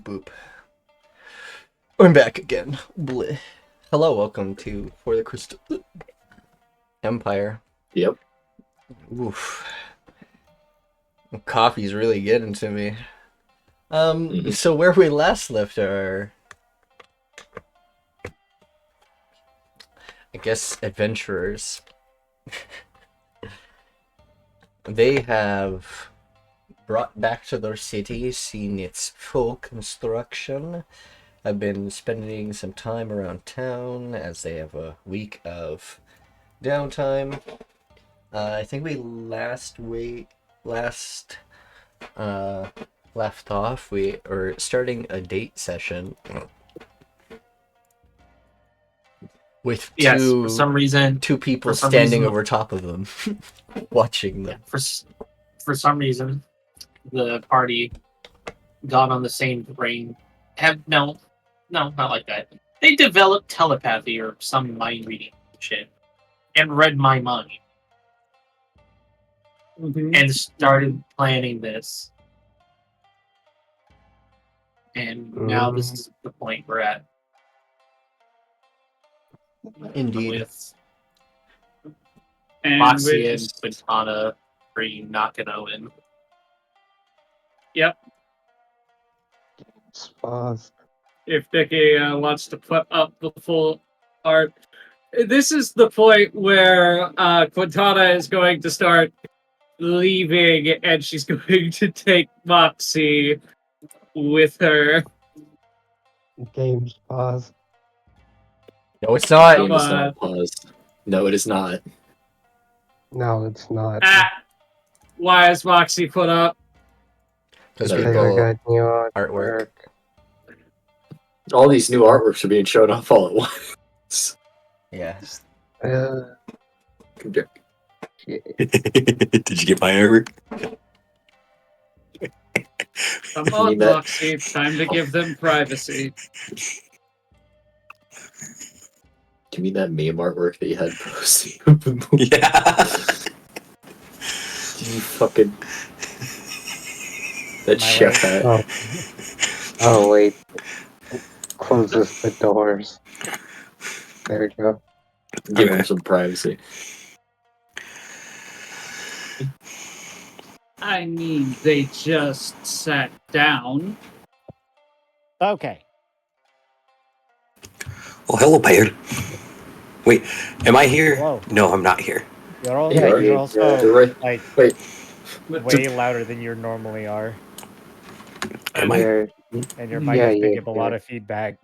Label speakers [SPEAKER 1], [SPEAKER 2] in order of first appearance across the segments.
[SPEAKER 1] boop. I'm back again. Bleh. Hello, welcome to For the Crystal Empire.
[SPEAKER 2] Yep.
[SPEAKER 1] Oof. Coffee's really getting to me. So where we last left our, I guess, adventurers. They have brought back to their city, seen its full construction. I've been spending some time around town as they have a week of downtime. I think we left off. We are starting a date session with
[SPEAKER 3] for some reason,
[SPEAKER 1] two people standing over top of them, watching them.
[SPEAKER 3] For some reason, the party got on the same brain. No, not like that. They developed telepathy or some mind reading shit and read my mind and started planning this. And now this is the point we're at.
[SPEAKER 1] Indeed.
[SPEAKER 3] With Moxie and Quintana bringing Nakano. Yep.
[SPEAKER 4] Spas.
[SPEAKER 5] If Vicky wants to put up the full art. This is the point where Quintana is going to start leaving and she's going to take Moxie with her.
[SPEAKER 4] Games pause.
[SPEAKER 1] No, it's not.
[SPEAKER 5] Come
[SPEAKER 2] Game is
[SPEAKER 5] on.
[SPEAKER 2] not paused. No, it is not.
[SPEAKER 4] No, it's not.
[SPEAKER 5] Why is Moxie put up?
[SPEAKER 1] Because
[SPEAKER 2] Because
[SPEAKER 4] I
[SPEAKER 1] people
[SPEAKER 4] got new
[SPEAKER 1] artwork.
[SPEAKER 2] All these new artworks are being shown off all at once.
[SPEAKER 1] Yeah.
[SPEAKER 2] Did
[SPEAKER 4] Shit.
[SPEAKER 2] you get my artwork?
[SPEAKER 5] Come
[SPEAKER 2] You
[SPEAKER 5] on,
[SPEAKER 2] mean that-
[SPEAKER 5] Moxie. Time to give them privacy.
[SPEAKER 2] Give me that meme artwork that you had posted of the movie. Yeah. You fucking... That chef hat.
[SPEAKER 4] Oh wait. Closes the doors. There we go.
[SPEAKER 2] Give him some privacy.
[SPEAKER 5] I mean, they just sat down.
[SPEAKER 6] Okay.
[SPEAKER 7] Oh, hello, Pyre. Wait, am I here?
[SPEAKER 6] Whoa.
[SPEAKER 7] No, I'm not here.
[SPEAKER 6] You're also,
[SPEAKER 2] Yeah,
[SPEAKER 6] you're
[SPEAKER 2] you're
[SPEAKER 6] also
[SPEAKER 2] right.
[SPEAKER 6] like
[SPEAKER 2] Wait.
[SPEAKER 6] way louder than you normally are,
[SPEAKER 7] Am I?
[SPEAKER 4] There.
[SPEAKER 6] and your mic
[SPEAKER 4] Yeah,
[SPEAKER 6] is picking
[SPEAKER 4] yeah,
[SPEAKER 6] up a lot of feedback.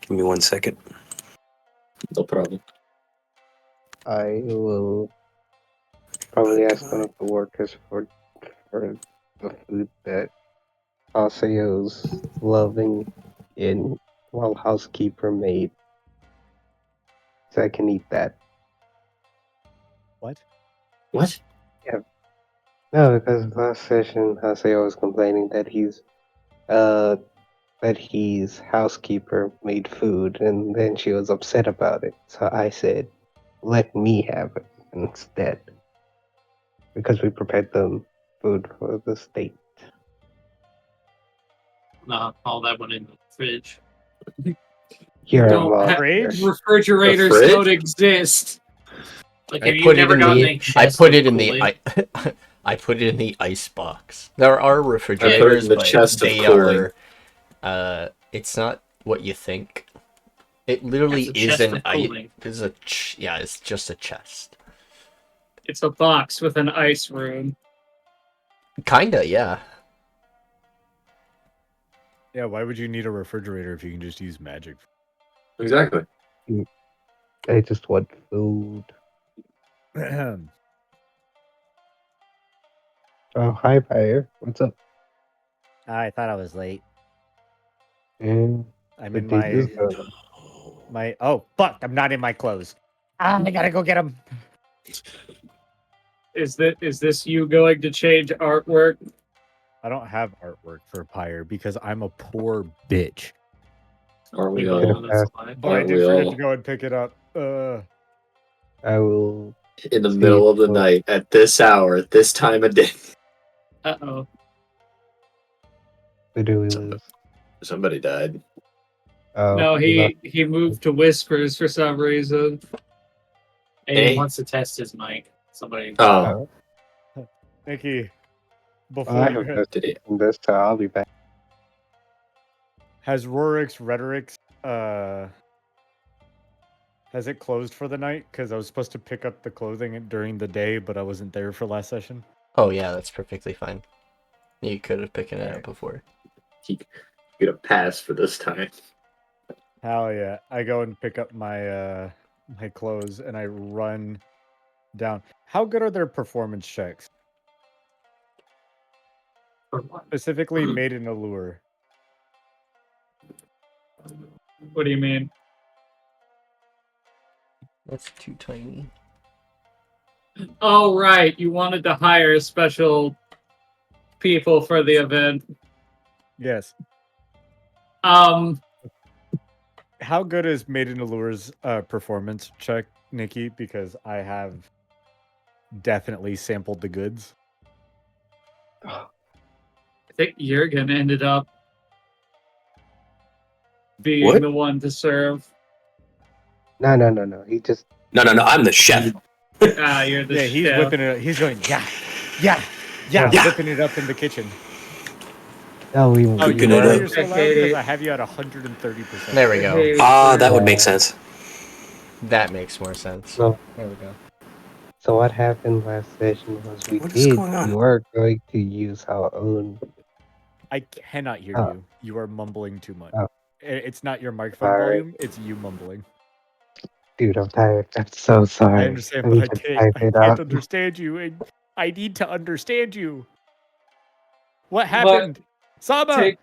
[SPEAKER 7] Give me 1 second.
[SPEAKER 2] No problem.
[SPEAKER 4] I will probably ask one of the workers for the food that Haseo's loving in while housekeeper made. So I can eat that.
[SPEAKER 6] What?
[SPEAKER 2] What?
[SPEAKER 4] No, because last session Haseo was complaining that his housekeeper made food, and then she was upset about it. So I said, "Let me have it instead," because we prepared them food for the state.
[SPEAKER 3] Nah, all that went in the fridge.
[SPEAKER 4] You're a
[SPEAKER 5] Don't have-
[SPEAKER 6] Fridge?
[SPEAKER 5] Refrigerators
[SPEAKER 2] The fridge?
[SPEAKER 5] don't exist.
[SPEAKER 3] Like,
[SPEAKER 1] I
[SPEAKER 3] have you
[SPEAKER 1] put it
[SPEAKER 3] never
[SPEAKER 1] in
[SPEAKER 3] gotten
[SPEAKER 1] the.
[SPEAKER 3] a
[SPEAKER 1] I
[SPEAKER 3] chest
[SPEAKER 1] put
[SPEAKER 3] of
[SPEAKER 1] it in the.
[SPEAKER 3] Kool-Aid?
[SPEAKER 1] I put it in the ice box. There are
[SPEAKER 2] I put it
[SPEAKER 1] refrigerators,
[SPEAKER 2] in the
[SPEAKER 1] but
[SPEAKER 2] chest of
[SPEAKER 1] they
[SPEAKER 2] cooling.
[SPEAKER 1] are. It's not what you think. It literally
[SPEAKER 3] It's a
[SPEAKER 1] is
[SPEAKER 3] chest
[SPEAKER 1] an
[SPEAKER 3] of
[SPEAKER 1] ice.
[SPEAKER 3] cooling.
[SPEAKER 1] It's just a chest.
[SPEAKER 5] It's a box with an ice room.
[SPEAKER 1] Kinda, yeah.
[SPEAKER 6] Yeah, why would you need a refrigerator if you can just use magic?
[SPEAKER 2] Exactly.
[SPEAKER 4] I just want food. Oh, hi, Pyre. What's up?
[SPEAKER 6] I thought I was late.
[SPEAKER 4] And
[SPEAKER 6] I'm
[SPEAKER 4] the
[SPEAKER 6] in
[SPEAKER 4] date is good.
[SPEAKER 6] my. Oh fuck! I'm not in my clothes. I gotta go get them.
[SPEAKER 5] Is this you going to change artwork?
[SPEAKER 6] I don't have artwork for Pyre because I'm a poor bitch.
[SPEAKER 2] Aren't we
[SPEAKER 5] We
[SPEAKER 2] all?
[SPEAKER 5] know that's a lie.
[SPEAKER 6] But I
[SPEAKER 2] Aren't
[SPEAKER 6] did
[SPEAKER 2] we
[SPEAKER 6] forget
[SPEAKER 2] all?
[SPEAKER 6] to go and pick it up.
[SPEAKER 4] I will.
[SPEAKER 2] In the
[SPEAKER 4] See,
[SPEAKER 2] middle of the
[SPEAKER 4] well-
[SPEAKER 2] night, at this hour, at this time of day.
[SPEAKER 5] Uh-oh.
[SPEAKER 4] Who do we lose?
[SPEAKER 2] Somebody died.
[SPEAKER 4] Oh,
[SPEAKER 5] No, he moved to whispers for some reason.
[SPEAKER 3] He
[SPEAKER 2] Hey.
[SPEAKER 3] wants to test his mic. Somebody.
[SPEAKER 2] Oh,
[SPEAKER 6] Nikki,
[SPEAKER 4] Well,
[SPEAKER 6] before
[SPEAKER 4] I
[SPEAKER 6] you
[SPEAKER 4] have no
[SPEAKER 2] did it?
[SPEAKER 4] in this, so I'll be back.
[SPEAKER 6] has Rorik's Rhetoric has it closed for the night? Because I was supposed to pick up the clothing during the day, but I wasn't there for last session.
[SPEAKER 1] Oh yeah, that's perfectly fine. You could have picked it up before.
[SPEAKER 2] He get a pass for this time.
[SPEAKER 6] Hell yeah! I go and pick up my my clothes and I run down. How good are their performance checks?
[SPEAKER 3] For what?
[SPEAKER 6] Specifically, made in Allure.
[SPEAKER 5] What do you mean?
[SPEAKER 1] That's too tiny.
[SPEAKER 5] Oh, right. You wanted to hire special people for the event.
[SPEAKER 6] Yes.
[SPEAKER 5] Um,
[SPEAKER 6] How good is Made in Allure's performance check, Nikki? Because I have definitely sampled the goods.
[SPEAKER 5] I think Jørgen ended up being
[SPEAKER 7] What?
[SPEAKER 5] the one to serve.
[SPEAKER 4] No. He just
[SPEAKER 7] No, I'm the chef.
[SPEAKER 5] You're the
[SPEAKER 6] Yeah, he's
[SPEAKER 5] chef.
[SPEAKER 6] whipping it. He's going, yeah,
[SPEAKER 7] Yeah.
[SPEAKER 6] whipping it up in the kitchen.
[SPEAKER 4] no. We
[SPEAKER 6] Oh, you
[SPEAKER 7] Whipping
[SPEAKER 6] know
[SPEAKER 7] it
[SPEAKER 6] why
[SPEAKER 7] up.
[SPEAKER 6] you're so
[SPEAKER 5] I
[SPEAKER 6] loud?
[SPEAKER 5] hate
[SPEAKER 6] Because
[SPEAKER 5] it.
[SPEAKER 6] I have you at 130%.
[SPEAKER 1] There we go.
[SPEAKER 7] Ah, that would make sense.
[SPEAKER 1] That makes more sense.
[SPEAKER 4] So-
[SPEAKER 1] There we go.
[SPEAKER 4] So what happened last session was we
[SPEAKER 7] What is going on?
[SPEAKER 4] we were going to use our own.
[SPEAKER 6] I cannot hear
[SPEAKER 4] Oh.
[SPEAKER 6] you. You are mumbling too much.
[SPEAKER 4] Oh.
[SPEAKER 6] It's not your microphone
[SPEAKER 4] Sorry.
[SPEAKER 6] volume. It's you mumbling.
[SPEAKER 4] Dude, I'm tired. I'm so sorry.
[SPEAKER 6] I understand,
[SPEAKER 4] Let
[SPEAKER 6] but
[SPEAKER 4] me
[SPEAKER 6] I
[SPEAKER 4] just
[SPEAKER 6] can't.
[SPEAKER 4] type
[SPEAKER 6] I
[SPEAKER 4] it
[SPEAKER 6] can't
[SPEAKER 4] out.
[SPEAKER 6] understand you. And I need to understand you. What happened? Sama,
[SPEAKER 5] Take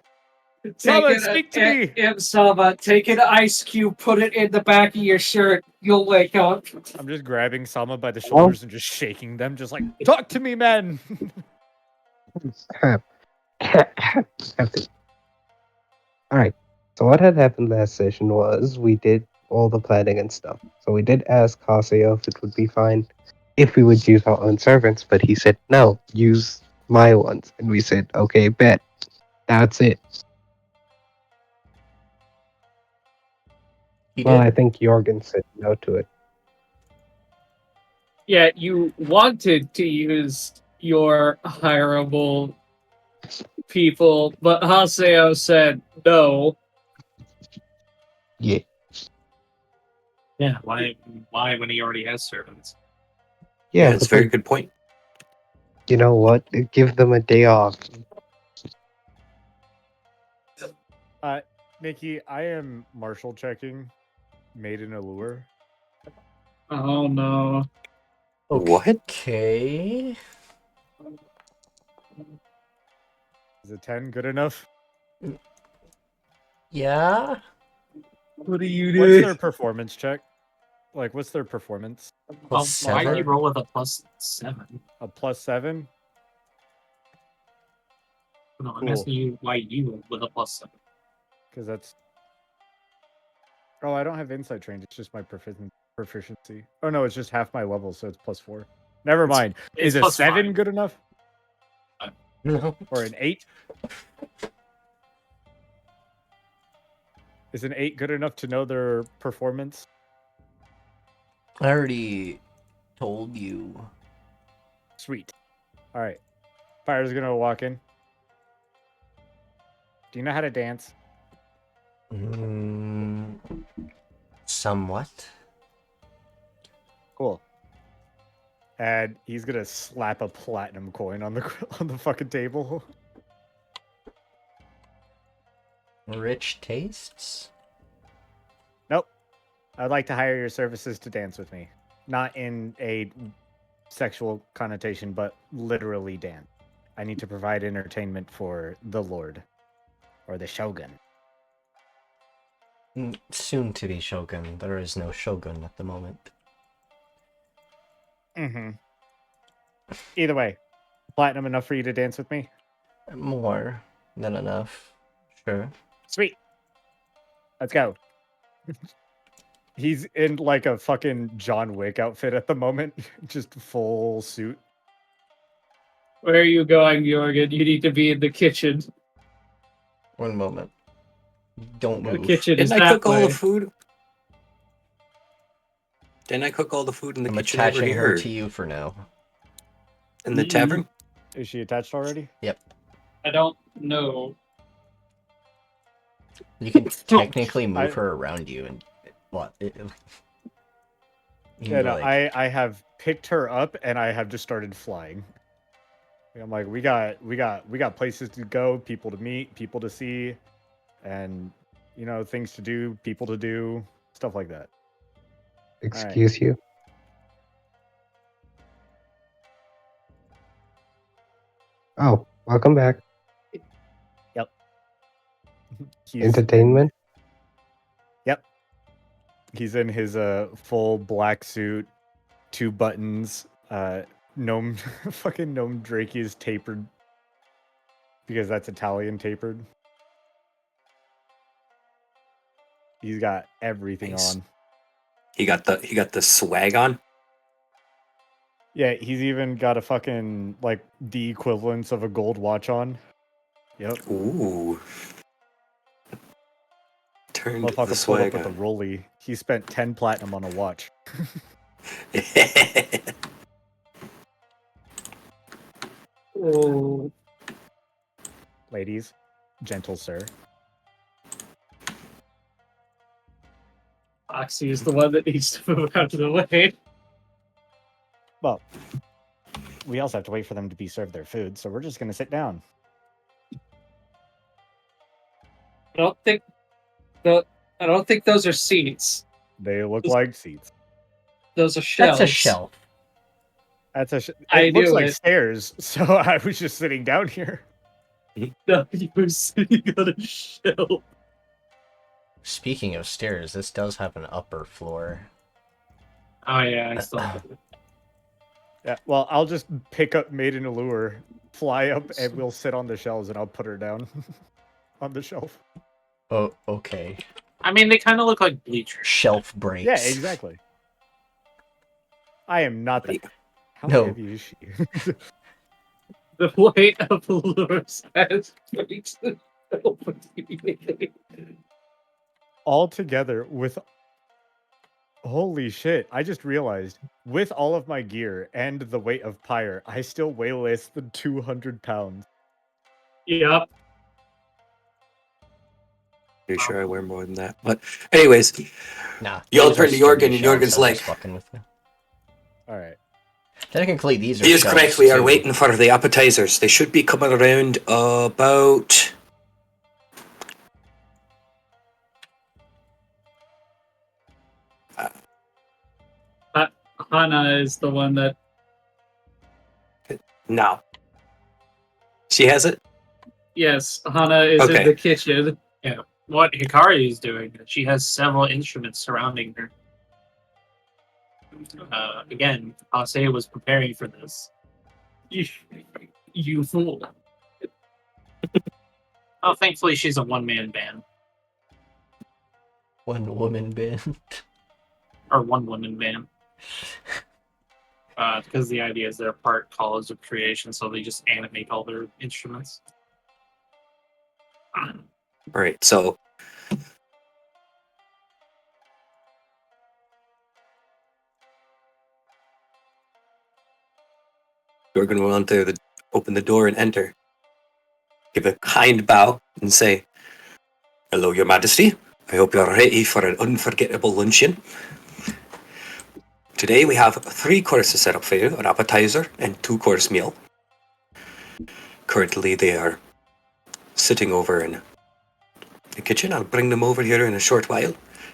[SPEAKER 6] Sama,
[SPEAKER 5] it,
[SPEAKER 6] speak to me.
[SPEAKER 5] Sama, take an ice cube, put it in the back of your shirt. You'll wake up.
[SPEAKER 6] I'm just grabbing Sama by the shoulders and just shaking them, just like, talk to me, man.
[SPEAKER 4] Alright. So what had happened last session was we did all the planning and stuff. So we did ask Haseo if it would be fine if we would use our own servants, but he said no, use my ones. And we said, okay, bet. That's it.
[SPEAKER 1] He
[SPEAKER 4] Well, I
[SPEAKER 1] did.
[SPEAKER 4] think Jørgen said no to it.
[SPEAKER 5] Yeah, you wanted to use your hireable people, but Haseo said no.
[SPEAKER 4] Yeah.
[SPEAKER 3] Yeah. Why when he already has servants?
[SPEAKER 4] Yeah,
[SPEAKER 7] That's a
[SPEAKER 4] but
[SPEAKER 7] very
[SPEAKER 4] like,
[SPEAKER 7] good point.
[SPEAKER 4] you know what? Give them a day off.
[SPEAKER 6] Nikki, I am martial checking Made in Allure.
[SPEAKER 5] Oh no.
[SPEAKER 7] What?
[SPEAKER 1] Okay.
[SPEAKER 6] Is a 10 good enough?
[SPEAKER 1] Yeah.
[SPEAKER 5] What do you
[SPEAKER 6] What's their performance check? Like, what's their performance?
[SPEAKER 1] Plus
[SPEAKER 3] Why do you
[SPEAKER 1] 7.
[SPEAKER 3] roll with a +7?
[SPEAKER 6] A +7?
[SPEAKER 3] No, I'm
[SPEAKER 6] Cool.
[SPEAKER 3] asking you why you roll with a +7.
[SPEAKER 6] Because that's... Oh, I don't have insight trained. It's just my proficiency. Oh, no, it's just half my level, so it's +4. Never
[SPEAKER 3] It's-
[SPEAKER 6] mind.
[SPEAKER 3] it's
[SPEAKER 6] Is a
[SPEAKER 3] +5.
[SPEAKER 6] 7 good enough?
[SPEAKER 1] No.
[SPEAKER 6] Or an 8? Is an 8 good enough to know their performance?
[SPEAKER 1] I already told you.
[SPEAKER 6] Sweet. All right. Pyre's gonna walk in. Do you know how to dance?
[SPEAKER 1] Somewhat.
[SPEAKER 6] Cool. And he's gonna slap a platinum coin on the fucking table.
[SPEAKER 1] Rich tastes.
[SPEAKER 6] Nope. I'd like to hire your services to dance with me. Not in a sexual connotation, but literally dance. I need to provide entertainment for the Lord. Or the Shogun.
[SPEAKER 1] Soon to be shogun. There is no shogun at the moment.
[SPEAKER 6] Mm-hmm. Either way, platinum enough for you to dance with me?
[SPEAKER 1] More than enough. Sure.
[SPEAKER 6] Sweet. Let's go. He's in like a fucking John Wick outfit at the moment. Just full suit.
[SPEAKER 5] Where are you going, Jørgen? You need to be in the kitchen.
[SPEAKER 1] One moment. Don't
[SPEAKER 5] The
[SPEAKER 1] move.
[SPEAKER 5] kitchen is
[SPEAKER 7] Didn't I
[SPEAKER 5] that
[SPEAKER 7] cook all
[SPEAKER 5] way.
[SPEAKER 7] the food? Didn't I cook all the food in the
[SPEAKER 1] I'm
[SPEAKER 7] kitchen over
[SPEAKER 1] attaching her
[SPEAKER 7] here?
[SPEAKER 1] to you for now.
[SPEAKER 7] In the tavern?
[SPEAKER 6] Is she attached already?
[SPEAKER 5] I don't know.
[SPEAKER 1] You can technically move
[SPEAKER 6] I-
[SPEAKER 1] her around you and what? You
[SPEAKER 6] Yeah,
[SPEAKER 1] can,
[SPEAKER 6] no,
[SPEAKER 1] like-
[SPEAKER 6] I have picked her up and I have just started flying. I'm like, we got places to go, people to meet, people to see, and things to do, people to do, stuff like that.
[SPEAKER 4] Excuse you. Oh, welcome back.
[SPEAKER 6] He's
[SPEAKER 4] Entertainment.
[SPEAKER 6] He's in his full black suit, 2 buttons. Gnome fucking gnome Drake is tapered because that's Italian tapered. He's got everything
[SPEAKER 7] Nice.
[SPEAKER 6] on.
[SPEAKER 7] He got the swag on.
[SPEAKER 6] Yeah, he's even got a fucking like the equivalence of a gold watch on. Yep.
[SPEAKER 7] Ooh. Turned
[SPEAKER 6] Motherfucker
[SPEAKER 7] the
[SPEAKER 6] pulled
[SPEAKER 7] swag
[SPEAKER 6] up with a
[SPEAKER 7] on.
[SPEAKER 6] rollie. He spent 10 platinum on a watch.
[SPEAKER 5] Oh,
[SPEAKER 6] Ladies, gentle sir.
[SPEAKER 5] Foxy is the one that needs to move out of the way.
[SPEAKER 6] Well, we also have to wait for them to be served their food, so we're just gonna sit down.
[SPEAKER 5] I don't think those are seats.
[SPEAKER 6] They look like seats.
[SPEAKER 5] Those are shelves.
[SPEAKER 1] That's a shelf.
[SPEAKER 6] That's a.
[SPEAKER 5] I
[SPEAKER 6] It looks
[SPEAKER 5] knew
[SPEAKER 6] like
[SPEAKER 5] it.
[SPEAKER 6] stairs, so I was just sitting down here.
[SPEAKER 5] No, you were sitting on a shelf.
[SPEAKER 1] Speaking of stairs, this does have an upper floor.
[SPEAKER 5] Oh yeah, I still have it.
[SPEAKER 6] Yeah. Well, I'll just pick up Maiden Allure, fly up, and we'll sit on the shelves, and I'll put her down on the shelf.
[SPEAKER 1] Oh, okay.
[SPEAKER 3] I mean, they kind of look like bleachers.
[SPEAKER 1] Shelf breaks.
[SPEAKER 6] Yeah, exactly. I am not the. How
[SPEAKER 1] No.
[SPEAKER 6] heavy is she?
[SPEAKER 5] The weight of lures has breaks the shelf.
[SPEAKER 6] All together with. Holy shit! I just realized, with all of my gear and the weight of Pyre, I still weigh less than 200 pounds.
[SPEAKER 5] Yep.
[SPEAKER 7] Pretty sure I wear more than that. But anyways,
[SPEAKER 1] Nah.
[SPEAKER 7] Y'all
[SPEAKER 1] those are
[SPEAKER 7] turn to
[SPEAKER 1] sturdy
[SPEAKER 7] Jørgen, and
[SPEAKER 1] shelves,
[SPEAKER 7] Jørgen's
[SPEAKER 1] I'm
[SPEAKER 7] like-
[SPEAKER 1] just fucking with you.
[SPEAKER 6] All right.
[SPEAKER 1] Technically, these are
[SPEAKER 7] he is
[SPEAKER 1] shelves,
[SPEAKER 7] correct. We are
[SPEAKER 1] too.
[SPEAKER 7] waiting for the appetizers. They should be coming around about.
[SPEAKER 5] Hana is the one that.
[SPEAKER 7] No. She has it?
[SPEAKER 5] Yes, Hana is
[SPEAKER 7] Okay.
[SPEAKER 5] in the kitchen.
[SPEAKER 3] Yeah. What Hikari is doing, she has several instruments surrounding her. Again, Haseo was preparing for this.
[SPEAKER 5] You fool.
[SPEAKER 3] Oh, thankfully she's a one-man band.
[SPEAKER 1] One woman band.
[SPEAKER 3] Or one-woman band. Because the idea is they're part college of creation, so they just animate all their instruments.
[SPEAKER 7] Alright, so. Jørgen will want to open the door and enter. Give a kind bow and say, "Hello, Your Majesty. I hope you're ready for an unforgettable luncheon. Today we have 3 courses set up for you, an appetizer and 2-course meal. Currently they are sitting over in the kitchen. I'll bring them over here in a short while.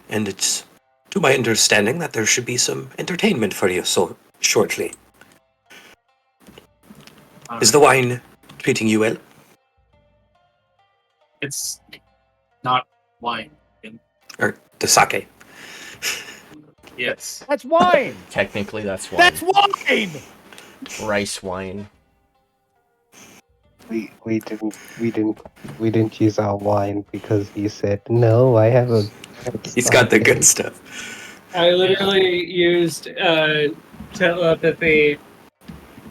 [SPEAKER 7] And it's to my understanding that there should be some entertainment for you so shortly. Is the wine treating you well?"
[SPEAKER 3] It's not wine.
[SPEAKER 7] Or the sake?
[SPEAKER 3] Yes.
[SPEAKER 6] That's wine.
[SPEAKER 1] Technically, that's wine.
[SPEAKER 6] That's wine.
[SPEAKER 1] Rice wine.
[SPEAKER 4] We didn't use our wine because he said no. I have a.
[SPEAKER 7] He's got the good stuff.
[SPEAKER 5] I literally used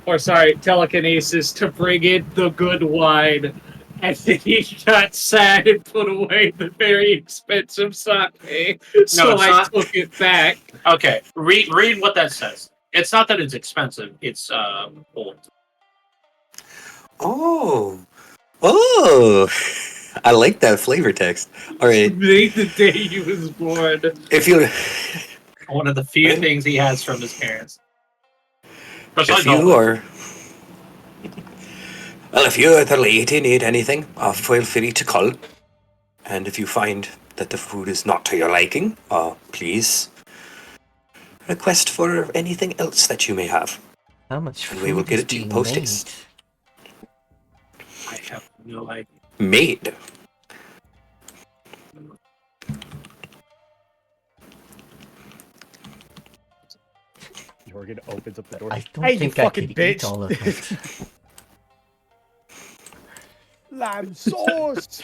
[SPEAKER 5] telekinesis to bring in the good wine And then he got sad and put away the very expensive sake. So
[SPEAKER 3] it's
[SPEAKER 5] I
[SPEAKER 3] not.
[SPEAKER 5] took it back.
[SPEAKER 3] Okay, read what that says. It's not that it's expensive. It's old.
[SPEAKER 7] Oh. Oh. I like that flavor text. All right.
[SPEAKER 5] Made the day he was born.
[SPEAKER 7] If you
[SPEAKER 3] One of the few things he has from his parents.
[SPEAKER 7] if you are well, if you or the lady need anything, feel free to call. And if you find that the food is not to your liking, please request for anything else that you may have.
[SPEAKER 1] How much food
[SPEAKER 7] And we will get
[SPEAKER 1] is
[SPEAKER 7] it to you
[SPEAKER 1] being
[SPEAKER 7] post
[SPEAKER 1] made?
[SPEAKER 7] haste.
[SPEAKER 3] I have no idea.
[SPEAKER 7] Made.
[SPEAKER 6] Jørgen opens up the door.
[SPEAKER 1] I don't
[SPEAKER 6] Hey, you
[SPEAKER 1] think I
[SPEAKER 6] fucking
[SPEAKER 1] could
[SPEAKER 6] bitch!
[SPEAKER 1] eat all of it.
[SPEAKER 6] Lamb sauce!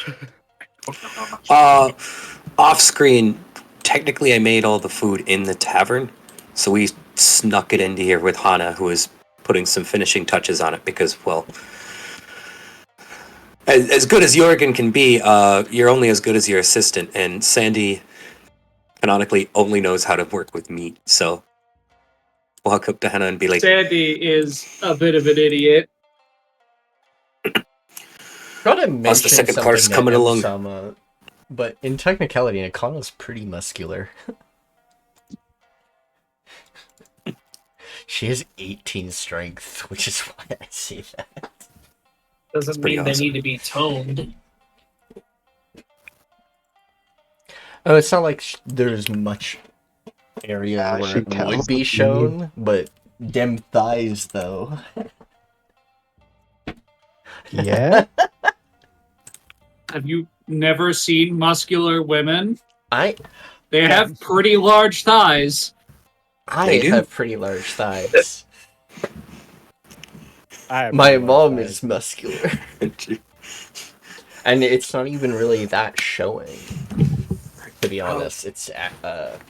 [SPEAKER 7] Off screen, technically I made all the food in the tavern, so we snuck it into here with Hana, who is putting some finishing touches on it because, well, as good as Jørgen can be, you're only as good as your assistant, and Sandy canonically only knows how to work with meat, so we'll walk up to Hana and be like,
[SPEAKER 5] Sandy is a bit of an idiot.
[SPEAKER 1] Gotta mention
[SPEAKER 7] how's the second course
[SPEAKER 1] something
[SPEAKER 7] coming
[SPEAKER 1] to
[SPEAKER 7] along?
[SPEAKER 1] Sama, but in technicality, Nakano's pretty muscular. She has 18 strength, which is why I say that.
[SPEAKER 3] Doesn't
[SPEAKER 7] pretty
[SPEAKER 3] mean they
[SPEAKER 7] awesome.
[SPEAKER 3] need to be toned.
[SPEAKER 1] Oh, it's not like there's much area
[SPEAKER 4] Yeah,
[SPEAKER 1] where
[SPEAKER 4] she
[SPEAKER 1] it
[SPEAKER 4] tells
[SPEAKER 1] would be
[SPEAKER 4] me.
[SPEAKER 1] shown, but dem thighs, though.
[SPEAKER 4] Yeah?
[SPEAKER 5] Have you never seen muscular women?
[SPEAKER 1] I
[SPEAKER 5] They have pretty large thighs.
[SPEAKER 7] They do.
[SPEAKER 1] have pretty large thighs.
[SPEAKER 6] I have
[SPEAKER 1] My
[SPEAKER 6] pretty large
[SPEAKER 1] mom
[SPEAKER 6] thighs.
[SPEAKER 1] is muscular. And it's not even really that showing, to be honest. It's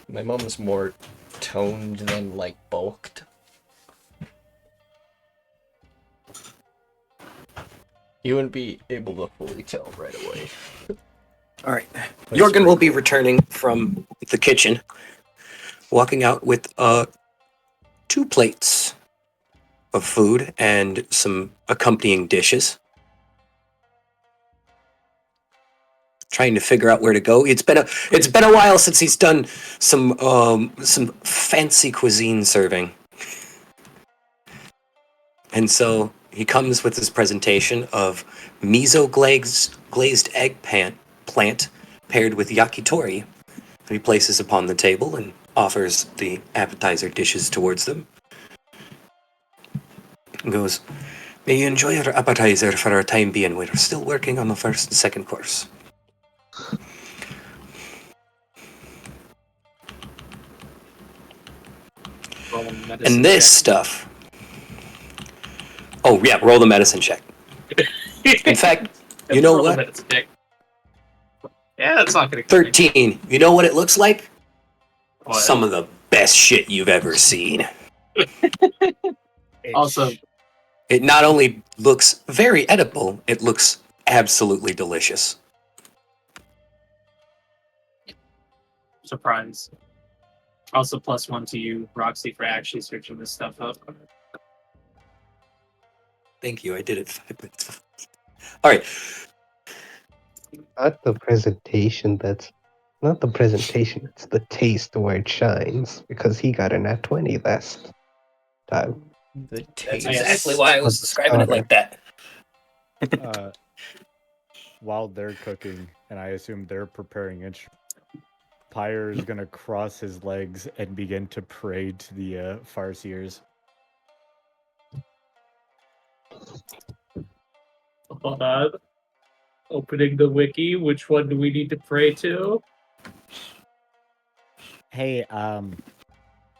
[SPEAKER 1] my mom's more toned than like bulked. You wouldn't be able to fully tell right away.
[SPEAKER 7] all right.
[SPEAKER 1] But it's
[SPEAKER 7] Jørgen
[SPEAKER 1] pretty
[SPEAKER 7] will be
[SPEAKER 1] cool.
[SPEAKER 7] returning from the kitchen, walking out with 2 plates of food and some accompanying dishes. Trying to figure out where to go. It's been a while since he's done some fancy cuisine serving, and so he comes with his presentation of miso glazed eggplant plant paired with yakitori. That he places upon the table and offers the appetizer dishes towards them. And goes, "May you enjoy your appetizer for our time being. We're still working on the first and second course." And this stuff. Oh yeah, roll the medicine check. In fact, you know what?
[SPEAKER 3] Yeah, that's not gonna.
[SPEAKER 7] 13. You know what it looks like?
[SPEAKER 3] What?
[SPEAKER 7] Some of the best shit you've ever seen.
[SPEAKER 3] Also,
[SPEAKER 7] It not only looks very edible, it looks absolutely delicious.
[SPEAKER 3] surprise. Also, +1 to you, Roxy, for actually searching this stuff up.
[SPEAKER 7] Thank you, I did it 5 minutes. Alright,
[SPEAKER 4] Not the presentation not the presentation, it's the taste where it shines. Because he got an at 20 last time.
[SPEAKER 1] The
[SPEAKER 7] that's
[SPEAKER 1] taste.
[SPEAKER 7] exactly why I was describing it like that.
[SPEAKER 6] While they're cooking, and I assume they're preparing it, Pyre is gonna cross his legs and begin to pray to the Farseers.
[SPEAKER 5] Hold on. Opening the wiki. Which one do we need to pray to?
[SPEAKER 6] Hey,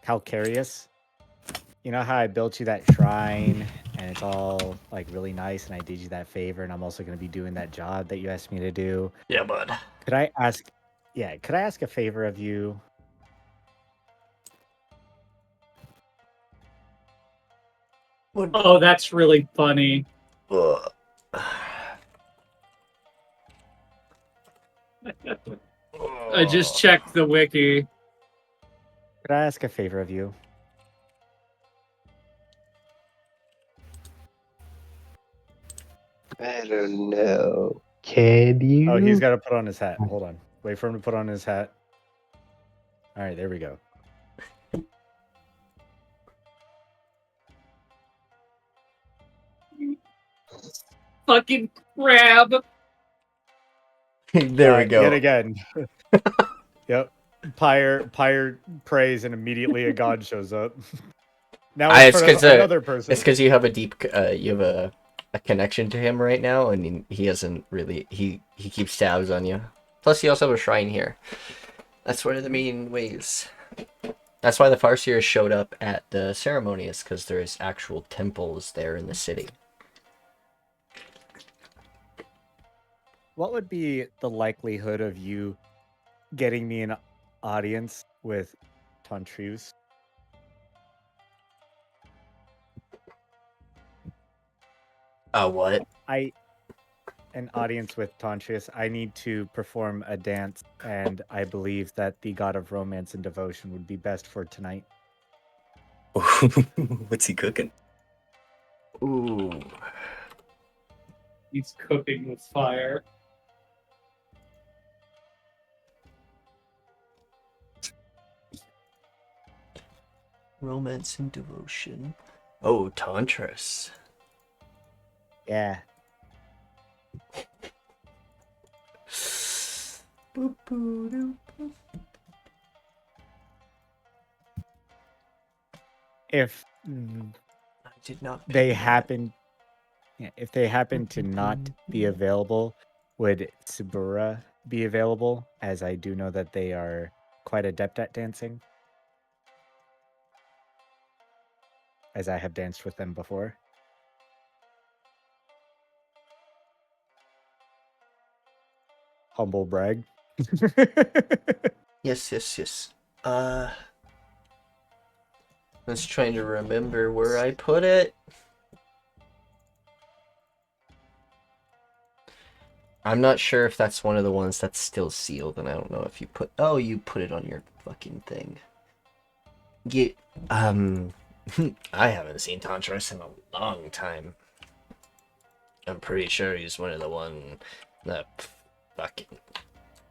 [SPEAKER 6] Calcareous, you know how I built you that shrine and it's all like really nice and I did you that favor and I'm also going to be doing that job that you asked me to do?
[SPEAKER 1] Yeah, bud.
[SPEAKER 6] Could I ask a favor of you?
[SPEAKER 5] Oh, that's really funny.
[SPEAKER 1] Ugh.
[SPEAKER 5] I just checked the wiki.
[SPEAKER 6] Could I ask a favor of you?
[SPEAKER 4] I don't know. Can you?
[SPEAKER 6] Oh, he's got to put on his hat. Hold on. Wait for him to put on his hat. All right, there we go.
[SPEAKER 5] Fucking crab.
[SPEAKER 1] There we go.
[SPEAKER 6] Yet again. Yep. Pyre prays and immediately a god shows up. Now
[SPEAKER 1] It's
[SPEAKER 6] it's for
[SPEAKER 1] 'cause,
[SPEAKER 6] another person.
[SPEAKER 1] It's because you have a deep, you have a connection to him right now, and he hasn't really. He keeps tabs on you. Plus, you also have a shrine here. That's one of the main ways. That's why the Farseers showed up at the ceremony, is because there's actual temples there in the city.
[SPEAKER 6] What would be the likelihood of you getting me an audience with Tontrius?
[SPEAKER 1] What?
[SPEAKER 6] An audience with Tontrius. I need to perform a dance, and I believe that the god of romance and devotion would be best for tonight.
[SPEAKER 7] What's he cooking?
[SPEAKER 1] Ooh.
[SPEAKER 5] He's cooking with fire.
[SPEAKER 1] Romance and devotion. Oh, Tantras.
[SPEAKER 6] Yeah. If
[SPEAKER 1] I did not.
[SPEAKER 6] they happen, if they happen to not be available, would Sabura be available? As I do know that they are quite adept at dancing, as I have danced with them before. Humble brag.
[SPEAKER 1] Yes. I was trying to remember where I put it. I'm not sure if that's one of the ones that's still sealed, and I don't know if you put. Oh, you put it on your fucking thing. I haven't seen Tantras in a long time. I'm pretty sure he's one of the one that fucking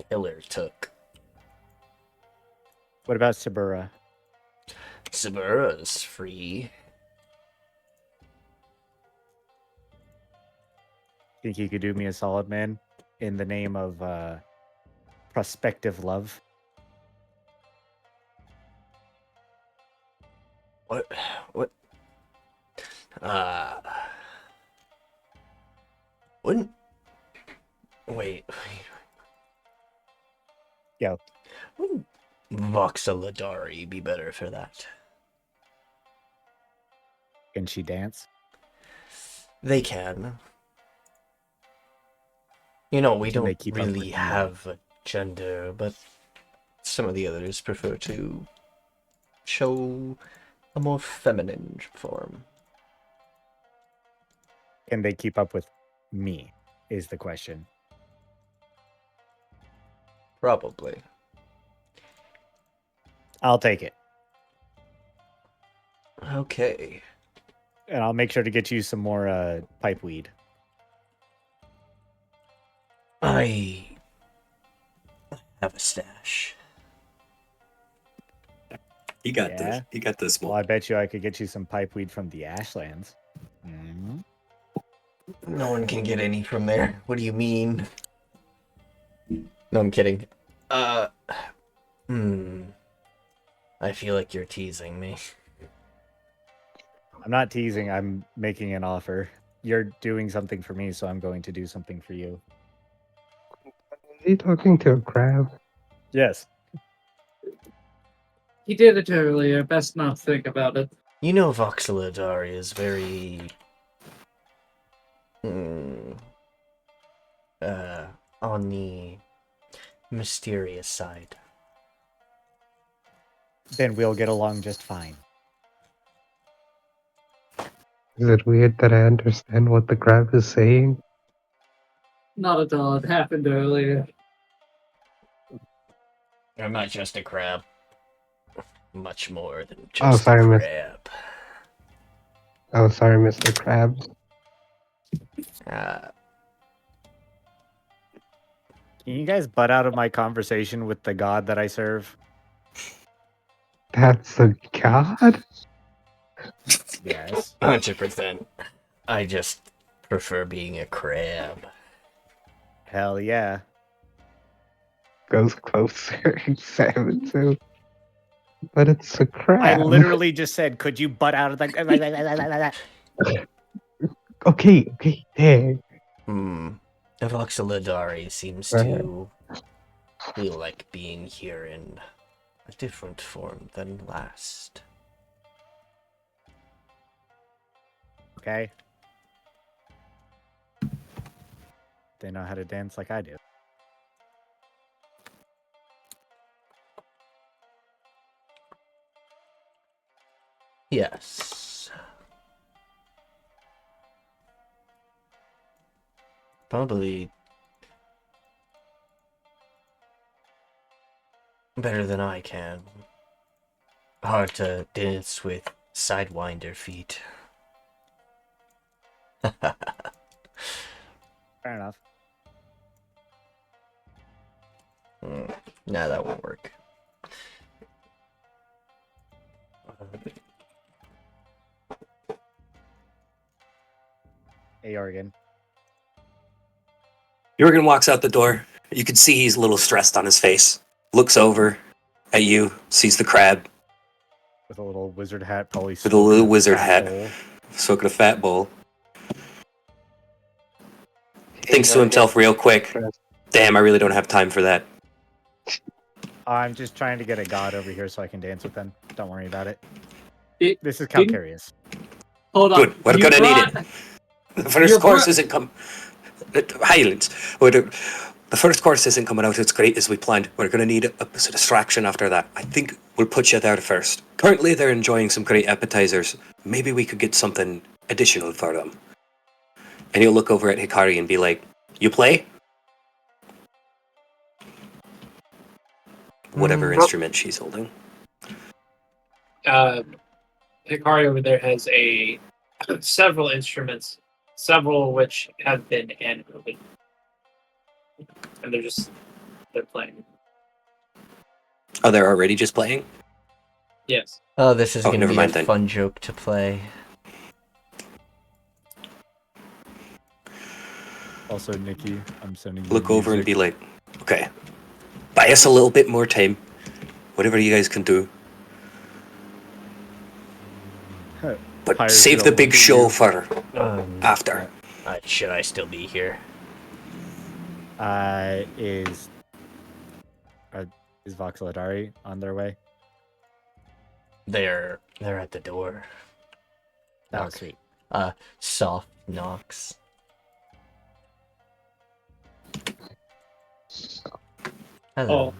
[SPEAKER 1] killer took.
[SPEAKER 6] What about Sabura?
[SPEAKER 1] Sabura's free.
[SPEAKER 6] Think you could do me a solid, man? In the name of prospective love.
[SPEAKER 1] What? Wouldn't. Wait.
[SPEAKER 6] Yo.
[SPEAKER 1] Wouldn't Voxeladari be better for that?
[SPEAKER 6] Can she dance?
[SPEAKER 1] They can. You know, we
[SPEAKER 6] Can they
[SPEAKER 1] don't
[SPEAKER 6] keep up
[SPEAKER 1] really
[SPEAKER 6] with you?
[SPEAKER 1] have a gender, but some of the others prefer to show a more feminine form.
[SPEAKER 6] Can they keep up with me? Is the question.
[SPEAKER 1] Probably.
[SPEAKER 6] I'll take it.
[SPEAKER 1] Okay.
[SPEAKER 6] And I'll make sure to get you some more pipe weed.
[SPEAKER 1] I have a stash.
[SPEAKER 7] He got
[SPEAKER 6] Yeah?
[SPEAKER 7] this. He got this
[SPEAKER 6] Well,
[SPEAKER 7] one.
[SPEAKER 6] I bet you I could get you some pipe weed from the Ashlands. Mhm.
[SPEAKER 1] No one can get any from there. What do you mean? No, I'm kidding. I feel like you're teasing me.
[SPEAKER 6] I'm not teasing. I'm making an offer. You're doing something for me, so I'm going to do something for you.
[SPEAKER 4] Are you talking to a crab?
[SPEAKER 6] Yes.
[SPEAKER 5] He did it earlier. Best not think about it.
[SPEAKER 1] You know Voxeladari is very... on the mysterious side.
[SPEAKER 6] Then we'll get along just fine.
[SPEAKER 4] Is it weird that I understand what the crab is saying?
[SPEAKER 5] Not at all. It happened earlier.
[SPEAKER 1] I'm not just a crab. Much more than just
[SPEAKER 4] Oh, sorry,
[SPEAKER 1] a
[SPEAKER 4] miss.
[SPEAKER 1] crab.
[SPEAKER 4] Oh, sorry, Mr. Krabs.
[SPEAKER 1] Uh,
[SPEAKER 6] Can you guys butt out of my conversation with the god that I serve?
[SPEAKER 4] That's a god?
[SPEAKER 6] Yes.
[SPEAKER 1] 100%. I just prefer being a crab.
[SPEAKER 6] Hell yeah.
[SPEAKER 4] Goes closer, examines him. But it's a crab.
[SPEAKER 6] I literally just said, could you butt out of the...
[SPEAKER 4] Okay, there.
[SPEAKER 1] Voxeladari seems to feel like being here in a different form than last.
[SPEAKER 6] Okay. They know how to dance like I do.
[SPEAKER 1] Yes. Probably better than I can. Hard to dance with sidewinder feet.
[SPEAKER 6] Fair enough.
[SPEAKER 1] Nah, that won't work.
[SPEAKER 6] Hey, Jørgen.
[SPEAKER 7] Jørgen walks out the door. You can see he's a little stressed on his face. Looks over at you, sees the crab.
[SPEAKER 6] With a little wizard hat, probably.
[SPEAKER 7] With a little
[SPEAKER 6] smoking
[SPEAKER 7] wizard
[SPEAKER 6] fat
[SPEAKER 7] hat.
[SPEAKER 6] bowl.
[SPEAKER 7] Soaking a fat bowl. Thinks to himself real quick, damn, I really don't have time for that.
[SPEAKER 6] I'm just trying to get a god over here so I can dance with them. Don't worry about it. This is
[SPEAKER 3] didn't-
[SPEAKER 6] calcareous.
[SPEAKER 3] Hold on.
[SPEAKER 7] Good, we're
[SPEAKER 3] You
[SPEAKER 7] gonna need
[SPEAKER 3] brought-
[SPEAKER 7] it. The first
[SPEAKER 3] Your
[SPEAKER 7] course
[SPEAKER 3] bro-
[SPEAKER 7] isn't Highlands. The first course isn't coming out as great as we planned. We're going to need a distraction after that. I think we'll put you there first. Currently, they're enjoying some great appetizers. Maybe we could get something additional for them. And he'll look over at Hikari and be like, "You play?" Whatever instrument she's holding.
[SPEAKER 3] Hikari over there has several instruments, several of which have been animated, and they're playing.
[SPEAKER 7] Oh, they're already just playing?
[SPEAKER 3] Yes.
[SPEAKER 1] Oh, this is
[SPEAKER 7] Oh,
[SPEAKER 1] gonna
[SPEAKER 7] never
[SPEAKER 1] be
[SPEAKER 7] mind
[SPEAKER 1] a
[SPEAKER 7] then.
[SPEAKER 1] fun joke to play.
[SPEAKER 6] Also, Nikki, I'm sending you
[SPEAKER 7] Look over and
[SPEAKER 6] music.
[SPEAKER 7] be like, "Okay, buy us a little bit more time. Whatever you guys can do. But
[SPEAKER 6] Pyre's
[SPEAKER 7] save
[SPEAKER 6] gonna
[SPEAKER 7] the big
[SPEAKER 6] look at
[SPEAKER 7] show
[SPEAKER 6] you.
[SPEAKER 7] for after."
[SPEAKER 1] Should I still be here?
[SPEAKER 6] Is Voxeladari on their way?
[SPEAKER 1] They're at the door.
[SPEAKER 6] Oh,
[SPEAKER 1] Knock.
[SPEAKER 6] sweet.
[SPEAKER 1] Soft knocks. Hello.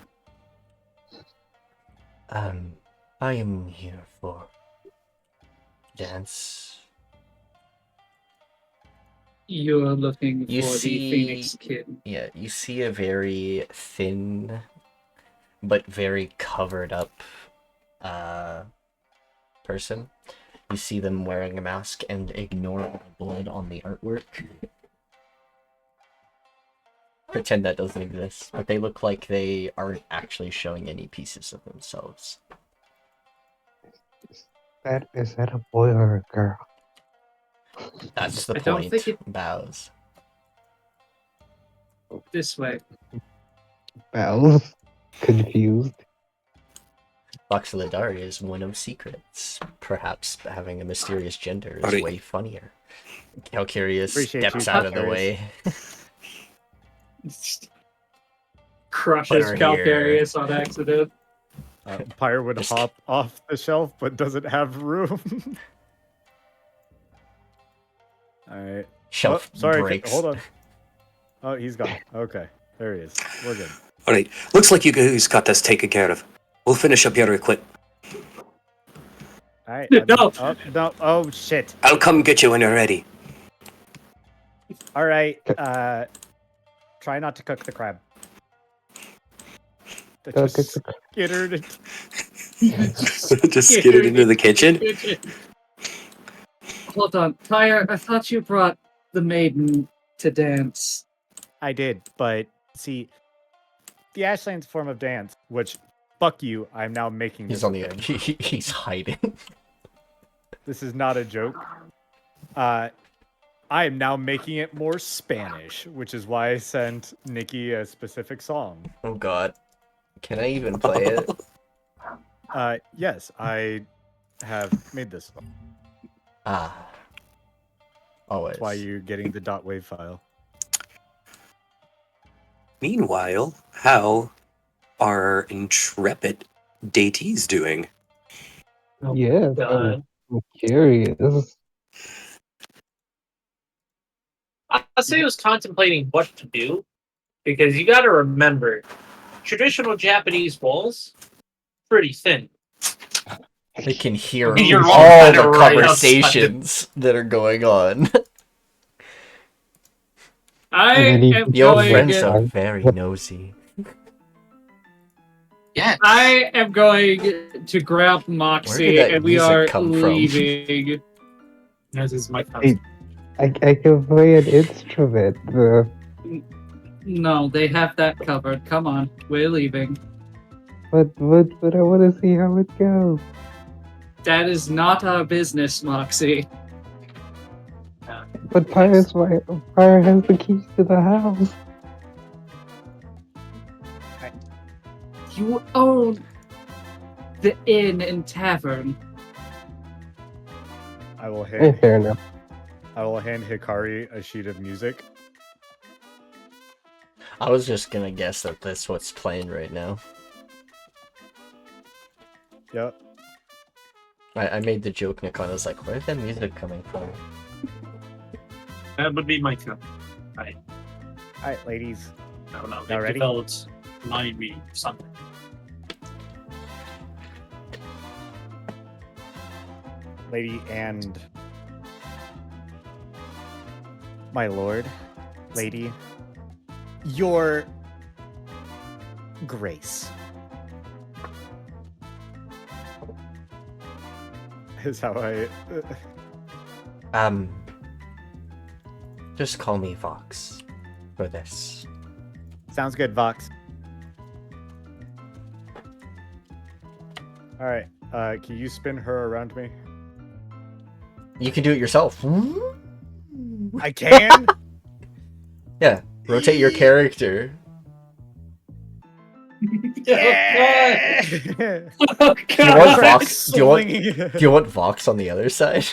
[SPEAKER 1] I am here for dance.
[SPEAKER 5] You're looking
[SPEAKER 1] You
[SPEAKER 5] for
[SPEAKER 1] see-
[SPEAKER 5] the Phoenix Kid.
[SPEAKER 1] Yeah, you see a very thin, but very covered up, person. You see them wearing a mask and ignore the blood on the artwork. Pretend that doesn't exist, but they look like they aren't actually showing any pieces of themselves.
[SPEAKER 4] Is that a boy or a girl?
[SPEAKER 1] That's the
[SPEAKER 5] I don't
[SPEAKER 1] point.
[SPEAKER 5] think it-
[SPEAKER 1] Bows.
[SPEAKER 5] This way.
[SPEAKER 4] Bells? Confused.
[SPEAKER 1] Voxeladari is one of secrets. Perhaps having a mysterious gender is
[SPEAKER 7] Alright.
[SPEAKER 1] way funnier. How curious
[SPEAKER 6] Appreciate
[SPEAKER 1] steps
[SPEAKER 6] you,
[SPEAKER 1] out of the
[SPEAKER 6] Calcarius.
[SPEAKER 1] way.
[SPEAKER 5] Crushes
[SPEAKER 1] Put her here.
[SPEAKER 5] Calcarius on accident.
[SPEAKER 6] Pyre would
[SPEAKER 1] Just-
[SPEAKER 6] hop off the shelf, but doesn't have room. All right.
[SPEAKER 1] Shelf
[SPEAKER 6] sorry.
[SPEAKER 1] breaks.
[SPEAKER 6] Hold on. Oh, he's gone. Okay, there he is. We're good.
[SPEAKER 7] Alright, looks like you guys got this taken care of. We'll finish up your equip.
[SPEAKER 6] All right.
[SPEAKER 5] No.
[SPEAKER 6] No. Oh shit.
[SPEAKER 7] I'll come get you when you're ready.
[SPEAKER 6] All right. Try not to cook the crab. That
[SPEAKER 4] Don't
[SPEAKER 6] just
[SPEAKER 4] get
[SPEAKER 6] skittered.
[SPEAKER 7] Just skid it into the kitchen.
[SPEAKER 5] Hold on, Pyre, I thought you brought the maiden to dance.
[SPEAKER 6] I did, but see, the Ashlands form of dance, which, fuck you, I'm now making this
[SPEAKER 1] He's on
[SPEAKER 6] a
[SPEAKER 1] the
[SPEAKER 6] thing.
[SPEAKER 1] he's hiding.
[SPEAKER 6] This is not a joke. I am now making it more Spanish, which is why I sent Nikki a specific song.
[SPEAKER 1] Oh god. Can I even play it?
[SPEAKER 6] Yes, I have made this song.
[SPEAKER 1] Ah. Always.
[SPEAKER 6] That's why you're getting the .wav file.
[SPEAKER 7] Meanwhile, how are intrepid datees doing?
[SPEAKER 4] Yes,
[SPEAKER 3] God.
[SPEAKER 4] I'm curious.
[SPEAKER 3] Haseo was contemplating what to do because you got to remember, traditional Japanese walls pretty thin.
[SPEAKER 1] They can hear
[SPEAKER 3] You're
[SPEAKER 1] all
[SPEAKER 3] all
[SPEAKER 1] the
[SPEAKER 3] right
[SPEAKER 1] conversations that are going on.
[SPEAKER 5] I
[SPEAKER 4] And then he-
[SPEAKER 5] am
[SPEAKER 1] Your
[SPEAKER 5] going.
[SPEAKER 1] friends are very nosy.
[SPEAKER 3] Yeah.
[SPEAKER 5] I am going to grab Moxie,
[SPEAKER 1] that
[SPEAKER 5] and we
[SPEAKER 1] music
[SPEAKER 5] are
[SPEAKER 1] come from?
[SPEAKER 5] leaving.
[SPEAKER 3] This is my
[SPEAKER 4] Hey, I can play an instrument.
[SPEAKER 5] No, they have that covered. Come on, we're leaving.
[SPEAKER 4] But I want to see how it goes.
[SPEAKER 5] That is not our business, Moxie.
[SPEAKER 4] But Pyre has the keys to the house.
[SPEAKER 5] You own the inn and tavern.
[SPEAKER 6] I will
[SPEAKER 4] Hey,
[SPEAKER 6] hand
[SPEAKER 4] fair enough.
[SPEAKER 6] Hikari a sheet of music.
[SPEAKER 1] I was just gonna guess that that's what's playing right now.
[SPEAKER 6] Yep.
[SPEAKER 1] I made the joke, Nick, I was like, where's that music coming from?
[SPEAKER 3] That would be my turn.
[SPEAKER 6] Alright, ladies.
[SPEAKER 3] I don't know.
[SPEAKER 6] Y'all
[SPEAKER 3] They
[SPEAKER 6] ready?
[SPEAKER 3] developed mind reading or something.
[SPEAKER 6] Lady and my lord, lady, your grace is how I.
[SPEAKER 1] Just call me Vox for this.
[SPEAKER 6] Sounds good, Vox. All right, can you spin her around me?
[SPEAKER 1] You can do it yourself.
[SPEAKER 6] I can.
[SPEAKER 1] Yeah, rotate your character.
[SPEAKER 6] Yeah!
[SPEAKER 3] Oh,
[SPEAKER 1] Do you want
[SPEAKER 3] God.
[SPEAKER 1] Vox? Do
[SPEAKER 6] Swinging.
[SPEAKER 1] you want Vox on the other side?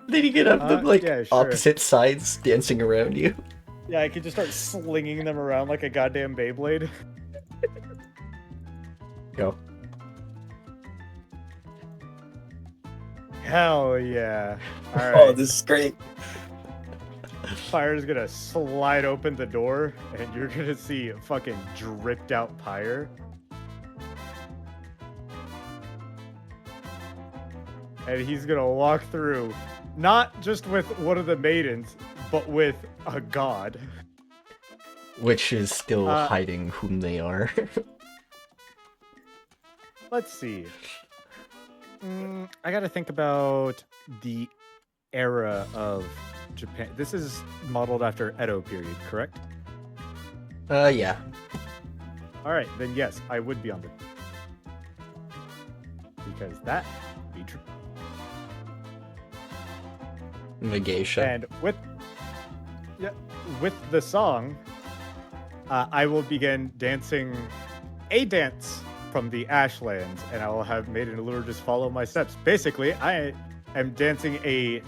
[SPEAKER 1] Then you can have them like
[SPEAKER 6] yeah, sure.
[SPEAKER 1] opposite sides dancing around you.
[SPEAKER 6] Yeah, I could just start slinging them around like a goddamn Beyblade.
[SPEAKER 1] Go.
[SPEAKER 6] Hell yeah! All right.
[SPEAKER 2] Oh, this is great.
[SPEAKER 6] Pyre's gonna slide open the door, and you're gonna see fucking dripped out Pyre. And he's gonna walk through, not just with one of the maidens, but with a god.
[SPEAKER 1] Which is still
[SPEAKER 6] Uh,
[SPEAKER 1] hiding whom they are.
[SPEAKER 6] Let's see. I gotta think about the era of Japan. This is modeled after Edo period, correct?
[SPEAKER 1] Yeah.
[SPEAKER 6] Alright, then yes, I would be on the... Because that would be true.
[SPEAKER 1] Negation.
[SPEAKER 6] And with the song, I will begin dancing a dance from the Ashlands, and I will have made an allure just follow my steps. Basically, I am dancing a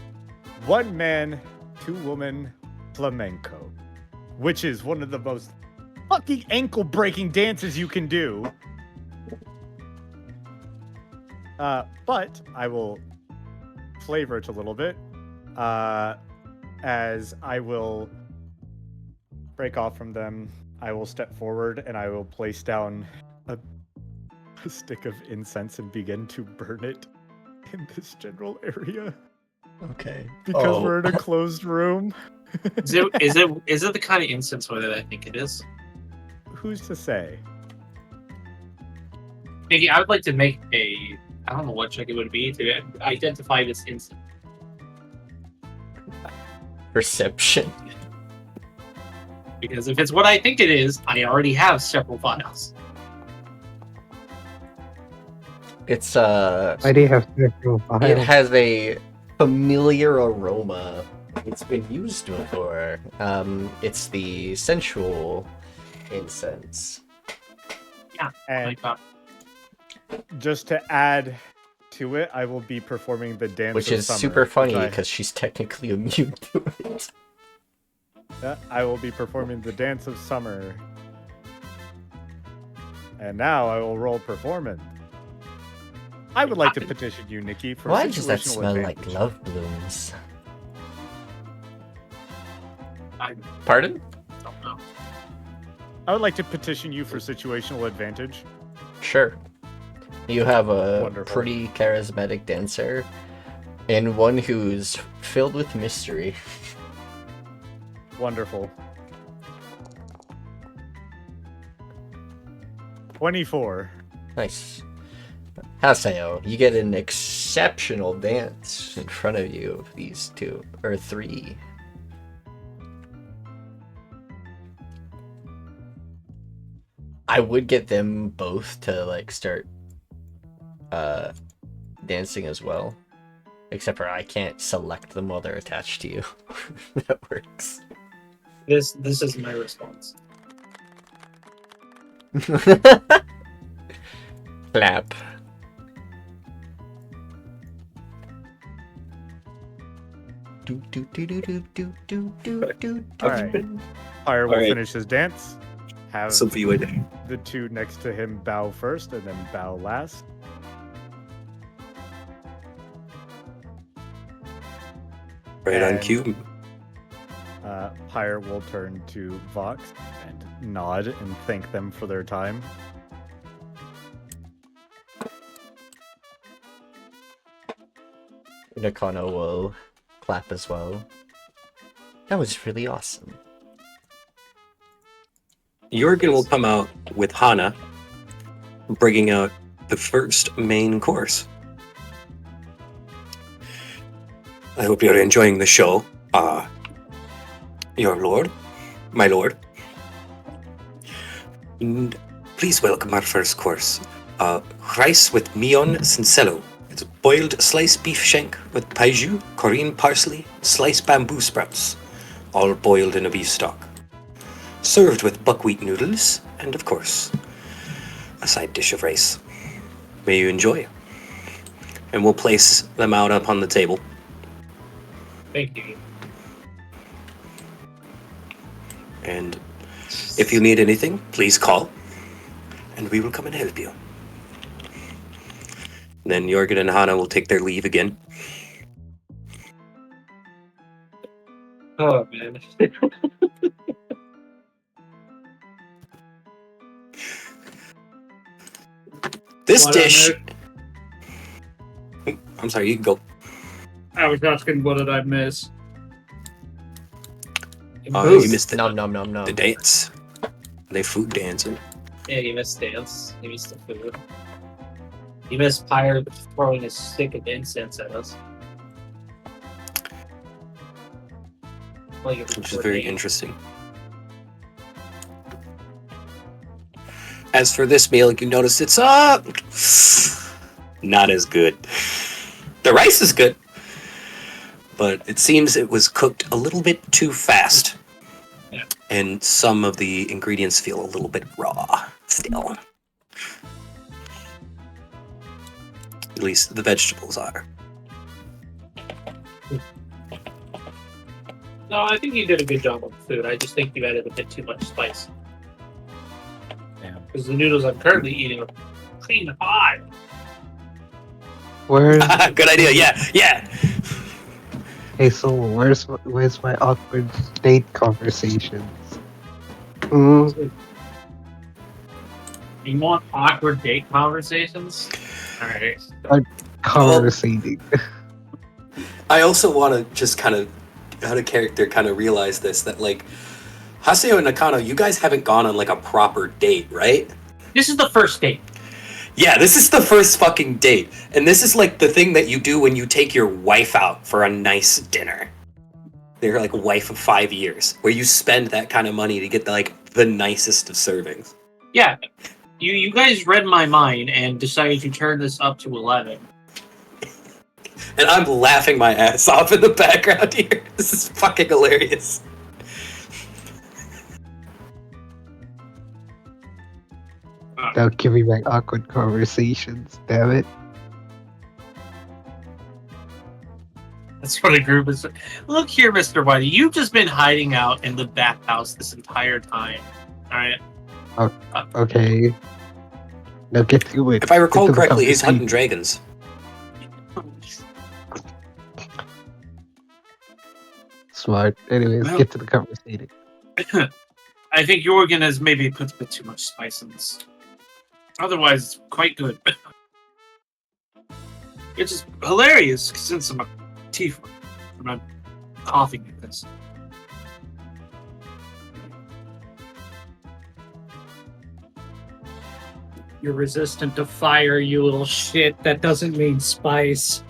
[SPEAKER 6] one-man, two-woman flamenco, which is one of the most fucking ankle-breaking dances you can do. But I will flavor it a little bit. As I will break off from them, I will step forward and I will place down a stick of incense and begin to burn it in this general area
[SPEAKER 1] Okay.
[SPEAKER 6] because we're in a closed room.
[SPEAKER 3] Is it the kind of instance whether I think it is?
[SPEAKER 6] Who's to say?
[SPEAKER 3] Nikki, I would like to make a. I don't know what check it would be to identify this instant.
[SPEAKER 1] Perception.
[SPEAKER 3] Because if it's what I think it is, I already have several files.
[SPEAKER 1] It's
[SPEAKER 4] Why do you have several files?
[SPEAKER 1] it has a familiar aroma. It's been used before. It's the sensual incense.
[SPEAKER 6] And
[SPEAKER 3] Like that.
[SPEAKER 6] just to add to it, I will be performing the dance
[SPEAKER 1] Which
[SPEAKER 6] of
[SPEAKER 1] is
[SPEAKER 6] summer,
[SPEAKER 1] super funny
[SPEAKER 6] which I-
[SPEAKER 1] because she's technically immune to it.
[SPEAKER 6] I will be performing the dance of summer. And now I will roll performance. I would like to petition you, Nikki, for
[SPEAKER 1] Why does that
[SPEAKER 6] situational
[SPEAKER 1] smell
[SPEAKER 6] advantage.
[SPEAKER 1] like love blooms?
[SPEAKER 3] I
[SPEAKER 1] Pardon?
[SPEAKER 3] don't know.
[SPEAKER 6] I would like to petition you for situational advantage.
[SPEAKER 1] Sure. You have a
[SPEAKER 6] Wonderful.
[SPEAKER 1] pretty charismatic dancer and one who's filled with mystery.
[SPEAKER 6] Wonderful. 24.
[SPEAKER 1] Nice. Haseo, you get an exceptional dance in front of you of these two, or three. I would get them both to like start dancing as well. Except for I can't select them while they're attached to you. That works.
[SPEAKER 3] This is my response.
[SPEAKER 1] Clap. Do do do do do do do do do.
[SPEAKER 6] Alright. Pyre will
[SPEAKER 2] Alright.
[SPEAKER 6] finish his dance. Have
[SPEAKER 2] Something you would.
[SPEAKER 6] the two next to him bow first and then bow last.
[SPEAKER 7] Right on
[SPEAKER 6] And-
[SPEAKER 7] cue.
[SPEAKER 6] Pyre will turn to Vox and nod and thank them for their time.
[SPEAKER 1] Nakano will clap as well. That was really awesome.
[SPEAKER 7] Jørgen will come out with Hana, bringing out the first main course. I hope you're enjoying the show, your lord, my lord. And please welcome our first course, rice with mion cincelo. It's boiled sliced beef shank with paiju, Korean parsley, sliced bamboo sprouts, all boiled in a beef stock. Served with buckwheat noodles, and of course, a side dish of rice. May you enjoy. And we'll place them out up on the table.
[SPEAKER 3] Thank you.
[SPEAKER 7] And if you need anything, please call, and we will come and help you. Then Jørgen and Hana will take their leave again.
[SPEAKER 3] Oh man.
[SPEAKER 7] This
[SPEAKER 5] What I
[SPEAKER 7] dish.
[SPEAKER 5] missed?
[SPEAKER 7] I'm sorry, you can go.
[SPEAKER 5] I was asking, what did I miss?
[SPEAKER 7] You missed
[SPEAKER 1] Nom nom nom nom.
[SPEAKER 7] the dance. They food dancing.
[SPEAKER 3] Yeah, you missed dance. You missed the food. You missed Pyre throwing a stick of incense at us. Like it
[SPEAKER 7] Which is
[SPEAKER 3] was
[SPEAKER 7] very
[SPEAKER 3] ordained.
[SPEAKER 7] interesting. As for this meal, you notice it's not as good. The rice is good, but it seems it was cooked a little bit too fast.
[SPEAKER 3] Yeah.
[SPEAKER 7] And some of the ingredients feel a little bit raw still. At least the vegetables are.
[SPEAKER 3] No, I think you did a good job on the food. I just think you added a bit too much spice.
[SPEAKER 6] Yeah.
[SPEAKER 3] Because the noodles I'm currently eating are clean hot.
[SPEAKER 4] Where's
[SPEAKER 7] Good idea, yeah.
[SPEAKER 4] hey? So where's my awkward date conversations? Hmm.
[SPEAKER 3] You want awkward date conversations? Alright.
[SPEAKER 4] Conversating.
[SPEAKER 7] I also want to just kind of, out of character, kind of realize this, that like, Haseo and Nakano, you guys haven't gone on like a proper date, right?
[SPEAKER 3] This is the first date.
[SPEAKER 7] Yeah, this is the first fucking date. And this is like the thing that you do when you take your wife out for a nice dinner. They're like wife of 5 years, where you spend that kind of money to get the nicest of servings.
[SPEAKER 3] Yeah, you guys read my mind and decided to turn this up to 11.
[SPEAKER 7] And I'm laughing my ass off in the background here. This is fucking hilarious.
[SPEAKER 4] Don't give me my awkward conversations, damn it.
[SPEAKER 3] That's what a group is. Look here, Mr. Whitey, you've just been hiding out in the bathhouse this entire time. Alright?
[SPEAKER 4] Okay. Now get to it.
[SPEAKER 7] If I recall
[SPEAKER 4] Get to the
[SPEAKER 7] correctly, he's hunting
[SPEAKER 4] conversation.
[SPEAKER 7] dragons.
[SPEAKER 4] Smart. Anyways,
[SPEAKER 3] Well-
[SPEAKER 4] get to the conversation.
[SPEAKER 3] I think Jørgen has maybe put a bit too much spice in this. Otherwise, it's quite good. It's just hilarious since I'm a teeth. I'm not coughing at this.
[SPEAKER 5] You're resistant to fire, you little shit. That doesn't mean spice.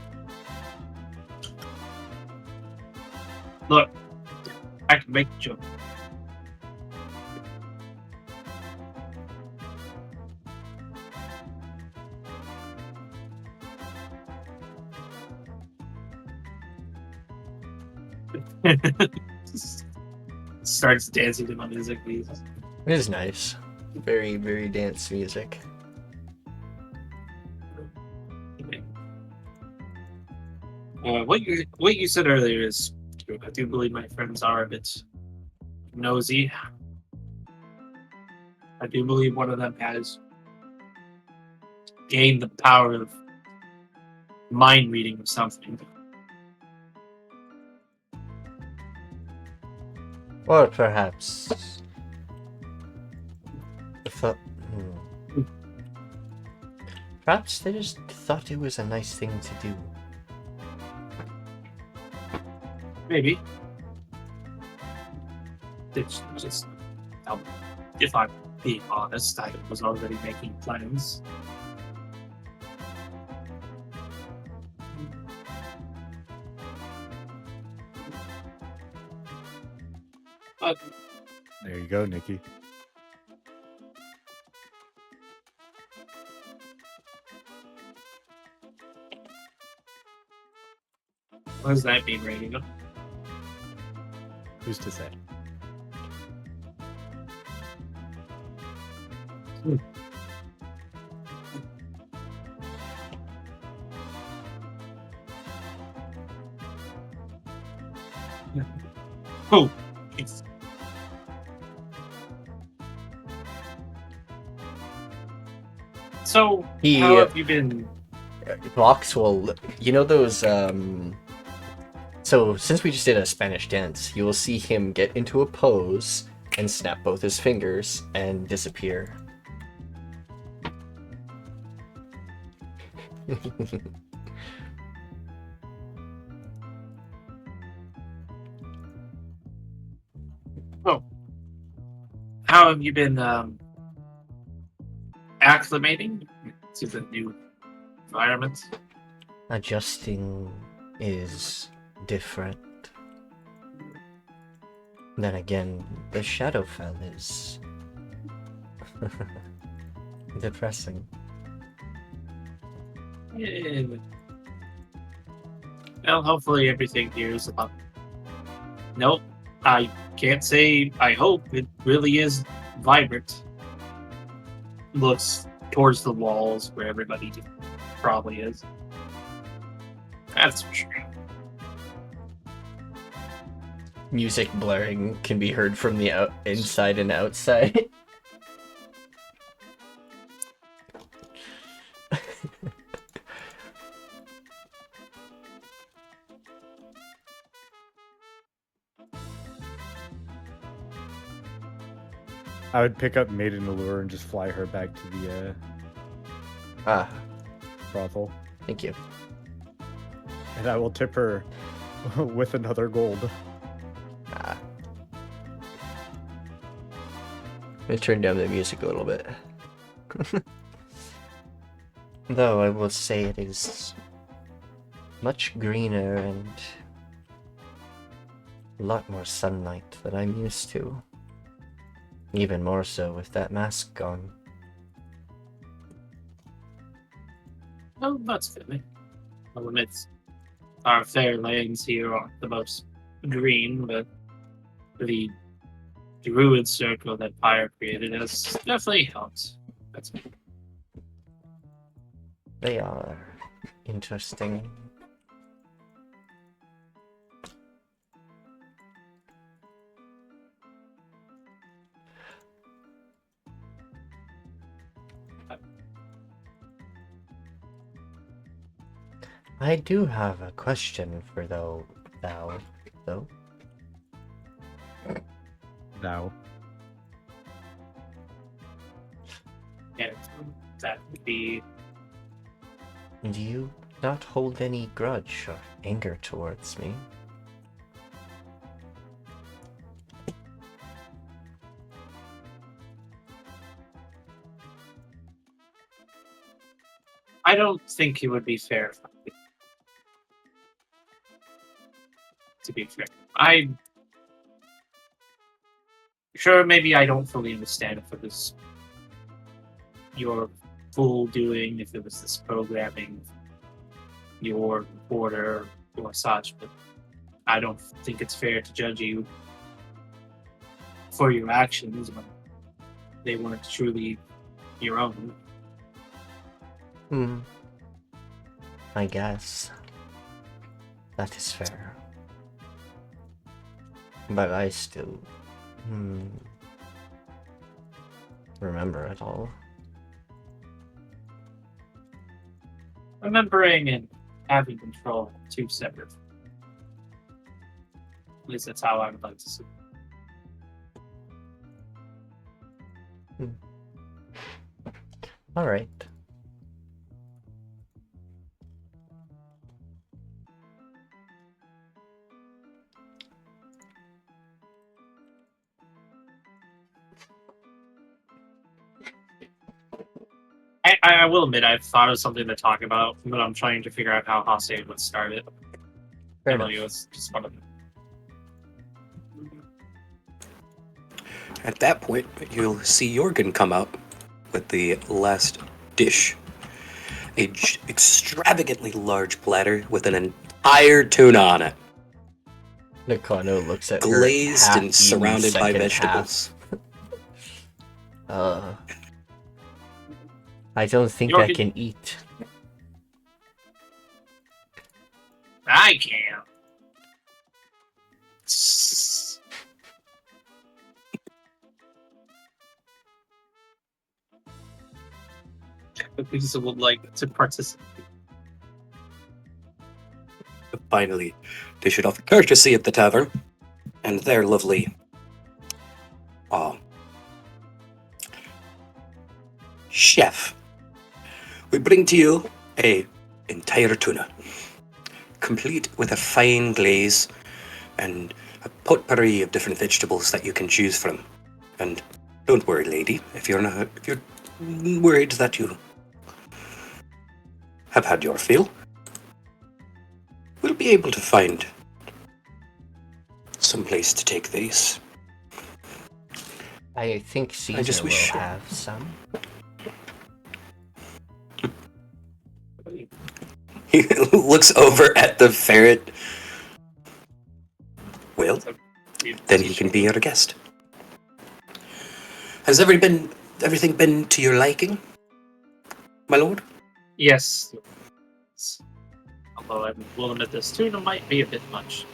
[SPEAKER 3] Look, I can make a joke. Starts dancing to my music, please.
[SPEAKER 1] It is nice. Very, very dance music.
[SPEAKER 3] What you said earlier is true. I do believe my friends are a bit nosy. I do believe one of them has gained the power of mind reading or something.
[SPEAKER 1] Or perhaps... Perhaps they just thought it was a nice thing to do.
[SPEAKER 3] Maybe. It's just, if I'm being honest, I was already making plans. But
[SPEAKER 6] There you go, Nikki.
[SPEAKER 3] what does that mean, Radio?
[SPEAKER 6] Who's to say?
[SPEAKER 3] Oh, it's so.
[SPEAKER 1] He
[SPEAKER 3] How have you been?
[SPEAKER 1] Vox will, you know those so since we just did a Spanish dance, you will see him get into a pose and snap both his fingers and disappear.
[SPEAKER 3] How have you been acclimating to the new environment?
[SPEAKER 1] Adjusting is different. Then again, the Shadowfell is depressing.
[SPEAKER 3] Yeah. Well, hopefully everything here is about. Nope, I can't say. I hope it really is vibrant. Looks towards the walls where everybody probably is. That's for sure.
[SPEAKER 1] Music blaring can be heard from the inside and outside.
[SPEAKER 6] I would pick up Maiden Allure and just fly her back to the
[SPEAKER 1] Ah,
[SPEAKER 6] brothel.
[SPEAKER 1] thank you.
[SPEAKER 6] And I will tip her with another gold.
[SPEAKER 1] Ah. Let me turn down the music a little bit. Though I will say it is much greener and a lot more sunlight than I'm used to. Even more so with that mask gone.
[SPEAKER 3] Oh, that's fitting. I'll admit, our fair lands here aren't the most green, but the druid circle that Pyre created has definitely helped. That's
[SPEAKER 1] They are interesting. I do have a question for thou.
[SPEAKER 6] No.
[SPEAKER 3] yeah, that would be.
[SPEAKER 1] Do you not hold any grudge or anger towards me?
[SPEAKER 3] I don't think it would be fair. To be fair, sure, maybe I don't fully understand if it was your full doing, if it was this programming, your order or such, but I don't think it's fair to judge you for your actions when they weren't truly your own.
[SPEAKER 1] I guess. That is fair. But I still... remember it all.
[SPEAKER 3] Remembering and having control are two separate. At least that's how I would like to see it.
[SPEAKER 1] Alright.
[SPEAKER 3] I will admit I've thought of something to talk about, but I'm trying to figure out how Haseo would start it.
[SPEAKER 1] Fair
[SPEAKER 3] Emily
[SPEAKER 1] enough.
[SPEAKER 3] was just one of them.
[SPEAKER 7] At that point, you'll see Jørgen come out with the last dish. A extravagantly large platter with an entire tuna on it.
[SPEAKER 1] Nakano looks at her
[SPEAKER 7] Glazed and
[SPEAKER 1] half-eaten
[SPEAKER 7] surrounded by
[SPEAKER 1] second
[SPEAKER 7] vegetables.
[SPEAKER 1] half. I don't think I can eat.
[SPEAKER 3] I can. Lisa would like to participate.
[SPEAKER 7] Finally, dish it off courtesy of the tavern and their lovely chef. We bring to you a entire tuna, complete with a fine glaze and a potpourri of different vegetables that you can choose from. And don't worry, lady, if you're worried that you have had your fill, we'll be able to find some place to take these.
[SPEAKER 1] I think Caesar
[SPEAKER 7] just
[SPEAKER 1] will
[SPEAKER 7] wish-
[SPEAKER 1] have some.
[SPEAKER 7] He looks over at the ferret. Well, then he can be your guest. Has everything been to your liking, my lord?
[SPEAKER 3] Yes. Although I will admit this tuna might be a bit much.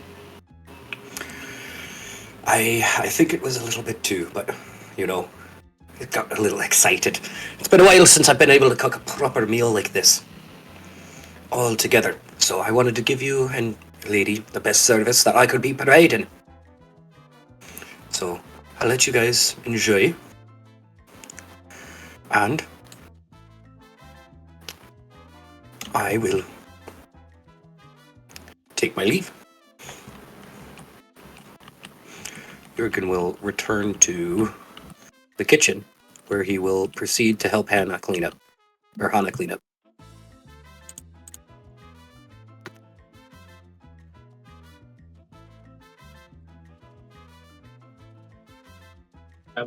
[SPEAKER 7] I think it was a little bit too, but, it got a little excited. It's been a while since I've been able to cook a proper meal like this. All together. So I wanted to give you and lady the best service that I could be providing. So I'll let you guys enjoy. And I will take my leave. Jørgen will return to the kitchen, where he will proceed to help Hannah clean up.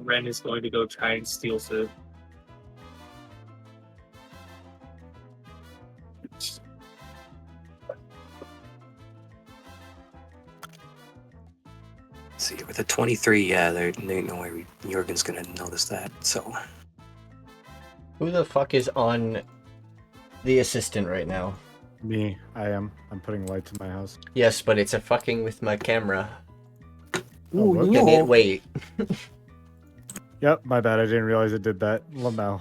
[SPEAKER 3] Ren is going to go try and steal food.
[SPEAKER 7] See, with a 23, yeah, there ain't no way Jørgen's gonna notice that, so...
[SPEAKER 1] Who the fuck is on the assistant right now?
[SPEAKER 6] Me, I am. I'm putting lights in my house.
[SPEAKER 1] Yes, but it's a fucking with my camera.
[SPEAKER 6] Oh, whoops.
[SPEAKER 1] Can it wait?
[SPEAKER 6] Yep, my bad. I didn't realize it did that. Lamau.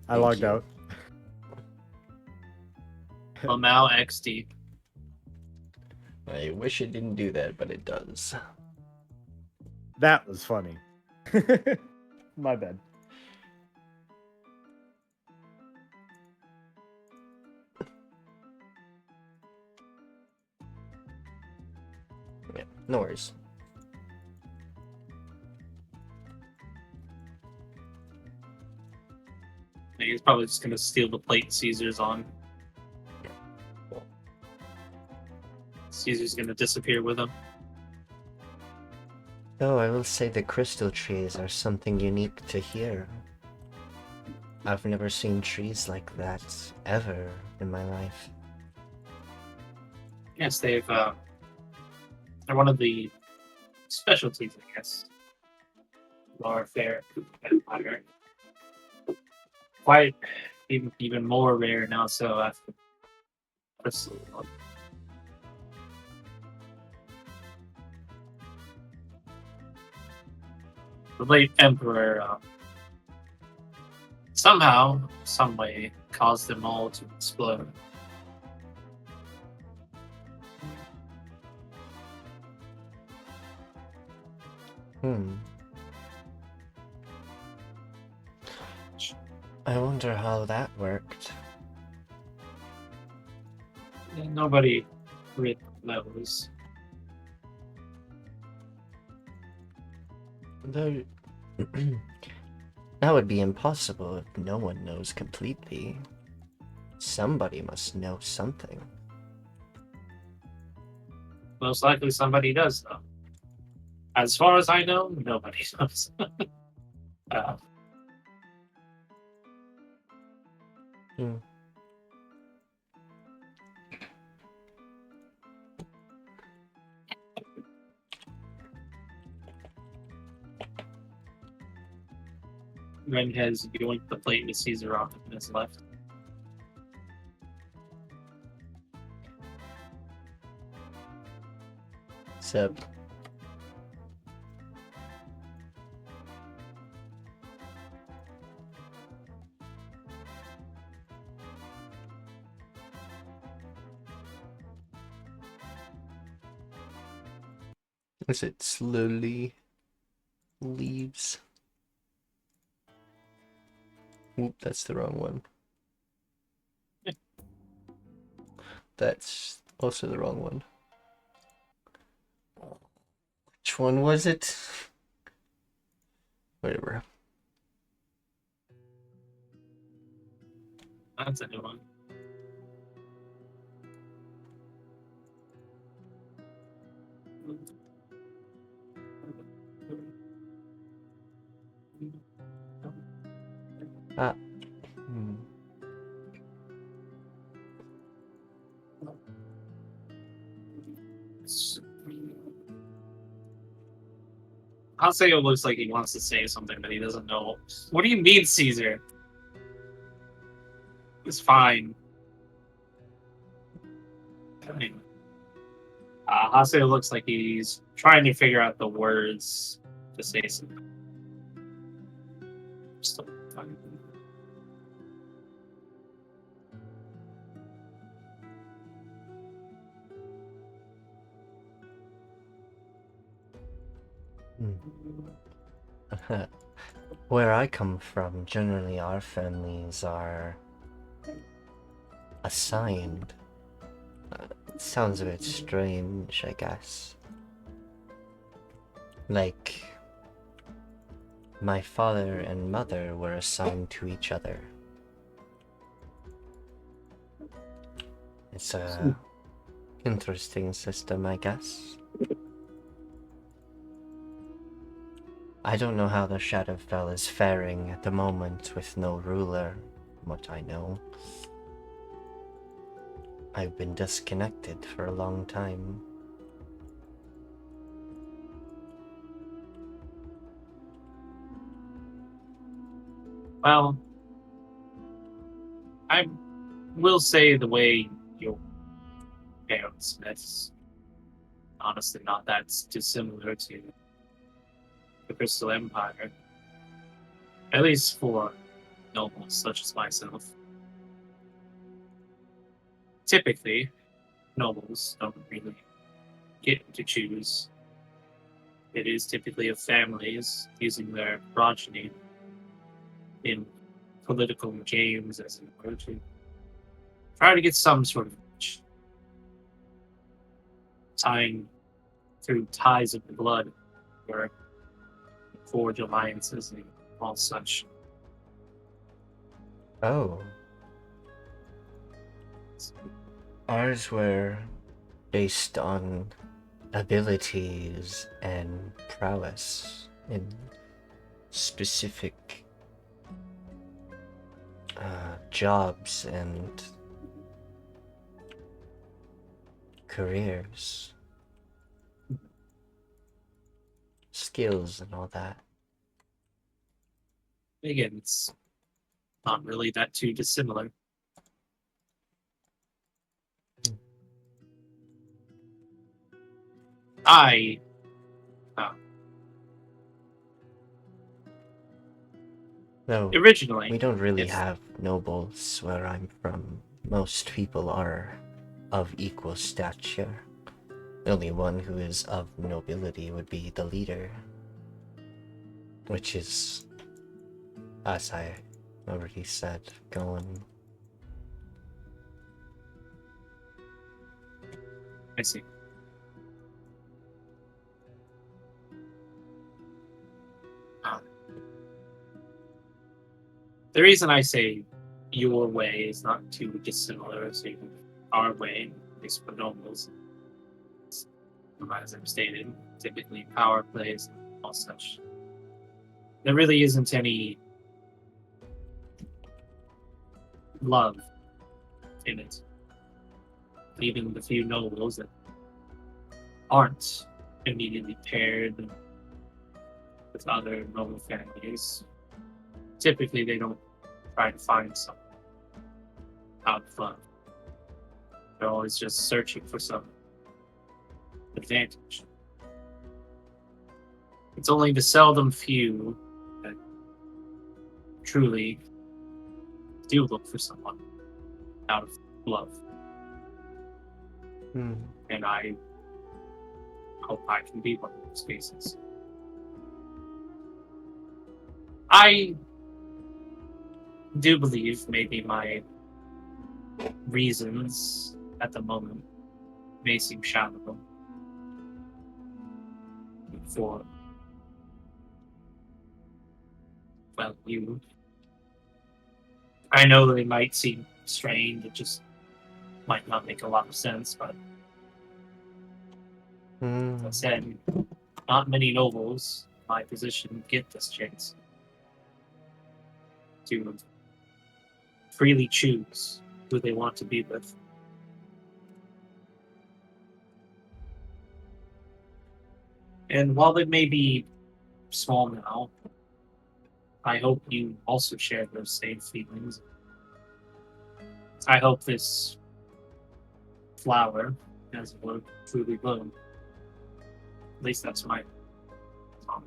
[SPEAKER 6] I
[SPEAKER 1] Thank
[SPEAKER 6] logged
[SPEAKER 1] you.
[SPEAKER 6] out.
[SPEAKER 3] Lamau XD.
[SPEAKER 1] I wish it didn't do that, but it does.
[SPEAKER 6] That was funny. My bad.
[SPEAKER 1] Yeah, no worries.
[SPEAKER 3] He's probably just gonna steal the plate Caesar's on. Caesar's gonna disappear with him.
[SPEAKER 1] Though I will say the crystal trees are something unique to here. I've never seen trees like that ever in my life.
[SPEAKER 3] Yes, they're one of the specialties, I guess. Lower fair and Pyre. Quite even more rare now, so after crystal. The late Emperor somehow, some way, caused them all to explode.
[SPEAKER 1] I wonder how that worked.
[SPEAKER 3] Nobody really knows.
[SPEAKER 1] Though that would be impossible if no one knows completely. Somebody must know something.
[SPEAKER 3] Most likely somebody does, though. As far as I know, nobody knows. Ren has yoinked the plate with Caesar off and is left.
[SPEAKER 1] So, as it slowly leaves. Oop, that's the wrong one. That's also the wrong one. Which one was it? Whatever.
[SPEAKER 3] That's a new one.
[SPEAKER 1] Ah.
[SPEAKER 3] Haseo looks like he wants to say something, but he doesn't know. What do you mean, Caesar? It's fine. Haseo looks like he's trying to figure out the words to say something. Still fine.
[SPEAKER 1] Where I come from, generally our families are assigned. It sounds a bit strange, I guess. Like, my father and mother were assigned to each other. It's a interesting system, I guess. I don't know how the Shadowfell is faring at the moment with no ruler, from what I know. I've been disconnected for a long time.
[SPEAKER 3] Well, I will say the way your parents met is honestly not that dissimilar to the Crystal Empire. At least for nobles such as myself. Typically, nobles don't really get to choose. It is typically of families using their progeny in political games as it were to try to get some sort of reach. Tying through ties of blood or forge alliances and all such.
[SPEAKER 1] Oh. Ours were based on abilities and prowess in specific jobs and careers, skills, and all that.
[SPEAKER 3] Again, it's not really that too dissimilar.
[SPEAKER 1] No,
[SPEAKER 3] Originally,
[SPEAKER 1] we don't really
[SPEAKER 3] yes.
[SPEAKER 1] have nobles where I'm from. Most people are of equal stature. The only one who is of nobility would be the leader, which is, as I already said, going.
[SPEAKER 3] I see. The reason I say your way is not too dissimilar to our way, at least for nobles, as I've stated, typically power plays and all such. There really isn't any love in it. Even the few nobles that aren't immediately paired with other noble families, typically they don't try to find something out of love. They're always just searching for some advantage. It's only the seldom few that truly do look for someone out of love. And I hope I can be one of those cases. I do believe maybe my reasons at the moment may seem shallow for, well, you. I know they might seem strange, it just might not make a lot of sense, but as I said, not many nobles in my position get this chance to freely choose who they want to be with. And while it may be small now, I hope you also share those same feelings. I hope this flower, as it were, truly bloom. At least that's my thought.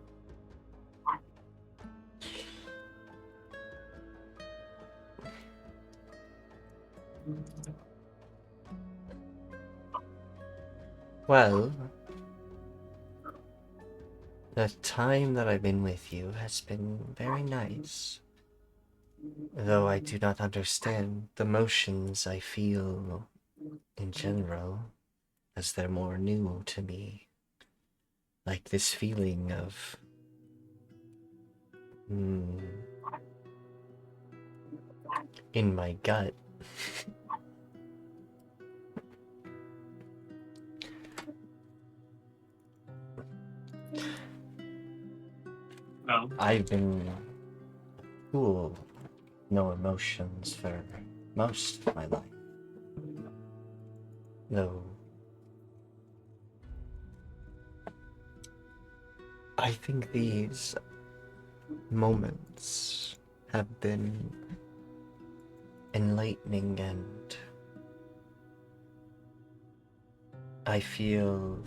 [SPEAKER 1] Well, the time that I've been with you has been very nice. Though I do not understand the motions I feel in general, as they're more new to me. Like this feeling of in my gut. I've been cool, no emotions for most of my life. Though I think these moments have been enlightening, and I feel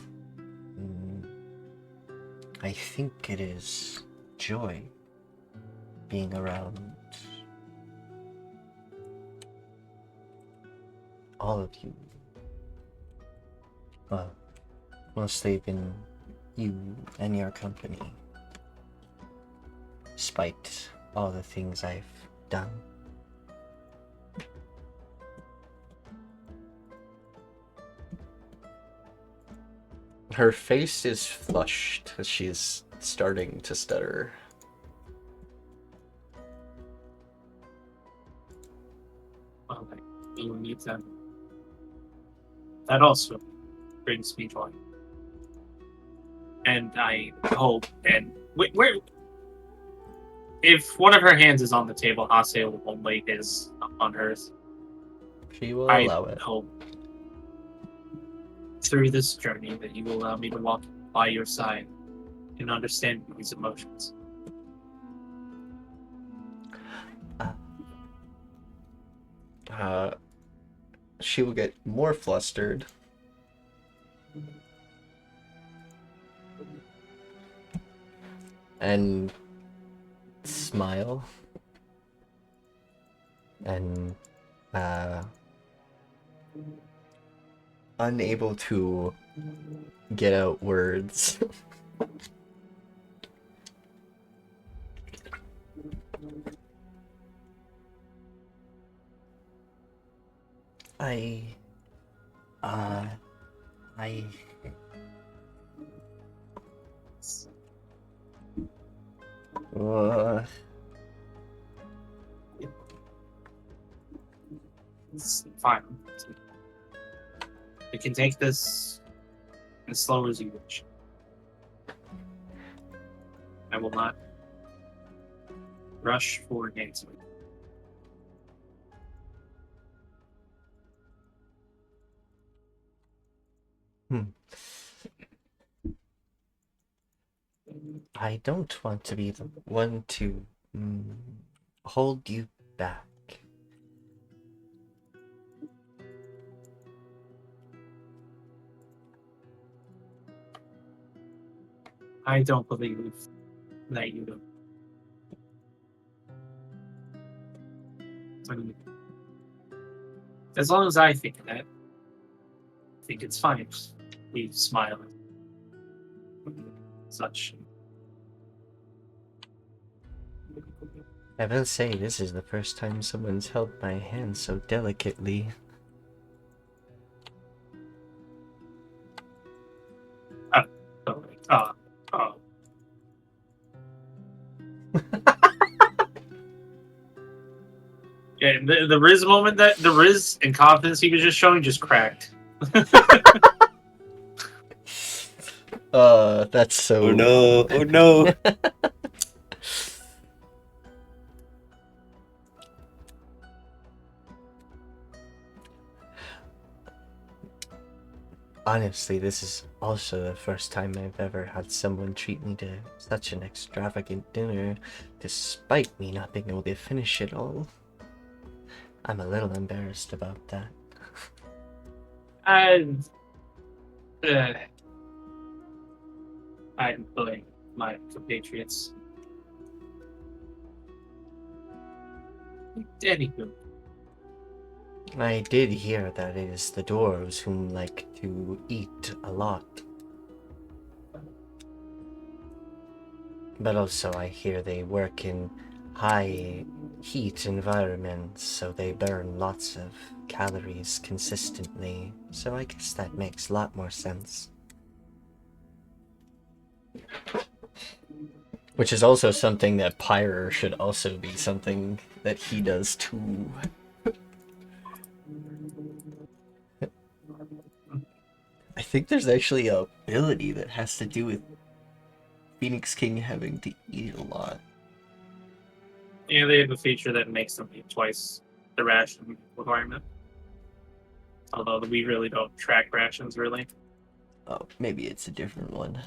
[SPEAKER 1] I think it is joy being around all of you. Well, mostly been you and your company, despite all the things I've done. Her face is flushed as she's starting to stutter.
[SPEAKER 3] Well, you need them. That also brings me joy. And I hope, and where if one of her hands is on the table, Haseo will lay his on hers.
[SPEAKER 1] She will
[SPEAKER 3] I
[SPEAKER 1] allow it.
[SPEAKER 3] hope through this journey that you will allow me to walk by your side and understand these emotions.
[SPEAKER 1] She will get more flustered. And smile. And unable to get out words. I
[SPEAKER 3] It's fine. You can take this as slow as you wish. I will not rush for dancing.
[SPEAKER 1] I don't want to be the one to hold you back.
[SPEAKER 3] I don't believe that you do. I mean, as long as I think that, I think it's fine. We smile and such.
[SPEAKER 1] I will say this is the first time someone's held my hand so delicately.
[SPEAKER 3] Yeah, the Riz moment, that the Riz and confidence he was just showing just cracked.
[SPEAKER 1] That's so...
[SPEAKER 7] Oh no, oh no.
[SPEAKER 1] Honestly, this is also the first time I've ever had someone treat me to such an extravagant dinner, despite me not being able to finish it all. I'm a little embarrassed about that.
[SPEAKER 3] I'm bullying my compatriots. Anywho.
[SPEAKER 1] I did hear that it is the dwarves whom like to eat a lot. But also I hear they work in high heat environments, so they burn lots of calories consistently. So I guess that makes a lot more sense. Which is also something that Pyre should also be something that he does too. I think there's actually a ability that has to do with Phoenix King having to eat a lot.
[SPEAKER 3] Yeah, they have a feature that makes them eat twice the ration requirement. Although we really don't track rations, really.
[SPEAKER 1] Oh, maybe it's a different one.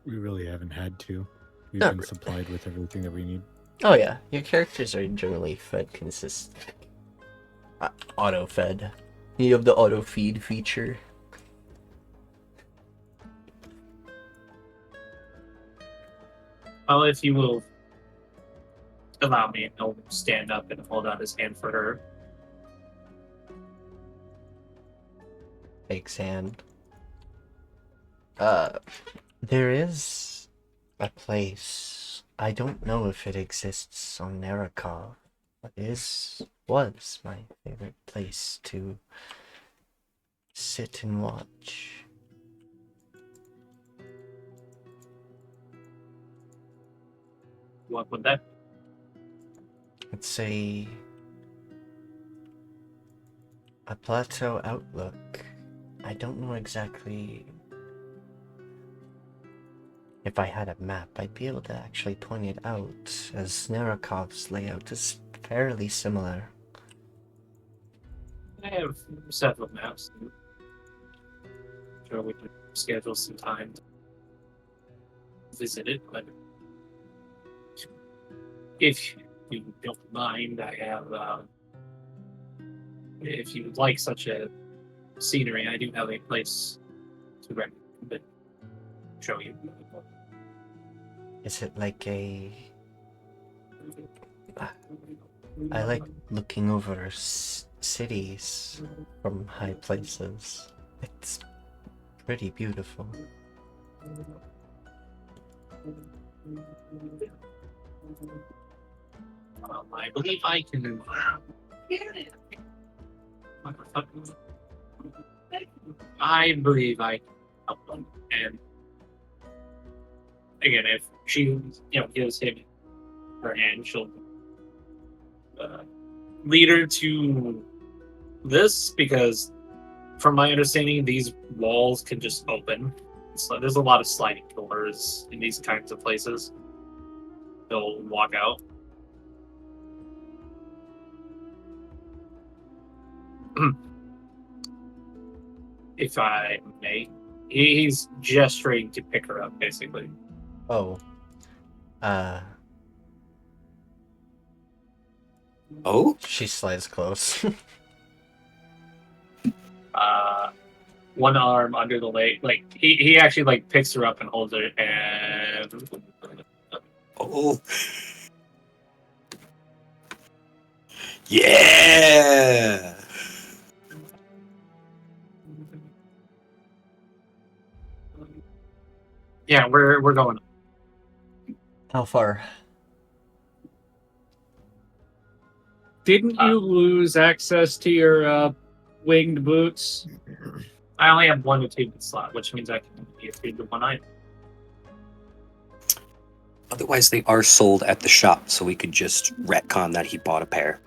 [SPEAKER 6] We really haven't had to. We've
[SPEAKER 1] Not
[SPEAKER 6] been
[SPEAKER 1] really.
[SPEAKER 6] supplied with everything that we need.
[SPEAKER 1] Oh yeah, your characters are generally fed auto-fed. You have the auto-feed feature.
[SPEAKER 3] Well, if you will allow me, he'll stand up and hold out his hand for her.
[SPEAKER 1] Fake sand. There is a place. I don't know if it exists on Narrakov, but was my favorite place to sit and watch.
[SPEAKER 3] What would that?
[SPEAKER 1] It's a plateau outlook. I don't know exactly. If I had a map, I'd be able to actually point it out, as Narakov's layout is fairly similar.
[SPEAKER 3] I have several maps. Sure, we can schedule some time to visit it, but if you don't mind, I have. If you would like such a scenery, I do have a place to recommend. Show you.
[SPEAKER 1] Is it like a... I like looking over cities from high places. It's pretty beautiful.
[SPEAKER 3] I believe I can. I believe I can help them. And again, if she, gives him her hand, she'll lead her to this, because from my understanding, these walls can just open. So there's a lot of sliding doors in these kinds of places. They'll walk out. If I may, he's gesturing to pick her up, basically.
[SPEAKER 1] Oh.
[SPEAKER 7] Oh?
[SPEAKER 1] She slides close.
[SPEAKER 3] One arm under the leg, like he actually picks her up and holds her, and
[SPEAKER 7] Oh. Yeah!
[SPEAKER 3] yeah, we're going.
[SPEAKER 1] How far?
[SPEAKER 5] Didn't you lose access to your winged boots?
[SPEAKER 3] I only have one achievement slot, which means I can be attuned to one item.
[SPEAKER 7] Otherwise, they are sold at the shop, so we could just retcon that he bought a pair.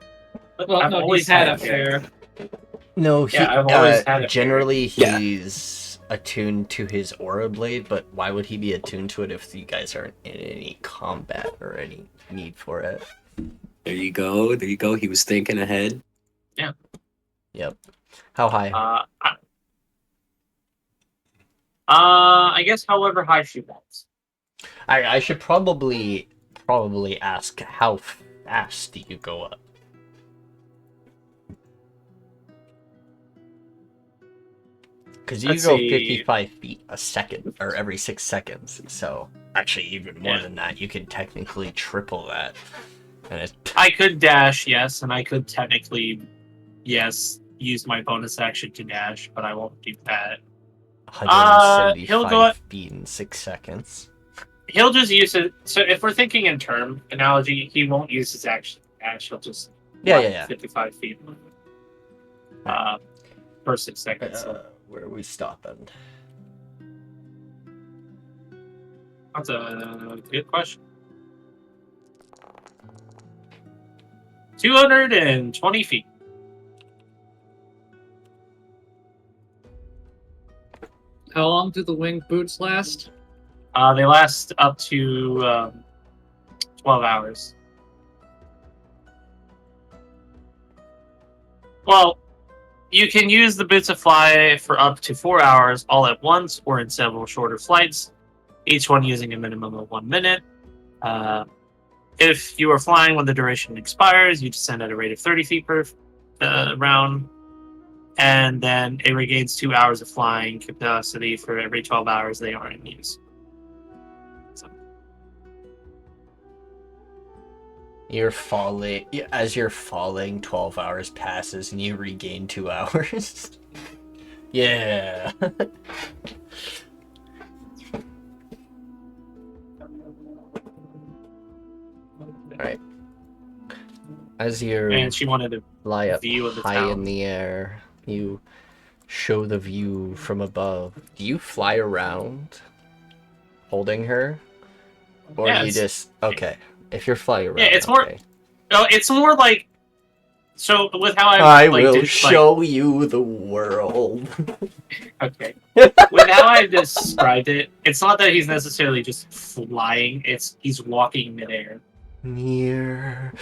[SPEAKER 5] Well,
[SPEAKER 3] I've
[SPEAKER 5] no,
[SPEAKER 3] always
[SPEAKER 5] he's had a
[SPEAKER 3] pair.
[SPEAKER 5] pair.
[SPEAKER 1] No,
[SPEAKER 3] Yeah, I've always had it
[SPEAKER 1] generally
[SPEAKER 7] Yeah.
[SPEAKER 1] he's attuned to his aura blade, but why would he be attuned to it if you guys aren't in any combat or any need for it?
[SPEAKER 7] There you go. There you go. He was thinking ahead.
[SPEAKER 1] Yep. How high?
[SPEAKER 3] I guess however high she wants.
[SPEAKER 1] I should probably ask how fast do you go up? Because you
[SPEAKER 3] Let's
[SPEAKER 1] go
[SPEAKER 3] see.
[SPEAKER 1] 55 feet a second, or every 6 seconds. So actually, even more
[SPEAKER 3] Yeah.
[SPEAKER 1] than that, you could technically triple that. And it,
[SPEAKER 3] I could dash, yes, and I could technically, yes, use my bonus action to dash, but I won't do that.
[SPEAKER 1] 175
[SPEAKER 3] he'll go at-
[SPEAKER 1] feet in 6 seconds.
[SPEAKER 3] He'll just use it. So if we're thinking in term analogy, he won't use his action to dash. He'll just
[SPEAKER 1] Yeah.
[SPEAKER 3] 55 feet. Per 6 seconds. So
[SPEAKER 1] Where are we stopping?
[SPEAKER 3] that's a good question. 220 feet.
[SPEAKER 5] How long do the winged boots last?
[SPEAKER 3] They last up to 12 hours. Well, you can use the boots to fly for up to 4 hours all at once or in several shorter flights, each one using a minimum of 1 minute. If you are flying when the duration expires, you descend at a rate of 30 feet per round, and then it regains 2 hours of flying capacity for every 12 hours they are in use.
[SPEAKER 1] You're falling. As you're falling, 12 hours passes and you regain 2 hours. Yeah. Alright. As you
[SPEAKER 3] And she wanted to
[SPEAKER 1] fly up
[SPEAKER 3] view of the
[SPEAKER 1] high
[SPEAKER 3] town.
[SPEAKER 1] in the air, you show the view from above. Do you fly around holding her? Or
[SPEAKER 3] Yeah,
[SPEAKER 1] you
[SPEAKER 3] it's-
[SPEAKER 1] just... Okay. If you're flying around,
[SPEAKER 3] Yeah, it's more-
[SPEAKER 1] okay.
[SPEAKER 3] No, it's more like. So with how
[SPEAKER 1] I
[SPEAKER 3] like,
[SPEAKER 1] will
[SPEAKER 3] did,
[SPEAKER 1] show you the world.
[SPEAKER 3] Okay. With how I described it, it's not that he's necessarily just flying; it's he's walking midair.
[SPEAKER 1] Near,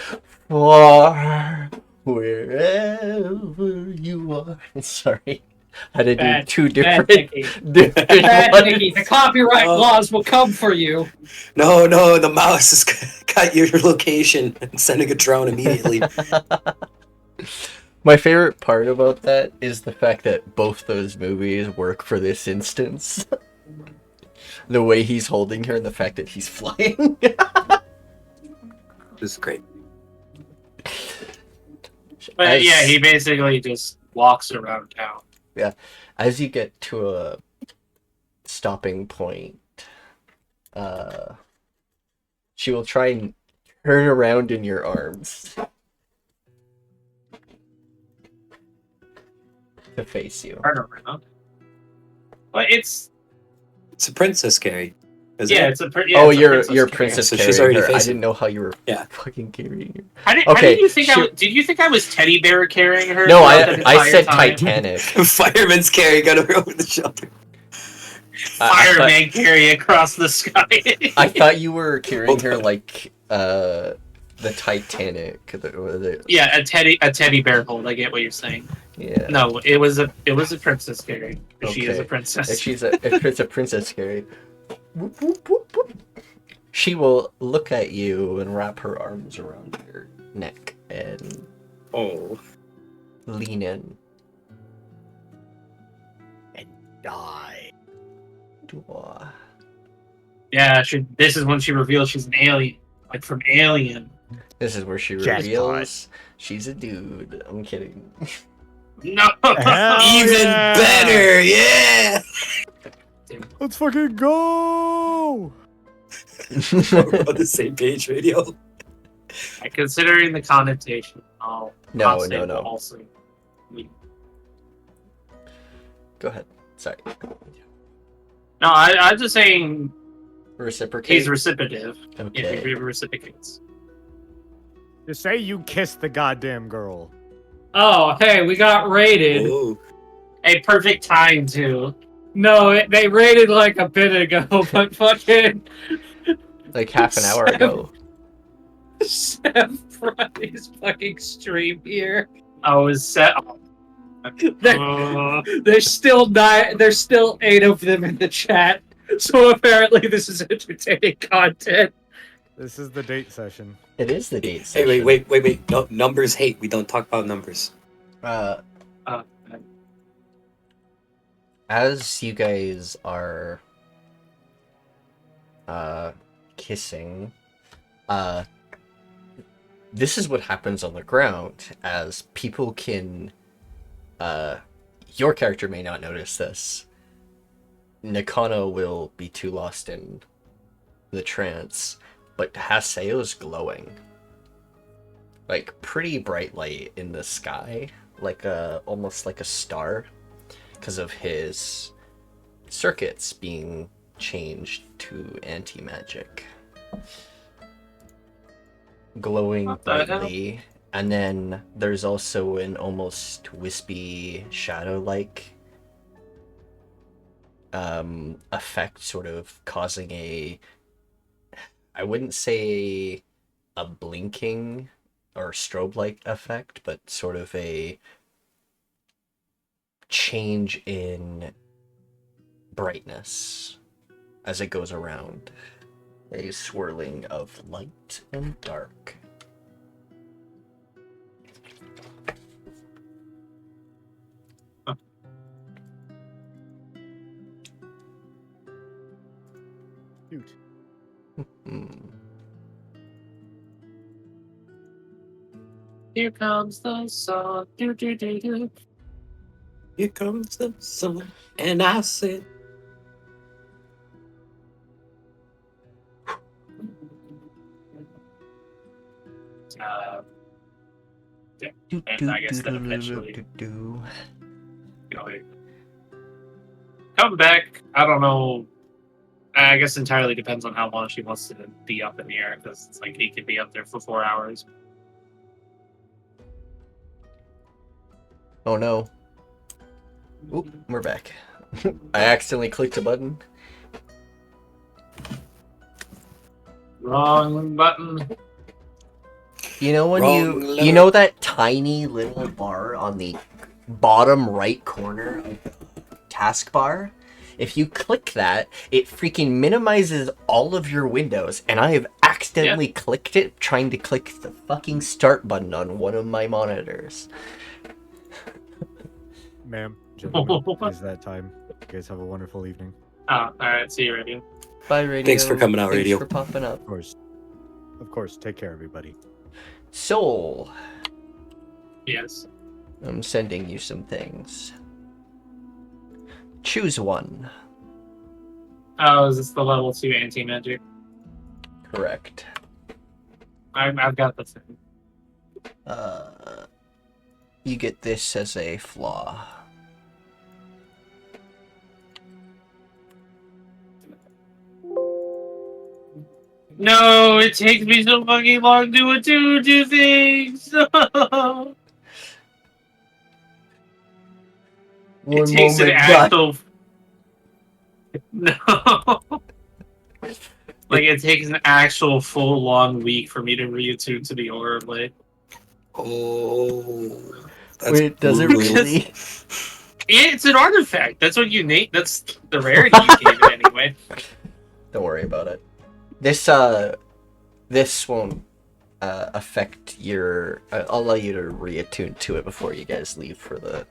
[SPEAKER 1] far, wherever you are. Sorry, I had to do
[SPEAKER 5] Bad-
[SPEAKER 1] two
[SPEAKER 5] bad
[SPEAKER 1] different,
[SPEAKER 5] Nikki.
[SPEAKER 1] different
[SPEAKER 5] Bad,
[SPEAKER 1] ones.
[SPEAKER 5] Nikki. The copyright
[SPEAKER 7] Oh.
[SPEAKER 5] laws will come for you.
[SPEAKER 7] No, the mouse has got your location and sending a drone immediately.
[SPEAKER 1] My favorite part about that is the fact that both those movies work for this instance. The way he's holding her and the fact that he's flying.
[SPEAKER 7] This is great.
[SPEAKER 3] But yeah, he basically just walks around town.
[SPEAKER 1] As you get to a stopping point, she will try and turn around in your arms to face you.
[SPEAKER 3] Turn around. Well, it's
[SPEAKER 7] It's a princess, Carrie.
[SPEAKER 3] yeah,
[SPEAKER 7] It?
[SPEAKER 3] it's a
[SPEAKER 1] Oh,
[SPEAKER 3] it's a
[SPEAKER 1] you're
[SPEAKER 3] carry.
[SPEAKER 1] princess
[SPEAKER 7] So
[SPEAKER 1] carrying
[SPEAKER 7] she's already
[SPEAKER 1] her. I
[SPEAKER 7] facing-
[SPEAKER 1] didn't know how you were
[SPEAKER 7] Yeah.
[SPEAKER 1] fucking carrying her.
[SPEAKER 3] How
[SPEAKER 1] Okay,
[SPEAKER 3] did you think
[SPEAKER 1] shoot.
[SPEAKER 3] did you think I was teddy bear carrying her?
[SPEAKER 1] No,
[SPEAKER 3] throughout the
[SPEAKER 1] I
[SPEAKER 3] entire
[SPEAKER 1] said
[SPEAKER 3] time?
[SPEAKER 1] Titanic.
[SPEAKER 7] Fireman's Carrie got her over the shoulder.
[SPEAKER 3] Fireman carry across the sky.
[SPEAKER 1] I thought you were carrying her like the Titanic.
[SPEAKER 3] Yeah, a teddy bear hold. I get what you're saying.
[SPEAKER 1] Yeah.
[SPEAKER 3] No, it was a princess carry. She is a
[SPEAKER 1] Okay.
[SPEAKER 3] princess.
[SPEAKER 1] If it's a princess carry, whoop, whoop, whoop, whoop. She will look at you and wrap her arms around your neck and
[SPEAKER 7] Oh.
[SPEAKER 1] lean in.
[SPEAKER 6] Die.
[SPEAKER 1] Dwah.
[SPEAKER 3] Yeah, this is when she reveals she's an alien, like from Alien.
[SPEAKER 1] This is where she
[SPEAKER 6] Jackpot.
[SPEAKER 1] reveals she's a dude. I'm kidding.
[SPEAKER 3] No.
[SPEAKER 6] Hell
[SPEAKER 7] Even
[SPEAKER 6] yeah!
[SPEAKER 7] better, yeah!
[SPEAKER 6] Let's fucking go!
[SPEAKER 7] We're on the same page, radio.
[SPEAKER 3] Considering the connotation, I'll
[SPEAKER 1] No.
[SPEAKER 3] Also,
[SPEAKER 1] Go ahead. Sorry.
[SPEAKER 3] no, I'm just saying
[SPEAKER 1] Reciprocate.
[SPEAKER 3] he's reciprocative.
[SPEAKER 1] Okay.
[SPEAKER 3] If he reciprocates.
[SPEAKER 6] Just say you kissed the goddamn girl.
[SPEAKER 5] Oh, hey, we got raided.
[SPEAKER 7] Ooh.
[SPEAKER 3] A perfect time to.
[SPEAKER 5] No, they raided like a bit ago, but fucking
[SPEAKER 1] Like half an hour ago.
[SPEAKER 5] Sam Friday's fucking stream here.
[SPEAKER 3] I was set.
[SPEAKER 5] There's still 9. There's still 8 of them in the chat. So apparently this is entertaining content.
[SPEAKER 6] This is the date session.
[SPEAKER 1] It is the date
[SPEAKER 7] Hey,
[SPEAKER 1] session.
[SPEAKER 7] wait. No, numbers hate. We don't talk about numbers.
[SPEAKER 1] As you guys are kissing, this is what happens on the ground as people can your character may not notice this. Nakano will be too lost in the trance, but Haseo's glowing. Like pretty bright light in the sky, like almost like a star, because of his circuits being changed to anti-magic. Glowing
[SPEAKER 3] What the hell?
[SPEAKER 1] brightly, and then there's also an almost wispy shadow-like effect sort of causing I wouldn't say a blinking or strobe-like effect, but sort of a change in brightness as it goes around. A swirling of light and dark.
[SPEAKER 6] Cute.
[SPEAKER 3] Here comes the sun. Do, do, do, do.
[SPEAKER 7] Here comes the sun, and I said,
[SPEAKER 3] And I guess then eventually come back. I don't know. I guess entirely depends on how long she wants to be up in the air, because it's like he could be up there for 4 hours.
[SPEAKER 1] Oh no. Oop, we're back. I accidentally clicked a button.
[SPEAKER 3] Wrong button.
[SPEAKER 1] You know when
[SPEAKER 7] Wrong
[SPEAKER 1] you
[SPEAKER 7] letter.
[SPEAKER 1] know that tiny little bar on the bottom right corner of the taskbar? If you click that, it freaking minimizes all of your windows, and I have accidentally clicked it trying to click the fucking start button on one of my monitors.
[SPEAKER 6] Ma'am, gentlemen, it is that time. You guys have a wonderful evening.
[SPEAKER 3] Oh, alright, see you, Radio.
[SPEAKER 1] Bye, Radio.
[SPEAKER 7] Thanks for coming out,
[SPEAKER 1] Thanks
[SPEAKER 7] Radio.
[SPEAKER 1] for popping up.
[SPEAKER 6] Of course, take care, everybody.
[SPEAKER 1] Soul,
[SPEAKER 3] Yes.
[SPEAKER 1] I'm sending you some things. Choose one.
[SPEAKER 3] Oh, is this the level 2 anti-magic?
[SPEAKER 1] Correct.
[SPEAKER 3] I've got the thing.
[SPEAKER 1] You get this as a flaw.
[SPEAKER 3] No, it takes me so fucking long to do two things.
[SPEAKER 1] One
[SPEAKER 3] It takes an
[SPEAKER 1] moment,
[SPEAKER 3] actual. No. Like, it takes an actual full long week for me to reattune to the Aura Blade.
[SPEAKER 7] oh, that's
[SPEAKER 1] Wait, does it
[SPEAKER 7] brutal.
[SPEAKER 1] really?
[SPEAKER 3] Yeah, it's an artifact. That's what you need. That's the rarity you gave it anyway.
[SPEAKER 1] Don't worry about it. This won't affect your. I'll allow you to reattune to it before you guys leave for the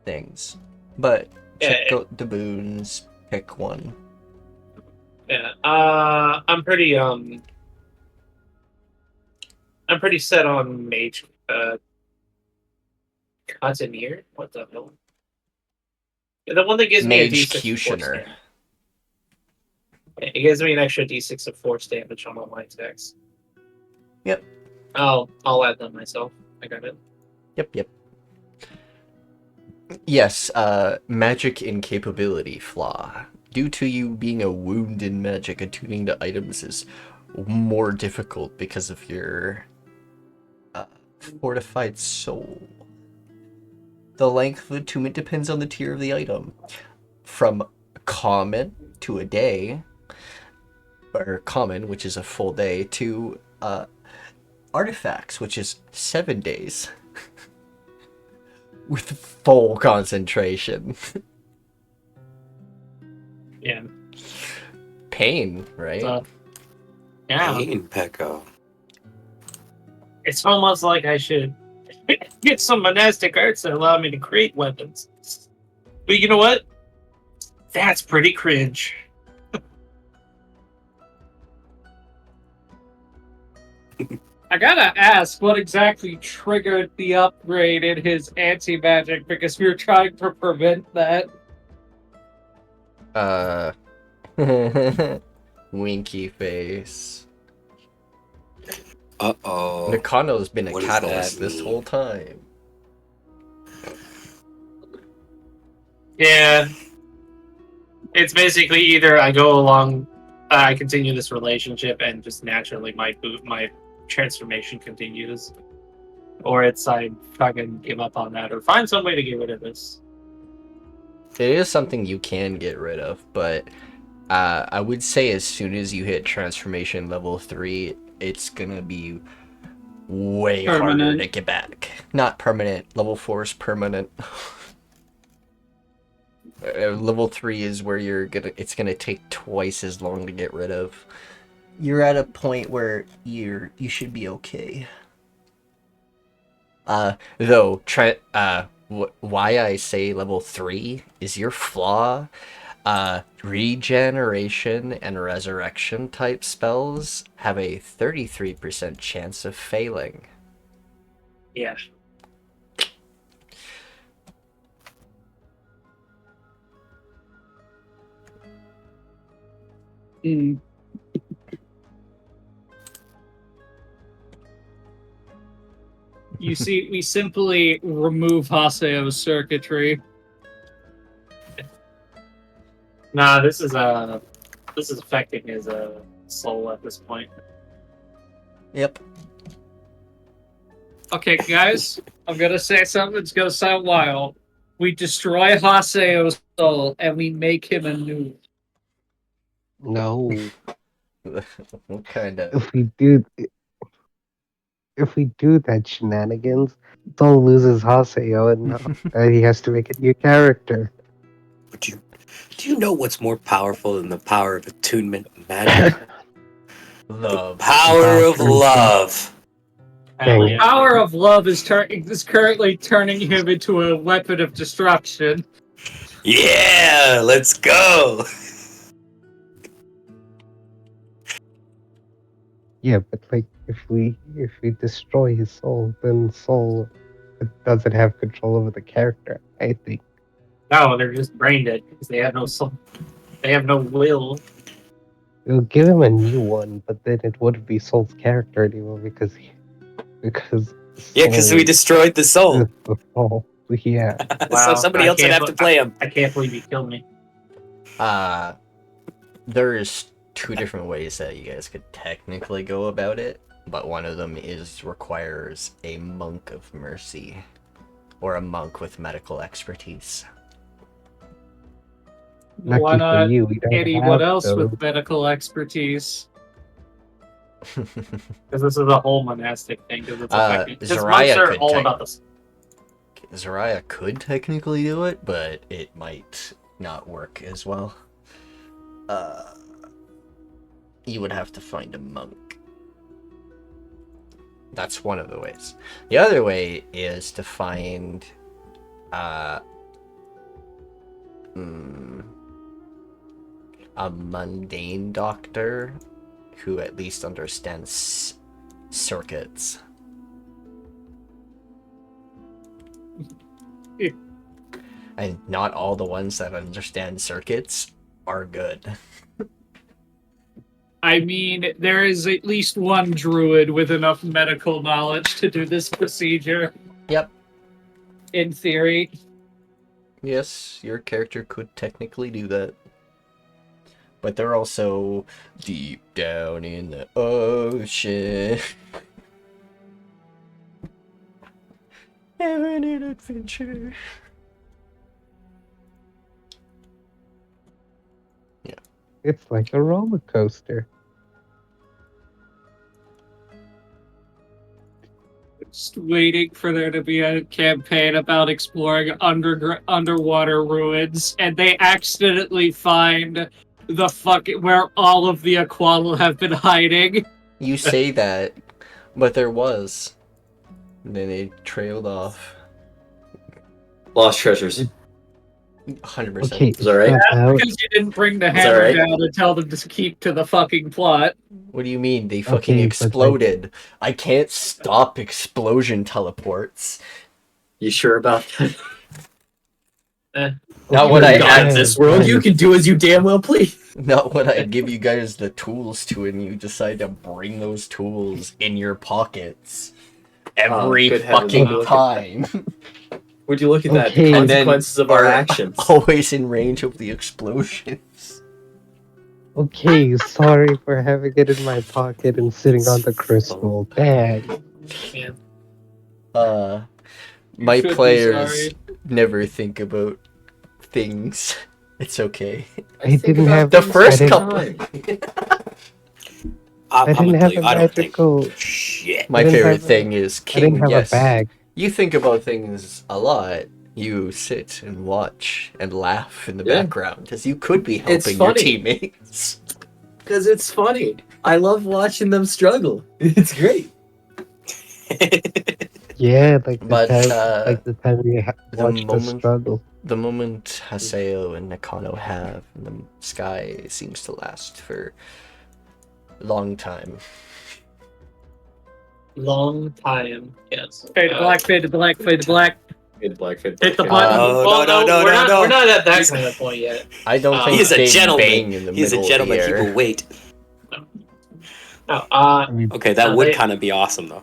[SPEAKER 1] things. But check out the boons. Pick one.
[SPEAKER 3] Yeah. I'm pretty set on mage. Cottoneer? What the hell? Yeah, the one that gives me a D6 of force
[SPEAKER 1] Mage-cutioner.
[SPEAKER 3] damage. It gives me an extra D6 of force damage on all my attacks.
[SPEAKER 1] Yep.
[SPEAKER 3] I'll add them myself. I got it.
[SPEAKER 1] Yep. Yes, magic incapability flaw. Due to you being a wound in magic, attuning to items is more difficult because of your fortified soul. The length of attunement depends on the tier of the item. From common to a day, or common, which is a full day, to artifacts, which is 7 days. With full concentration.
[SPEAKER 3] Yeah.
[SPEAKER 1] Pain, right?
[SPEAKER 3] Yeah.
[SPEAKER 7] Pain, Pekka.
[SPEAKER 3] It's almost like I should get some monastic arts that allow me to create weapons. But you know what? That's pretty cringe.
[SPEAKER 5] I gotta ask what exactly triggered the upgrade in his anti-magic, because we were trying to prevent that.
[SPEAKER 1] Winky face.
[SPEAKER 7] Uh-oh.
[SPEAKER 1] Nakano's been a
[SPEAKER 7] What does
[SPEAKER 1] catalyst
[SPEAKER 7] that
[SPEAKER 1] this
[SPEAKER 7] mean?
[SPEAKER 1] whole time.
[SPEAKER 3] Yeah. It's basically either I go along, I continue this relationship, and just naturally my transformation continues, or it's I fucking give up on that, or find some way to get rid of this.
[SPEAKER 1] it is something you can get rid of, but I would say as soon as you hit transformation level 3, it's gonna be way harder
[SPEAKER 5] Permanent.
[SPEAKER 1] to get back. Not permanent. Level 4 is permanent. Level 3 is where it's gonna take twice as long to get rid of. You're at a point where you should be okay. Though, why I say level 3 is your flaw. Regeneration and resurrection type spells have a 33% chance of failing.
[SPEAKER 3] Yeah.
[SPEAKER 5] Mm. You see, we simply remove Haseo's circuitry.
[SPEAKER 3] Nah, this is affecting his soul at this point.
[SPEAKER 1] Yep.
[SPEAKER 5] Okay, guys, I'm gonna say something that's gonna sound wild. We destroy Haseo's soul and we make him a new.
[SPEAKER 4] No.
[SPEAKER 1] What kind of...
[SPEAKER 4] If we do that shenanigans, Soul loses Haseo and he has to make a new character.
[SPEAKER 7] Would you? Do you know what's more powerful than the power of attunement and magic?
[SPEAKER 1] Love.
[SPEAKER 7] Power of love.
[SPEAKER 3] Hell yeah.
[SPEAKER 5] Power of love is currently turning him into a weapon of destruction.
[SPEAKER 7] Yeah, let's go.
[SPEAKER 4] Yeah, but like if we destroy his soul, then Soul doesn't have control over the character, I think.
[SPEAKER 3] No, they're just brain dead because they have no soul. They have no will.
[SPEAKER 4] We'll give him a new one, but then it wouldn't be Soul's character anymore because
[SPEAKER 7] Yeah, because we destroyed the soul.
[SPEAKER 4] the soul. Yeah.
[SPEAKER 7] So somebody else would have to play him.
[SPEAKER 3] I can't believe you killed me.
[SPEAKER 1] There's 2 different ways that you guys could technically go about it, but one of them requires a monk of mercy or a monk with medical expertise.
[SPEAKER 4] Lucky
[SPEAKER 5] Why
[SPEAKER 4] for
[SPEAKER 5] not
[SPEAKER 4] you, we don't
[SPEAKER 5] anyone
[SPEAKER 4] have
[SPEAKER 5] else
[SPEAKER 4] those.
[SPEAKER 5] with medical expertise?
[SPEAKER 3] Because this is a whole monastic thing. Because it's affecting. Because monks
[SPEAKER 1] Zariah
[SPEAKER 3] are
[SPEAKER 1] could
[SPEAKER 3] all about this.
[SPEAKER 1] Zariah could technically do it, but it might not work as well. You would have to find a monk. That's one of the ways. The other way is to find a mundane doctor who at least understands circuits. And not all the ones that understand circuits are good.
[SPEAKER 5] I mean, there is at least one druid with enough medical knowledge to do this procedure.
[SPEAKER 1] Yep.
[SPEAKER 5] In theory.
[SPEAKER 1] Yes, your character could technically do that. But they're also deep down in the ocean. Having an adventure.
[SPEAKER 4] It's like a roller coaster.
[SPEAKER 5] Just waiting for there to be a campaign about exploring underwater ruins, and they accidentally find the where all of the Aquatl have been hiding.
[SPEAKER 1] You say that, but there was. And then they trailed off.
[SPEAKER 2] Lost treasures.
[SPEAKER 1] 100%.
[SPEAKER 4] Okay,
[SPEAKER 2] Is that right?
[SPEAKER 5] Because you didn't bring the
[SPEAKER 2] that
[SPEAKER 5] hammer
[SPEAKER 2] right?
[SPEAKER 5] down and tell them to keep to the fucking plot.
[SPEAKER 1] What do you mean? They fucking
[SPEAKER 4] Okay, but, like-
[SPEAKER 1] exploded. I can't stop explosion teleports.
[SPEAKER 2] You sure about that?
[SPEAKER 1] Not what I
[SPEAKER 2] God,
[SPEAKER 1] had.
[SPEAKER 2] in this world, you can do as you damn well please.
[SPEAKER 1] Not when I give you guys the tools to and you decide to bring those tools in your pockets every
[SPEAKER 2] good heavens,
[SPEAKER 1] fucking
[SPEAKER 2] look at
[SPEAKER 1] time.
[SPEAKER 2] Would you look at that?
[SPEAKER 4] Okay.
[SPEAKER 2] The
[SPEAKER 1] And then
[SPEAKER 2] consequences of our
[SPEAKER 1] are
[SPEAKER 2] actions.
[SPEAKER 1] always in range of the explosions.
[SPEAKER 4] Okay, sorry for having it in my pocket and sitting on the crystal bag.
[SPEAKER 3] Man.
[SPEAKER 1] My
[SPEAKER 5] should be
[SPEAKER 1] players
[SPEAKER 5] sorry.
[SPEAKER 1] never think about things. It's okay.
[SPEAKER 4] I didn't have
[SPEAKER 1] The first
[SPEAKER 4] I didn't-
[SPEAKER 1] couple.
[SPEAKER 4] I didn't have a
[SPEAKER 7] I don't think.
[SPEAKER 4] magical.
[SPEAKER 7] Shit.
[SPEAKER 1] My
[SPEAKER 4] I didn't
[SPEAKER 1] favorite
[SPEAKER 4] have a-
[SPEAKER 1] thing is
[SPEAKER 4] I didn't
[SPEAKER 1] King.
[SPEAKER 4] have
[SPEAKER 1] Yes,
[SPEAKER 4] a bag.
[SPEAKER 1] you think about things a lot. You sit and watch and laugh in the
[SPEAKER 2] Yeah.
[SPEAKER 1] background as you could be
[SPEAKER 2] It's
[SPEAKER 1] helping your
[SPEAKER 2] funny.
[SPEAKER 1] teammates.
[SPEAKER 2] Because it's funny. I love watching them struggle. It's great.
[SPEAKER 4] Yeah, like the
[SPEAKER 1] But,
[SPEAKER 4] time, like the time we
[SPEAKER 1] the
[SPEAKER 4] watched the
[SPEAKER 1] moment-
[SPEAKER 4] struggle.
[SPEAKER 1] The moment Haseo and Nakano have in the sky seems to last for a long time.
[SPEAKER 3] Long time, yes.
[SPEAKER 5] Fade to black, fade to black, fade to black.
[SPEAKER 2] Fade black, fade
[SPEAKER 5] Hit the
[SPEAKER 2] black.
[SPEAKER 5] button.
[SPEAKER 7] Oh,
[SPEAKER 3] Well,
[SPEAKER 7] no,
[SPEAKER 3] we're not at that kind of point yet.
[SPEAKER 1] I don't think
[SPEAKER 7] He's a
[SPEAKER 1] they
[SPEAKER 7] gentleman.
[SPEAKER 1] bang in the
[SPEAKER 7] He's
[SPEAKER 1] middle
[SPEAKER 7] a gentleman.
[SPEAKER 1] of
[SPEAKER 7] He
[SPEAKER 1] the air.
[SPEAKER 7] will wait.
[SPEAKER 3] No,
[SPEAKER 4] I mean,
[SPEAKER 7] Okay, that
[SPEAKER 3] Uh,
[SPEAKER 7] would
[SPEAKER 3] they-
[SPEAKER 7] kind of be awesome, though.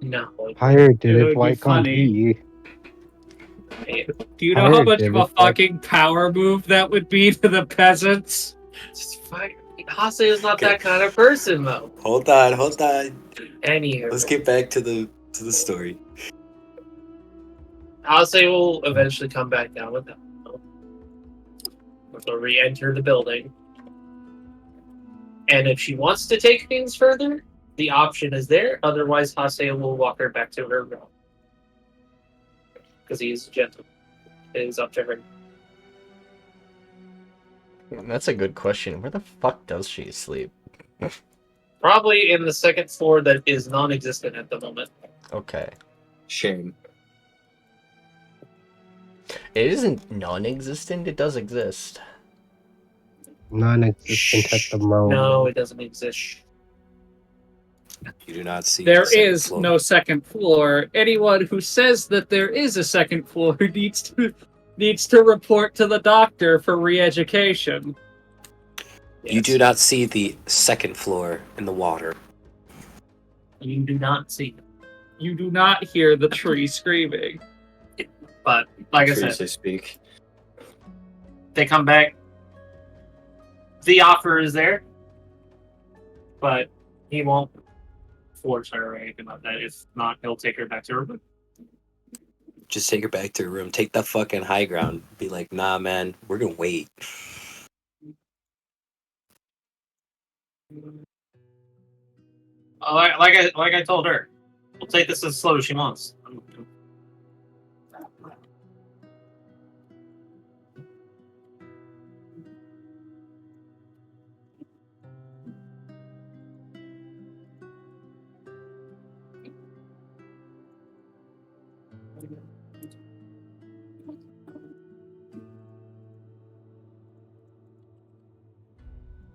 [SPEAKER 3] no.
[SPEAKER 4] Pyre did
[SPEAKER 5] It would
[SPEAKER 4] it.
[SPEAKER 5] be
[SPEAKER 4] Why can't
[SPEAKER 5] funny.
[SPEAKER 4] he?
[SPEAKER 5] Do you know how
[SPEAKER 4] Pyre
[SPEAKER 5] much
[SPEAKER 4] did
[SPEAKER 5] of a
[SPEAKER 4] it, but-
[SPEAKER 5] fucking power move that would be to the peasants?
[SPEAKER 3] Just fine. Hase is not that kind of person, though.
[SPEAKER 7] Hold on.
[SPEAKER 3] Anywho,
[SPEAKER 7] Let's get back to the story.
[SPEAKER 3] Hase will eventually come back down with them. They'll re-enter the building. And if she wants to take things further, the option is there. Otherwise, Haseo will walk her back to her room. Because he's gentle. It is up to her.
[SPEAKER 1] That's a good question. Where the fuck does she sleep?
[SPEAKER 3] Probably in the second floor that is non-existent at the moment.
[SPEAKER 1] Okay.
[SPEAKER 2] Shame.
[SPEAKER 1] It isn't non-existent, it does exist.
[SPEAKER 4] Non-existent at the moment.
[SPEAKER 3] No, it doesn't exist.
[SPEAKER 7] You do not see.
[SPEAKER 5] There
[SPEAKER 7] the second
[SPEAKER 5] is
[SPEAKER 7] floor.
[SPEAKER 5] no second floor. Anyone who says that there is a second floor needs to report to the doctor for re-education.
[SPEAKER 7] You do not see the second floor in the water.
[SPEAKER 3] You do not see them.
[SPEAKER 5] You do not hear the tree screaming.
[SPEAKER 3] But, like I
[SPEAKER 2] Trees,
[SPEAKER 3] said,
[SPEAKER 2] they speak.
[SPEAKER 3] they come back. The offer is there. But he won't force her or anything like that. If not, he'll take her back to her room.
[SPEAKER 7] Just take her back to her room. Take the fucking high ground. Be like, nah, man, we're gonna wait.
[SPEAKER 3] Like I told her, we'll take this as slow as she wants.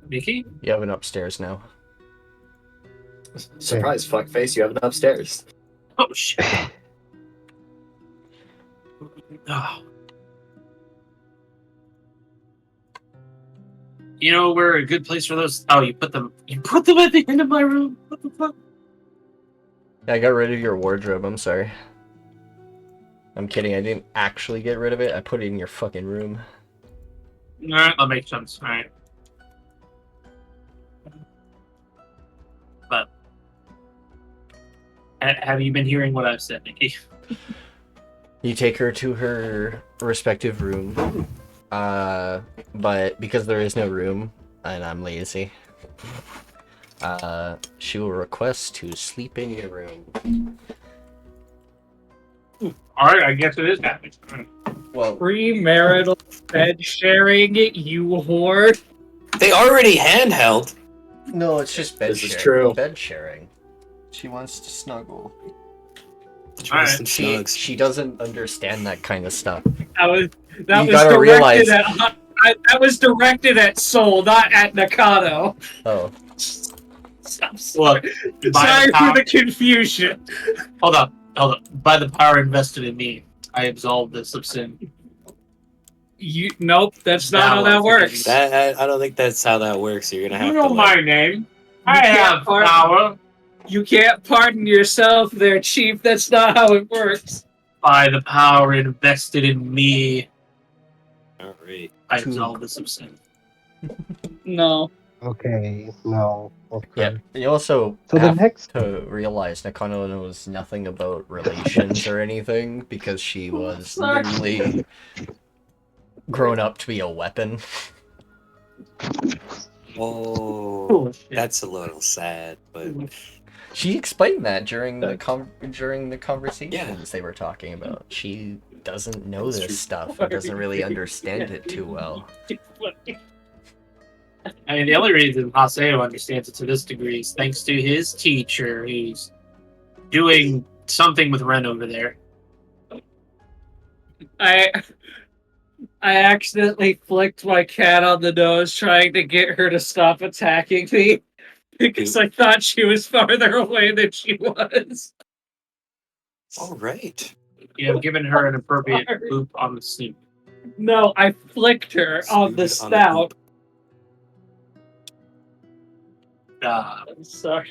[SPEAKER 3] Mickey?
[SPEAKER 1] You have an upstairs now.
[SPEAKER 2] Surprise, fuckface, you have it upstairs.
[SPEAKER 3] Oh shit! Oh. You know where a good place for those? Oh, you put them at the end of my room. What the fuck?
[SPEAKER 1] I got rid of your wardrobe, I'm sorry. I'm kidding, I didn't actually get rid of it. I put it in your fucking room.
[SPEAKER 3] Alright, that makes sense. Alright. But have you been hearing what I've said, Nikki?
[SPEAKER 1] You take her to her respective room. But because there is no room, and I'm lazy, she will request to sleep in your room.
[SPEAKER 3] Alright, I guess it is happening.
[SPEAKER 1] Well,
[SPEAKER 5] Premarital bed sharing, you whore.
[SPEAKER 7] They already handheld.
[SPEAKER 1] no, it's just bed
[SPEAKER 2] This is
[SPEAKER 1] sharing.
[SPEAKER 2] true.
[SPEAKER 1] Bed sharing. She wants to snuggle.
[SPEAKER 3] Alright.
[SPEAKER 7] Some snugs.
[SPEAKER 1] She doesn't understand that kind of stuff.
[SPEAKER 5] That was
[SPEAKER 1] You
[SPEAKER 5] directed
[SPEAKER 1] gotta realize-
[SPEAKER 5] at that was directed at Soul, not at Nakano.
[SPEAKER 1] Oh,
[SPEAKER 5] I'm sorry,
[SPEAKER 3] Look, by
[SPEAKER 5] sorry
[SPEAKER 3] the
[SPEAKER 5] for
[SPEAKER 3] power-
[SPEAKER 5] the confusion.
[SPEAKER 3] Hold up. By the power invested in me, I absolve this of sin.
[SPEAKER 5] Nope, that's not how that works.
[SPEAKER 7] I don't think that's how that works. You're gonna have
[SPEAKER 3] You know
[SPEAKER 7] to.
[SPEAKER 3] my
[SPEAKER 7] Like,
[SPEAKER 3] name.
[SPEAKER 5] You
[SPEAKER 3] I
[SPEAKER 5] can't
[SPEAKER 3] have
[SPEAKER 5] pardon-
[SPEAKER 3] power.
[SPEAKER 5] You can't pardon yourself there, Chief. That's not how it works.
[SPEAKER 3] By the power invested in me,
[SPEAKER 7] all right.
[SPEAKER 3] I absolve this of sin.
[SPEAKER 5] No.
[SPEAKER 4] Okay, no. Okay.
[SPEAKER 1] yeah. You also
[SPEAKER 4] So the
[SPEAKER 1] have
[SPEAKER 4] next
[SPEAKER 1] to realize Nakano knows nothing about relations or anything because she was
[SPEAKER 3] Sorry.
[SPEAKER 1] literally grown up to be a weapon.
[SPEAKER 7] Oh,
[SPEAKER 3] shit.
[SPEAKER 7] that's a little sad, but
[SPEAKER 1] She explained that during the conversations
[SPEAKER 7] Yeah.
[SPEAKER 1] they were talking about. She doesn't know
[SPEAKER 7] That's
[SPEAKER 1] this
[SPEAKER 7] true.
[SPEAKER 1] stuff and doesn't really understand it too well.
[SPEAKER 3] I mean, the only reason Haseo understands it to this degree is thanks to his teacher, who's doing something with Ren over there.
[SPEAKER 5] I accidentally flicked my cat on the nose trying to get her to stop attacking me because I thought she was farther away than she was.
[SPEAKER 7] all right.
[SPEAKER 3] You have given her an appropriate boop on the snoot.
[SPEAKER 5] No, I flicked her on the
[SPEAKER 7] Snoot on the
[SPEAKER 5] snout.
[SPEAKER 3] Oh,
[SPEAKER 5] I'm sorry.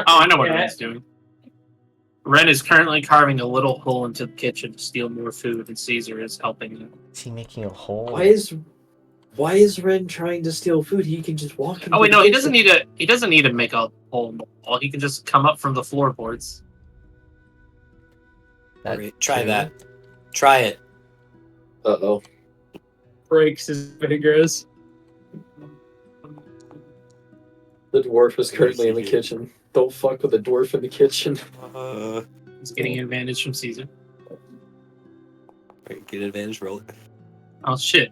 [SPEAKER 3] I know what
[SPEAKER 5] cat.
[SPEAKER 3] Ren's doing. Ren is currently carving a little hole into the kitchen to steal more food, and Caesar is helping him.
[SPEAKER 1] Is he making a hole?
[SPEAKER 2] Why is Ren trying to steal food? He can just walk.
[SPEAKER 3] Oh wait, no, he doesn't need to. He doesn't need to make a hole in the wall. He can just come up from the floorboards.
[SPEAKER 7] All right, try that. Try it.
[SPEAKER 2] Uh-oh.
[SPEAKER 5] Breaks his fingers.
[SPEAKER 2] The dwarf is currently in the kitchen. Don't fuck with the dwarf in the kitchen.
[SPEAKER 3] He's getting an advantage from Caesar.
[SPEAKER 7] Right, get advantage, roll it.
[SPEAKER 3] Oh shit!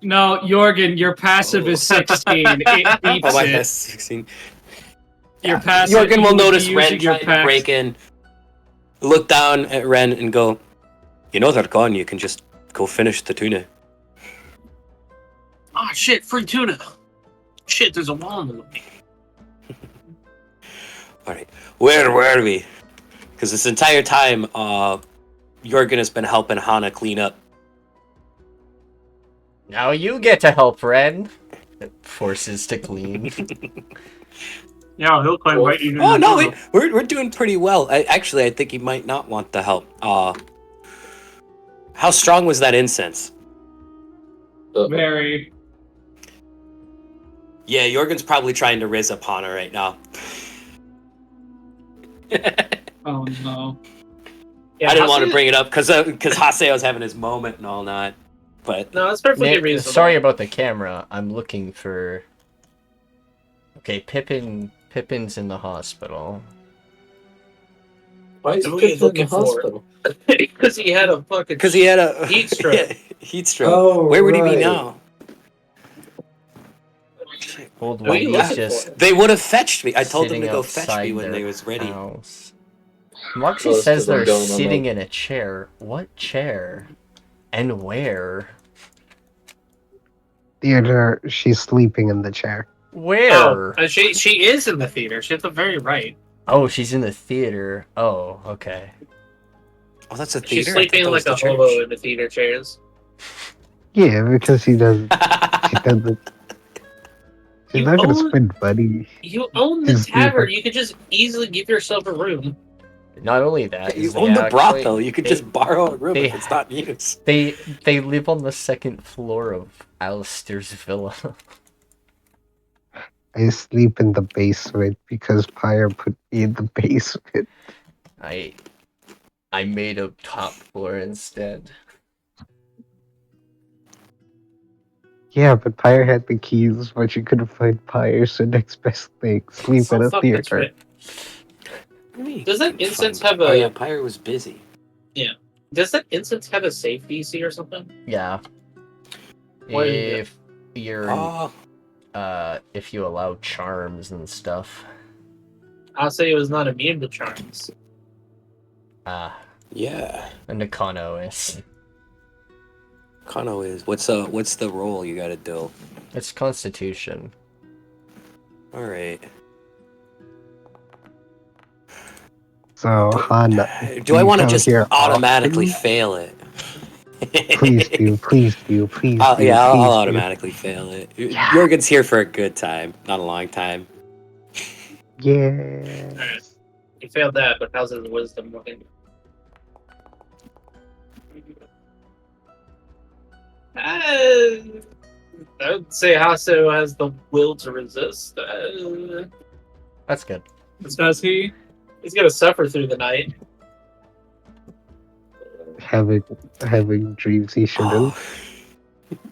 [SPEAKER 5] No, Jørgen, your passive is 16. It beats
[SPEAKER 7] Oh, my
[SPEAKER 5] it.
[SPEAKER 7] has 16.
[SPEAKER 5] Your passive.
[SPEAKER 7] Jørgen will
[SPEAKER 5] you
[SPEAKER 7] notice
[SPEAKER 5] using
[SPEAKER 7] Ren
[SPEAKER 5] your
[SPEAKER 7] trying to
[SPEAKER 5] pass-
[SPEAKER 7] break in, look down at Ren and go, "You know they're gone. You can just go finish the tuna."
[SPEAKER 3] Oh shit! Free tuna! Shit! There's a wall in the way.
[SPEAKER 7] All right, where were we? Because this entire time, Jørgen has been helping Hana clean up.
[SPEAKER 1] Now you get to help Ren. It forces to clean.
[SPEAKER 3] Yeah, he'll climb right into
[SPEAKER 7] Oh
[SPEAKER 3] the
[SPEAKER 7] no,
[SPEAKER 3] tunnel.
[SPEAKER 7] we're doing pretty well. I think he might not want the help. How strong was that incense?
[SPEAKER 5] Very.
[SPEAKER 7] Yeah, Jørgen's probably trying to riz up Hana right now.
[SPEAKER 5] Oh no.
[SPEAKER 3] Yeah,
[SPEAKER 7] I didn't want to
[SPEAKER 3] Haseo-
[SPEAKER 7] bring it up because Haseo's having his moment and all that. But
[SPEAKER 3] No, it's perfectly
[SPEAKER 1] Nick,
[SPEAKER 3] reasonable.
[SPEAKER 1] sorry about the camera. I'm looking for. Okay, Pippin's in the hospital.
[SPEAKER 2] Why is
[SPEAKER 3] What are you
[SPEAKER 2] Pippin in the
[SPEAKER 3] looking for?
[SPEAKER 2] hospital?
[SPEAKER 3] Because he had a fucking.
[SPEAKER 7] because he had a
[SPEAKER 3] Heat stroke.
[SPEAKER 7] Yeah, heat stroke.
[SPEAKER 2] Oh,
[SPEAKER 7] Where would he be
[SPEAKER 2] right.
[SPEAKER 7] now?
[SPEAKER 1] Old
[SPEAKER 3] What are you
[SPEAKER 1] Whitey's
[SPEAKER 3] looking
[SPEAKER 1] just
[SPEAKER 7] They would have fetched me. I told them
[SPEAKER 1] sitting
[SPEAKER 7] to go fetch me
[SPEAKER 1] outside
[SPEAKER 7] when they
[SPEAKER 1] their
[SPEAKER 7] was ready.
[SPEAKER 1] house. Moxie
[SPEAKER 2] Oh, that's
[SPEAKER 1] says
[SPEAKER 2] 'cause I'm
[SPEAKER 1] they're
[SPEAKER 2] going on
[SPEAKER 1] sitting
[SPEAKER 2] the-
[SPEAKER 1] in a chair. What chair? And where?
[SPEAKER 4] Theater, she's sleeping in the chair.
[SPEAKER 1] Where?
[SPEAKER 3] Oh, she is in the theater. She's at the very right.
[SPEAKER 1] Oh, she's in the theater. Oh, okay.
[SPEAKER 7] Oh, that's a theater.
[SPEAKER 3] She's
[SPEAKER 7] I
[SPEAKER 3] sleeping
[SPEAKER 7] thought
[SPEAKER 3] like
[SPEAKER 7] that
[SPEAKER 3] a
[SPEAKER 7] was the
[SPEAKER 3] hobo
[SPEAKER 7] church.
[SPEAKER 3] in the theater chairs.
[SPEAKER 4] Yeah, because she doesn't. She doesn't. She's
[SPEAKER 3] You
[SPEAKER 4] not gonna
[SPEAKER 3] own-
[SPEAKER 4] spend money.
[SPEAKER 3] You own the
[SPEAKER 4] His
[SPEAKER 3] tavern.
[SPEAKER 4] theater.
[SPEAKER 3] You could just easily give yourself a room.
[SPEAKER 1] Not only that,
[SPEAKER 7] You
[SPEAKER 1] is they
[SPEAKER 7] own the
[SPEAKER 1] actually-
[SPEAKER 7] brothel. You could
[SPEAKER 1] they-
[SPEAKER 7] just borrow a room
[SPEAKER 1] they-
[SPEAKER 7] if it's not used.
[SPEAKER 1] They live on the second floor of Alistair's villa.
[SPEAKER 4] I sleep in the basement because Pyre put me in the basement.
[SPEAKER 1] I made a top floor instead.
[SPEAKER 4] Yeah, but Pyre had the keys, but you couldn't find Pyre, so next best thing, sleep
[SPEAKER 3] Oh,
[SPEAKER 4] in a
[SPEAKER 3] fuck, that's
[SPEAKER 4] theater.
[SPEAKER 3] right. Does that incense have
[SPEAKER 7] Oh
[SPEAKER 3] a-
[SPEAKER 7] yeah, Pyre was busy.
[SPEAKER 3] Does that instance have a safe DC or something?
[SPEAKER 1] Yeah.
[SPEAKER 3] What is
[SPEAKER 1] If you're
[SPEAKER 7] Oh,
[SPEAKER 1] if you allow charms and stuff.
[SPEAKER 3] I'll say it was not immune to charms.
[SPEAKER 7] yeah.
[SPEAKER 1] And Nakano is.
[SPEAKER 7] Kano is. What's the role you gotta do?
[SPEAKER 1] It's Constitution.
[SPEAKER 7] All right.
[SPEAKER 4] So, Hana,
[SPEAKER 7] Do I
[SPEAKER 4] you
[SPEAKER 7] want to
[SPEAKER 4] come
[SPEAKER 7] just
[SPEAKER 4] here
[SPEAKER 7] automatically
[SPEAKER 4] often?
[SPEAKER 7] fail it?
[SPEAKER 4] Please do, please do, please do.
[SPEAKER 7] Yeah, I'll
[SPEAKER 4] please do.
[SPEAKER 7] automatically fail it. Jørgen's here for a good time, not a long time.
[SPEAKER 4] Yeah.
[SPEAKER 3] Alright. You failed that, but how's his wisdom looking? I would say Haseo has the will to resist.
[SPEAKER 1] That's good.
[SPEAKER 5] Does he?
[SPEAKER 3] He's gonna suffer through the night.
[SPEAKER 4] having dreams he shouldn't.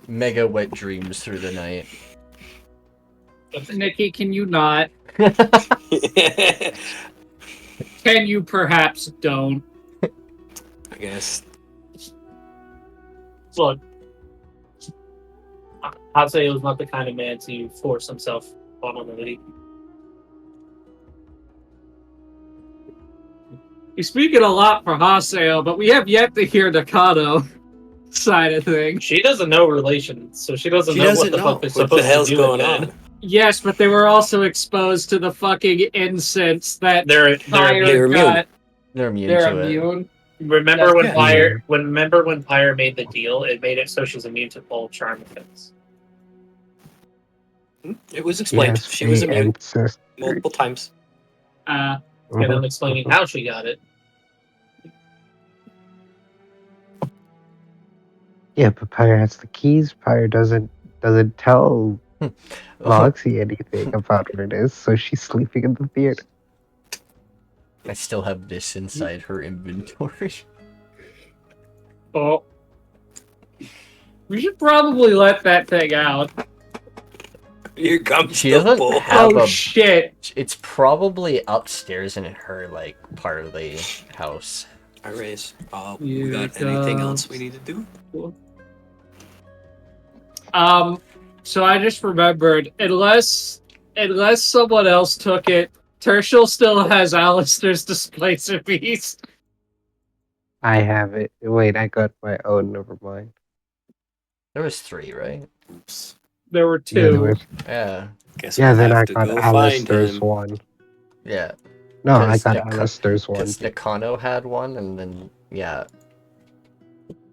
[SPEAKER 1] Mega wet dreams through the night.
[SPEAKER 5] Nikki, can you not?
[SPEAKER 7] I
[SPEAKER 5] Can you perhaps don't?
[SPEAKER 7] guess.
[SPEAKER 3] Look, Haseo is not the kind of man to force himself on a lady.
[SPEAKER 5] You're speaking a lot for Haseo, but we have yet to hear Nakano side of things.
[SPEAKER 3] She doesn't know relations, so she doesn't
[SPEAKER 7] She
[SPEAKER 3] know
[SPEAKER 7] doesn't
[SPEAKER 3] what the
[SPEAKER 7] know
[SPEAKER 3] fuck they're
[SPEAKER 7] what
[SPEAKER 3] supposed
[SPEAKER 7] the hell's
[SPEAKER 3] to do
[SPEAKER 7] going
[SPEAKER 3] with
[SPEAKER 7] on.
[SPEAKER 3] it.
[SPEAKER 5] Yes, but they were also exposed to the fucking incense that
[SPEAKER 3] They're
[SPEAKER 5] Pyre
[SPEAKER 7] immune.
[SPEAKER 5] got.
[SPEAKER 1] They're immune
[SPEAKER 5] They're
[SPEAKER 1] to it.
[SPEAKER 5] immune.
[SPEAKER 3] Remember when
[SPEAKER 7] Yeah.
[SPEAKER 3] Pyre? Remember when Pyre made the deal? It made it so she's immune to all charm effects.
[SPEAKER 7] It was explained.
[SPEAKER 4] Yes,
[SPEAKER 7] She was
[SPEAKER 4] the
[SPEAKER 7] immune
[SPEAKER 4] ancestor.
[SPEAKER 7] multiple times.
[SPEAKER 3] And
[SPEAKER 4] Mhm.
[SPEAKER 3] I'm explaining how she got it.
[SPEAKER 4] Yeah, but Pyre has the keys. Pyre doesn't tell Moxie anything about what it is, so she's sleeping in the theater.
[SPEAKER 1] I still have this inside her inventory.
[SPEAKER 5] Oh. We should probably let that thing out.
[SPEAKER 7] Here comes
[SPEAKER 1] She
[SPEAKER 7] the
[SPEAKER 1] doesn't
[SPEAKER 7] bull.
[SPEAKER 1] have
[SPEAKER 5] Oh
[SPEAKER 1] a-
[SPEAKER 5] shit.
[SPEAKER 1] It's probably upstairs in her, like, part of the house.
[SPEAKER 7] Alright. We
[SPEAKER 5] Here
[SPEAKER 7] got anything
[SPEAKER 5] comes-
[SPEAKER 7] else we need to do?
[SPEAKER 5] So I just remembered, unless someone else took it, Tirsheal still has Alistair's Displacer Beast.
[SPEAKER 4] I have it. Wait, I got my own. Never mind.
[SPEAKER 1] There was 3, right?
[SPEAKER 7] Oops.
[SPEAKER 5] There were
[SPEAKER 4] Yeah, there
[SPEAKER 5] two.
[SPEAKER 4] was-
[SPEAKER 1] Yeah.
[SPEAKER 7] Guess
[SPEAKER 4] yeah,
[SPEAKER 7] we'll
[SPEAKER 4] then
[SPEAKER 7] have
[SPEAKER 4] I
[SPEAKER 7] to
[SPEAKER 4] got
[SPEAKER 7] go find
[SPEAKER 4] Alistair's
[SPEAKER 7] him.
[SPEAKER 4] one.
[SPEAKER 1] Yeah.
[SPEAKER 4] No, I
[SPEAKER 1] 'Cause
[SPEAKER 4] got
[SPEAKER 1] Nika-
[SPEAKER 4] Alistair's one.
[SPEAKER 1] Because Nakano had one, and then, yeah.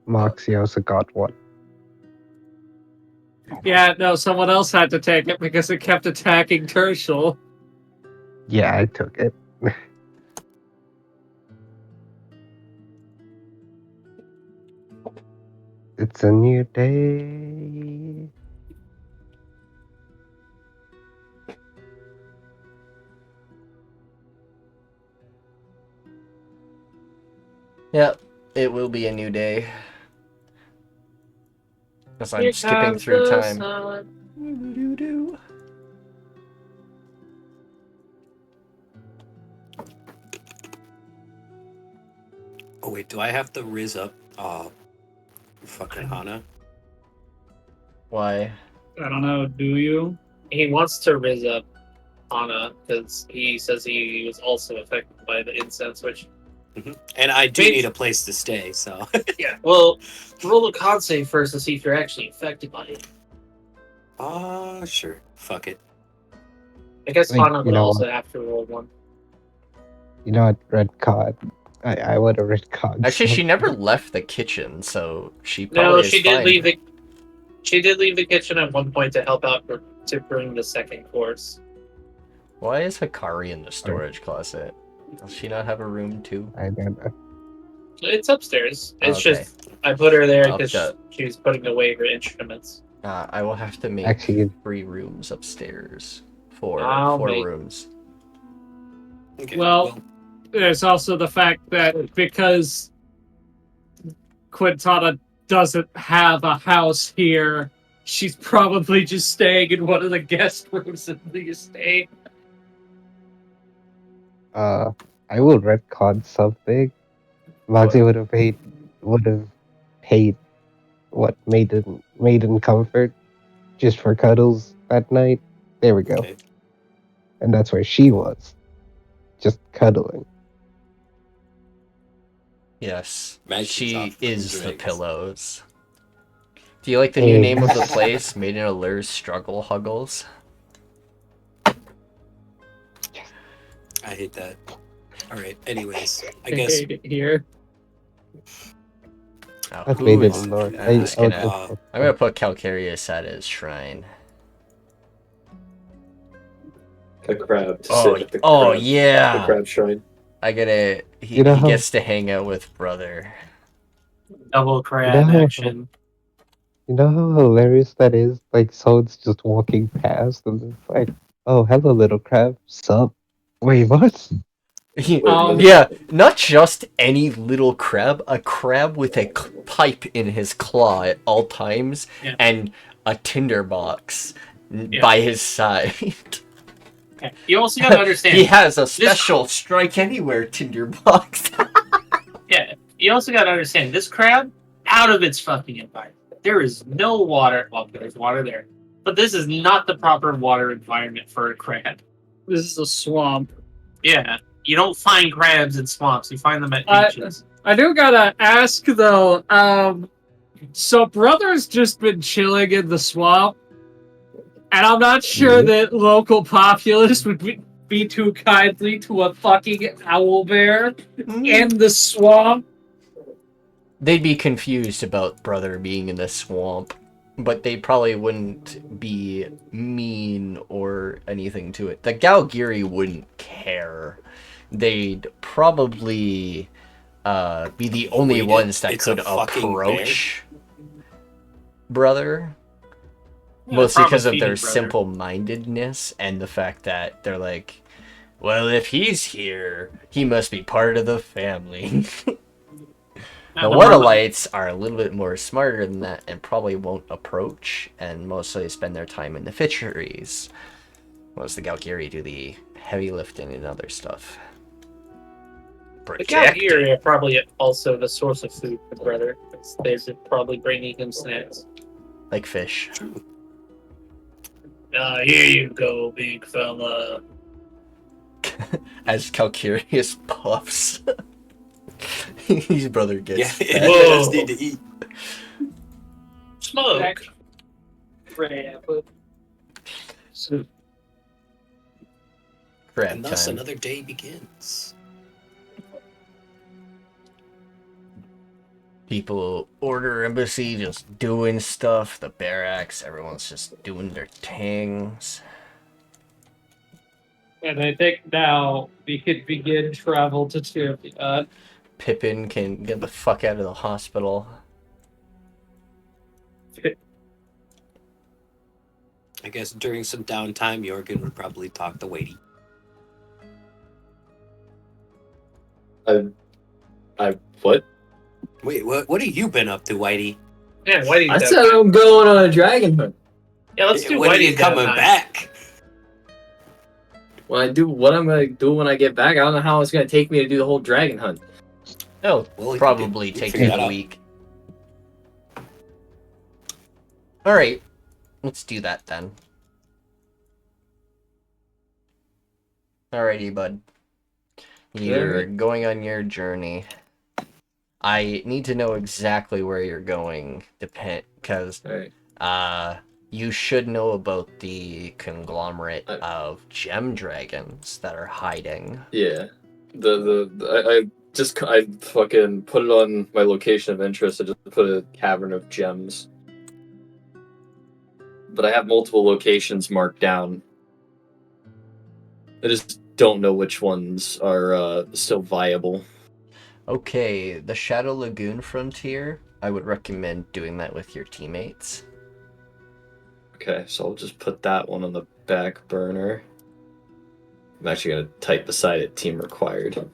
[SPEAKER 4] Moxie also got one.
[SPEAKER 5] Yeah, no, someone else had to take it because it kept attacking Tirsheal.
[SPEAKER 4] Yeah, I took it. It's a new day.
[SPEAKER 1] Yep. It will be a new day. Because I'm
[SPEAKER 3] Here
[SPEAKER 1] skipping
[SPEAKER 3] comes
[SPEAKER 1] through
[SPEAKER 3] the
[SPEAKER 1] time.
[SPEAKER 3] sun.
[SPEAKER 1] Doo-doo-doo.
[SPEAKER 7] Oh wait, do I have to riz up fucking Hana?
[SPEAKER 1] Why?
[SPEAKER 5] I don't know, do you?
[SPEAKER 3] He wants to riz up Anna because he says he was also affected by the incense, which
[SPEAKER 7] And I do
[SPEAKER 3] Wait.
[SPEAKER 7] need a place to stay, so
[SPEAKER 3] yeah. Well, roll a con save first to see if you're actually affected by it.
[SPEAKER 7] sure. Fuck it.
[SPEAKER 3] I guess
[SPEAKER 4] Wait,
[SPEAKER 3] Anna
[SPEAKER 4] you
[SPEAKER 3] would
[SPEAKER 4] know
[SPEAKER 3] also
[SPEAKER 4] what?
[SPEAKER 3] have to roll one.
[SPEAKER 4] You know what? Red card. I would have red card.
[SPEAKER 1] Actually, she
[SPEAKER 4] something.
[SPEAKER 1] never left the kitchen, so she
[SPEAKER 3] No,
[SPEAKER 1] probably
[SPEAKER 3] she
[SPEAKER 1] is
[SPEAKER 3] did
[SPEAKER 1] fine.
[SPEAKER 3] leave the. She did leave the kitchen at one point to help out to bring the second course.
[SPEAKER 1] Why is Hikari in the storage closet? Does she not have a room too?
[SPEAKER 4] I don't know.
[SPEAKER 3] It's upstairs. It's
[SPEAKER 1] Okay.
[SPEAKER 3] just I put her there
[SPEAKER 1] I'll
[SPEAKER 3] because
[SPEAKER 1] just-
[SPEAKER 3] she was putting away her instruments.
[SPEAKER 1] I will have to make
[SPEAKER 4] Actually,
[SPEAKER 1] 3 rooms upstairs. 4
[SPEAKER 3] I'll
[SPEAKER 1] 4
[SPEAKER 3] make-
[SPEAKER 1] rooms.
[SPEAKER 7] Okay.
[SPEAKER 5] Well- There's also the fact that because Quintana doesn't have a house here, she's probably just staying in one of the guest rooms in the estate.
[SPEAKER 4] I will red card something. Moxie would have paid what maiden comfort just for cuddles that night. There we go.
[SPEAKER 7] Okay.
[SPEAKER 4] And that's where she was. Just cuddling.
[SPEAKER 1] Yes.
[SPEAKER 7] Magic's
[SPEAKER 1] She
[SPEAKER 7] off
[SPEAKER 1] is the
[SPEAKER 7] dregs.
[SPEAKER 1] pillows. Do you like the new
[SPEAKER 4] Hey.
[SPEAKER 1] name of the place? Made in Allure Struggle Huggles?
[SPEAKER 7] I hate that. Alright, anyways. I
[SPEAKER 5] I
[SPEAKER 7] guess
[SPEAKER 5] hate it here.
[SPEAKER 1] Oh,
[SPEAKER 4] That's
[SPEAKER 1] who
[SPEAKER 4] made
[SPEAKER 1] is-
[SPEAKER 4] in Lord.
[SPEAKER 1] I'm just gonna-
[SPEAKER 7] uh,
[SPEAKER 1] I'm gonna put Calcareous at his shrine.
[SPEAKER 2] A crab to
[SPEAKER 1] Oh,
[SPEAKER 2] sit at the
[SPEAKER 1] oh
[SPEAKER 2] crab, the
[SPEAKER 1] yeah!
[SPEAKER 2] crab shrine.
[SPEAKER 1] I gotta. He
[SPEAKER 4] You know how-
[SPEAKER 1] gets to hang out with brother.
[SPEAKER 3] Double crab
[SPEAKER 4] No.
[SPEAKER 3] action.
[SPEAKER 4] You know how hilarious that is? Like someone's just walking past and it's like, oh hello little crab. Sup? Wait, what?
[SPEAKER 1] Yeah, not just any little crab, a crab with a pipe in his claw at all times,
[SPEAKER 3] Yeah.
[SPEAKER 1] and a tinderbox
[SPEAKER 3] Yeah.
[SPEAKER 1] by his side.
[SPEAKER 3] Okay. You also gotta understand.
[SPEAKER 1] He has a special strike anywhere tinderbox.
[SPEAKER 3] Yeah. You also gotta understand this crab out of its fucking environment. There is no water. Well, there's water there, but this is not the proper water environment for a crab.
[SPEAKER 5] This is a swamp.
[SPEAKER 3] Yeah. You don't find crabs in swamps. You find them at beaches.
[SPEAKER 5] I do gotta ask though. So brother's just been chilling in the swamp, and I'm not sure that local populace would be too kindly to a fucking owl bear in the swamp.
[SPEAKER 1] They'd be confused about brother being in the swamp, but they probably wouldn't be mean or anything to it. The Galgiri wouldn't care. They'd probably be the only
[SPEAKER 7] Wait,
[SPEAKER 1] ones that
[SPEAKER 7] it's a
[SPEAKER 1] could
[SPEAKER 7] fucking
[SPEAKER 1] approach brother.
[SPEAKER 3] Yeah,
[SPEAKER 1] Mostly because of
[SPEAKER 3] probably
[SPEAKER 1] their
[SPEAKER 3] feeding brother.
[SPEAKER 1] simple-mindedness and the fact that they're like, well, if he's here, he must be part of the family. The Whitelites are a little bit more smarter than that and probably won't approach and mostly spend their time in the fisheries. Whereas the Galgiri do the heavy lifting and other stuff.
[SPEAKER 3] The
[SPEAKER 1] Projecting.
[SPEAKER 3] Galgiri are probably also the source of food for brother. They're probably bringing him snacks.
[SPEAKER 1] Like fish.
[SPEAKER 3] Here you go, big fella.
[SPEAKER 1] As Calcurious puffs. His brother gets
[SPEAKER 7] Yeah,
[SPEAKER 1] fat.
[SPEAKER 7] it does need to eat.
[SPEAKER 3] Smoke.
[SPEAKER 5] Crab. So,
[SPEAKER 1] Crab
[SPEAKER 7] And thus
[SPEAKER 1] time.
[SPEAKER 7] another day begins.
[SPEAKER 1] People order embassy, just doing stuff. The barracks, everyone's just doing their things.
[SPEAKER 5] and I think now we could begin travel to Tirsheal.
[SPEAKER 1] Pippin can get the fuck out of the hospital.
[SPEAKER 7] I guess during some downtime, Jørgen would probably talk to Whitey.
[SPEAKER 2] What?
[SPEAKER 7] Wait, what have you been up to, Whitey?
[SPEAKER 3] Yeah, Whitey's
[SPEAKER 2] I
[SPEAKER 3] got
[SPEAKER 2] said
[SPEAKER 3] time.
[SPEAKER 2] I'm going on a dragon hunt.
[SPEAKER 3] Yeah, let's do
[SPEAKER 7] When are you
[SPEAKER 3] Whitey's
[SPEAKER 7] coming
[SPEAKER 3] downtime.
[SPEAKER 7] back?
[SPEAKER 2] When I do what I'm gonna do when I get back, I don't know how it's gonna take me to do the whole dragon hunt.
[SPEAKER 1] It'll
[SPEAKER 7] Well, we
[SPEAKER 1] probably
[SPEAKER 7] can
[SPEAKER 1] take
[SPEAKER 7] figure
[SPEAKER 1] you
[SPEAKER 7] that
[SPEAKER 1] a
[SPEAKER 7] out.
[SPEAKER 1] week. Alright, let's do that then. Alrighty, bud. You're
[SPEAKER 2] Alright.
[SPEAKER 1] going on your journey. I need to know exactly where you're going, because
[SPEAKER 2] Alright.
[SPEAKER 1] you should know about the conglomerate
[SPEAKER 2] I-
[SPEAKER 1] of gem dragons that are hiding.
[SPEAKER 2] Yeah. I fucking put it on my location of interest. I just put a cavern of gems. But I have multiple locations marked down. I just don't know which ones are still viable.
[SPEAKER 1] Okay, the Shadow Lagoon Frontier, I would recommend doing that with your teammates.
[SPEAKER 2] Okay, so I'll just put that one on the back burner. I'm actually gonna type beside it team required.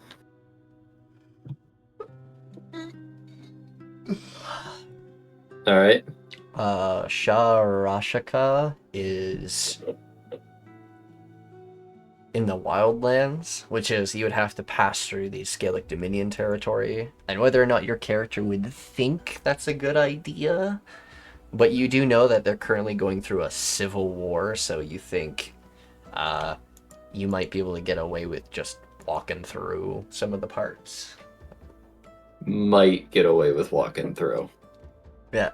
[SPEAKER 2] Alright.
[SPEAKER 1] Sharashaka is in the Wildlands, which is you would have to pass through the Scalic Dominion territory, and whether or not your character would think that's a good idea, but you do know that they're currently going through a civil war, so you think you might be able to get away with just walking through some of the parts.
[SPEAKER 2] Might get away with walking through.
[SPEAKER 1] Yeah.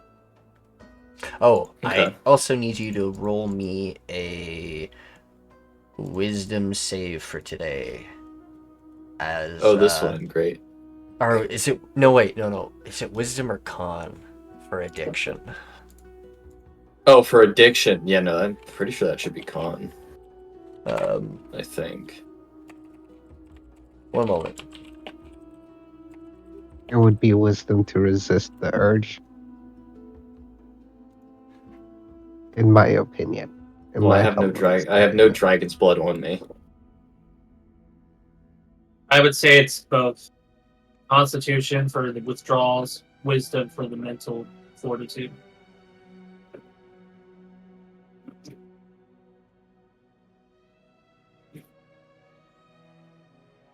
[SPEAKER 1] Oh,
[SPEAKER 2] Okay.
[SPEAKER 1] I also need you to roll me a wisdom save for today. As
[SPEAKER 2] This one, great.
[SPEAKER 1] Or is it no. Is it wisdom or con for addiction?
[SPEAKER 2] Oh, for addiction. Yeah, no, I'm pretty sure that should be con. I think.
[SPEAKER 1] One moment.
[SPEAKER 4] It would be wisdom to resist the urge. In my opinion. In
[SPEAKER 2] Well,
[SPEAKER 4] my
[SPEAKER 2] I have no
[SPEAKER 4] humble
[SPEAKER 2] dragon's blood on me.
[SPEAKER 3] I would say it's both Constitution for the withdrawals, Wisdom for the mental fortitude.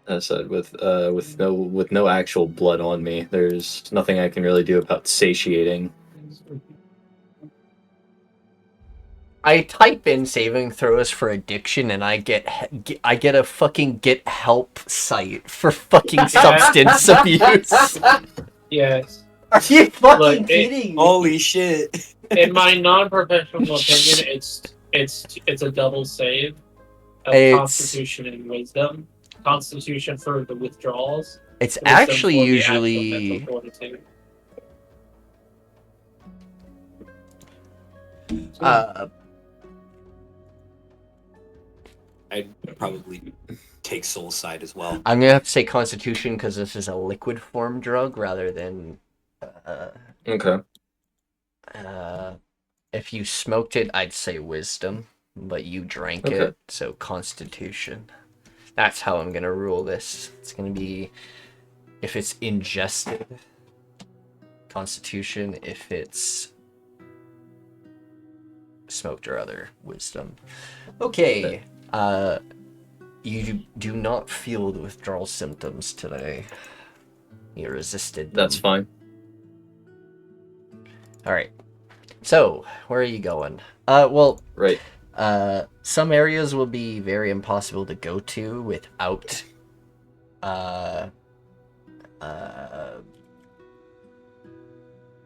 [SPEAKER 2] As I said, with no actual blood on me, there's nothing I can really do about satiating.
[SPEAKER 1] I type in saving throws for addiction, and I get a fucking get help site for fucking substance abuse.
[SPEAKER 3] Yes.
[SPEAKER 1] Are you fucking
[SPEAKER 3] Look,
[SPEAKER 1] kidding me?
[SPEAKER 7] Holy shit!
[SPEAKER 3] In my non-professional opinion, it's a double save of
[SPEAKER 1] It's-
[SPEAKER 3] Constitution and Wisdom. Constitution for the withdrawals.
[SPEAKER 1] It's
[SPEAKER 3] Wisdom
[SPEAKER 1] actually
[SPEAKER 3] for the actual
[SPEAKER 1] usually
[SPEAKER 3] mental fortitude.
[SPEAKER 7] I'd probably take Soul Side as well.
[SPEAKER 1] I'm gonna have to say Constitution because this is a liquid form drug rather than
[SPEAKER 2] Okay.
[SPEAKER 1] if you smoked it, I'd say Wisdom, but you drank
[SPEAKER 2] Okay.
[SPEAKER 1] it, so Constitution. That's how I'm gonna rule this. It's gonna be if it's ingested, Constitution. If it's smoked or other, Wisdom. Okay. You do not feel the withdrawal symptoms today. You resisted them.
[SPEAKER 2] That's fine.
[SPEAKER 1] All right. So, where are you going? Well,
[SPEAKER 2] Right.
[SPEAKER 1] some areas will be very impossible to go to without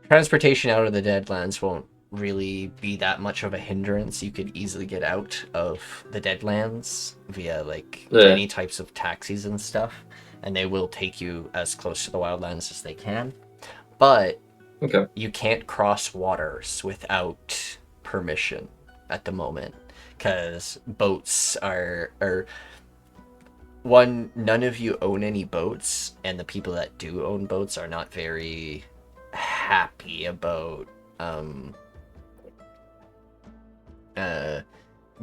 [SPEAKER 1] transportation out of the Deadlands won't really be that much of a hindrance. You could easily get out of the Deadlands via like
[SPEAKER 2] Yeah.
[SPEAKER 1] any types of taxis and stuff, and they will take you as close to the Wildlands as they can. But
[SPEAKER 2] Okay.
[SPEAKER 1] you can't cross waters without permission at the moment, because boats are one, none of you own any boats, and the people that do own boats are not very happy about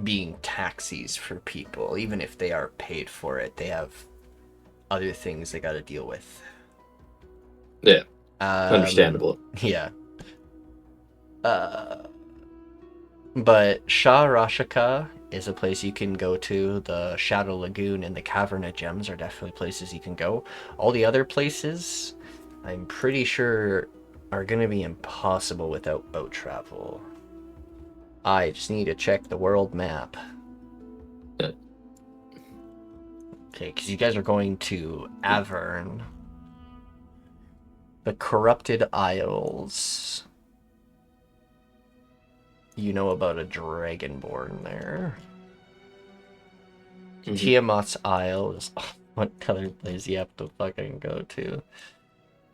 [SPEAKER 1] being taxis for people. Even if they are paid for it, they have other things they got to deal with.
[SPEAKER 2] Yeah. Understandable.
[SPEAKER 1] Yeah. But Shah Rashaka is a place you can go to. The Shadow Lagoon and the Cavern of Gems are definitely places you can go. All the other places, I'm pretty sure, are going to be impossible without boat travel. I just need to check the world map.
[SPEAKER 2] Yeah.
[SPEAKER 1] Okay, because you guys are going to Avern. The Corrupted Isles. You know about a Dragonborn there.
[SPEAKER 2] Mhm.
[SPEAKER 1] Tiamat's Isles. Oh, what other place you have to fucking go to?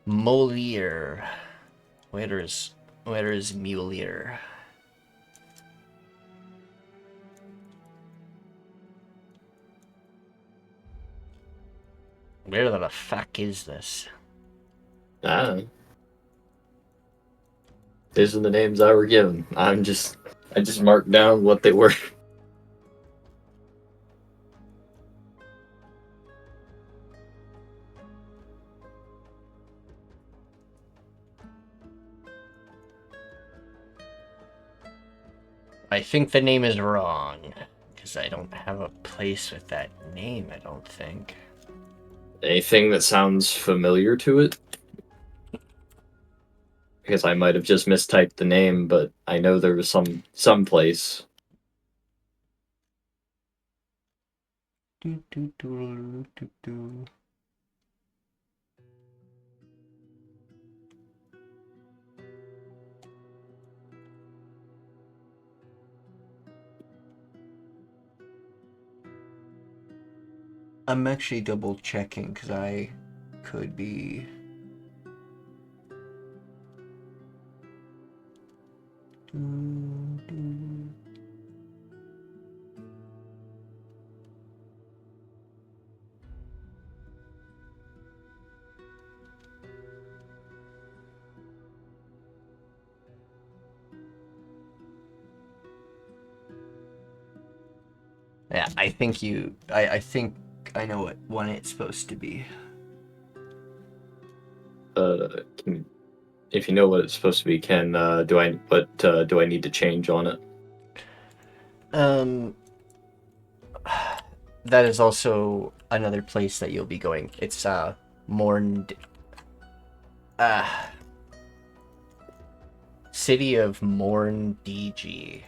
[SPEAKER 1] Moliere. Where is Mulier? Where the fuck is this?
[SPEAKER 2] I don't know. These are the names I were given. I just marked down what they were.
[SPEAKER 1] I think the name is wrong, because I don't have a place with that name, I don't think.
[SPEAKER 2] Anything that sounds familiar to it? Because I might have just mistyped the name, but I know there was some place.
[SPEAKER 1] I'm actually double checking because I could be. Yeah, I think you. I think think I know what one it's supposed to be.
[SPEAKER 2] If you know what it's supposed to be, do I need to change on it?
[SPEAKER 1] That is also another place that you'll be going. It's City of Morn DG.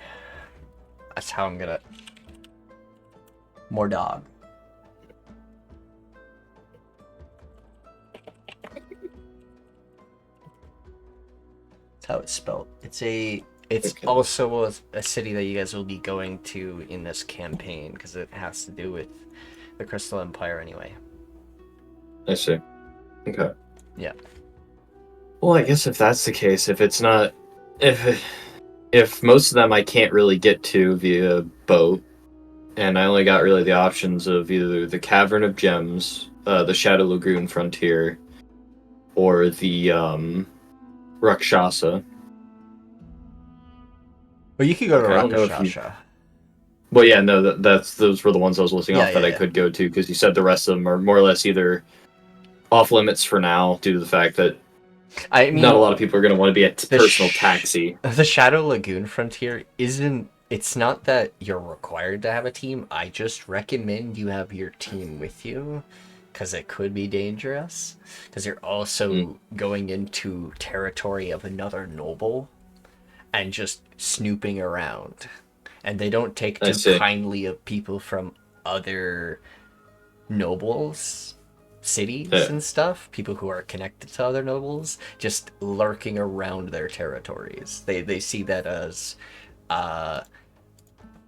[SPEAKER 1] That's how I'm gonna. Mordog. That's how it's spelled. It's okay. Also a city that you guys will be going to in this campaign because it has to do with the Crystal Empire anyway.
[SPEAKER 2] I see. Okay.
[SPEAKER 1] Yeah.
[SPEAKER 2] Well, I guess if that's the case, if most of them I can't really get to via boat, and I only got really the options of either the Cavern of Gems, the Shadow Lagoon Frontier, or the Rakshasa.
[SPEAKER 1] Well, you could go to
[SPEAKER 2] I don't know if
[SPEAKER 1] Rakshasa.
[SPEAKER 2] Well, yeah, no, those were the ones I was listing off that I
[SPEAKER 1] yeah.
[SPEAKER 2] could go to, because you said the rest of them are more or less either off limits for now due to the fact that
[SPEAKER 1] I mean,
[SPEAKER 2] not a lot of people are going to want to be a personal taxi.
[SPEAKER 1] The Shadow Lagoon Frontier it's not that you're required to have a team. I just recommend you have your team with you because it could be dangerous. Because you're also going into territory of another noble and just snooping around. And they don't take too kindly of people from other nobles, cities and stuff, people who are connected to other nobles, just lurking around their territories. They see that as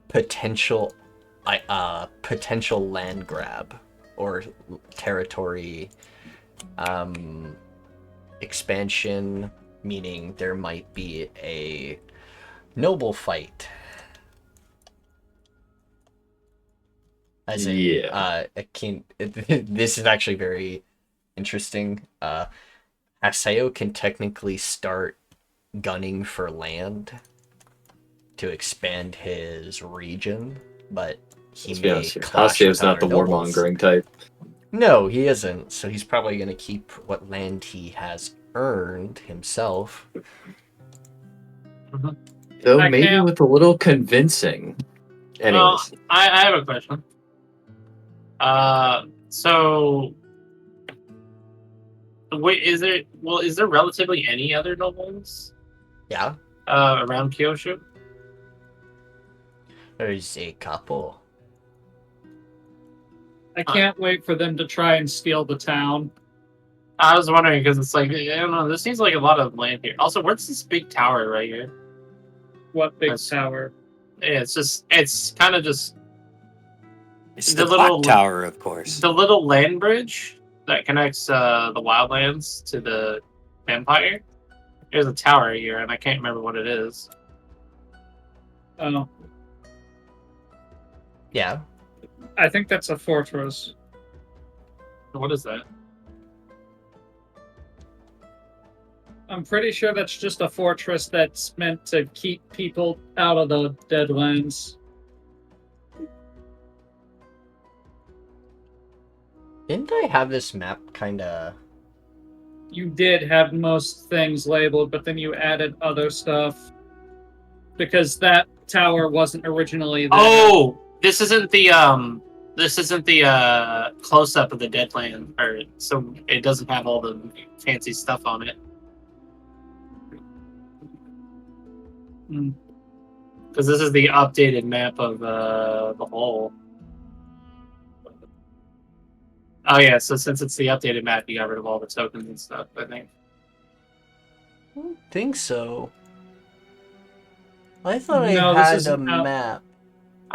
[SPEAKER 1] potential land grab or territory expansion, meaning there might be a noble fight. As in, this is actually very interesting. Haseo can technically start gunning for land to expand his region, but he may clash with
[SPEAKER 2] Haseo's not the
[SPEAKER 1] nobles.
[SPEAKER 2] warmongering type.
[SPEAKER 1] No, he isn't. So he's probably going to keep what land he has earned himself.
[SPEAKER 2] Though maybe with a little convincing. Anyways,
[SPEAKER 3] I have a question. So wait, is there relatively any other nobles?
[SPEAKER 1] Yeah.
[SPEAKER 3] Around Kyushu?
[SPEAKER 1] There's a couple.
[SPEAKER 5] I can't wait for them to try and steal the town.
[SPEAKER 3] I was wondering because it's like, I don't know, there seems like a lot of land here. Also, where's this big tower right here?
[SPEAKER 5] What big tower?
[SPEAKER 3] Yeah, it's kind of just.
[SPEAKER 7] It's the clock tower, of course.
[SPEAKER 3] The little land bridge that connects the wildlands to the Empire. There's a tower here, and I can't remember what it is.
[SPEAKER 5] Oh.
[SPEAKER 1] Yeah.
[SPEAKER 5] I think that's a fortress.
[SPEAKER 3] What is that?
[SPEAKER 5] I'm pretty sure that's just a fortress that's meant to keep people out of the Deadlands.
[SPEAKER 1] Didn't I have this map kind of...
[SPEAKER 5] You did have most things labeled, but then you added other stuff. Because that tower wasn't originally there.
[SPEAKER 3] Oh! This isn't the close-up of the Deadland, so it doesn't have all the fancy stuff on it. Because this is the updated map of the whole. Oh yeah, so since it's the updated map, you got rid of all the tokens and stuff, I think.
[SPEAKER 1] I don't think so. I thought I had a map.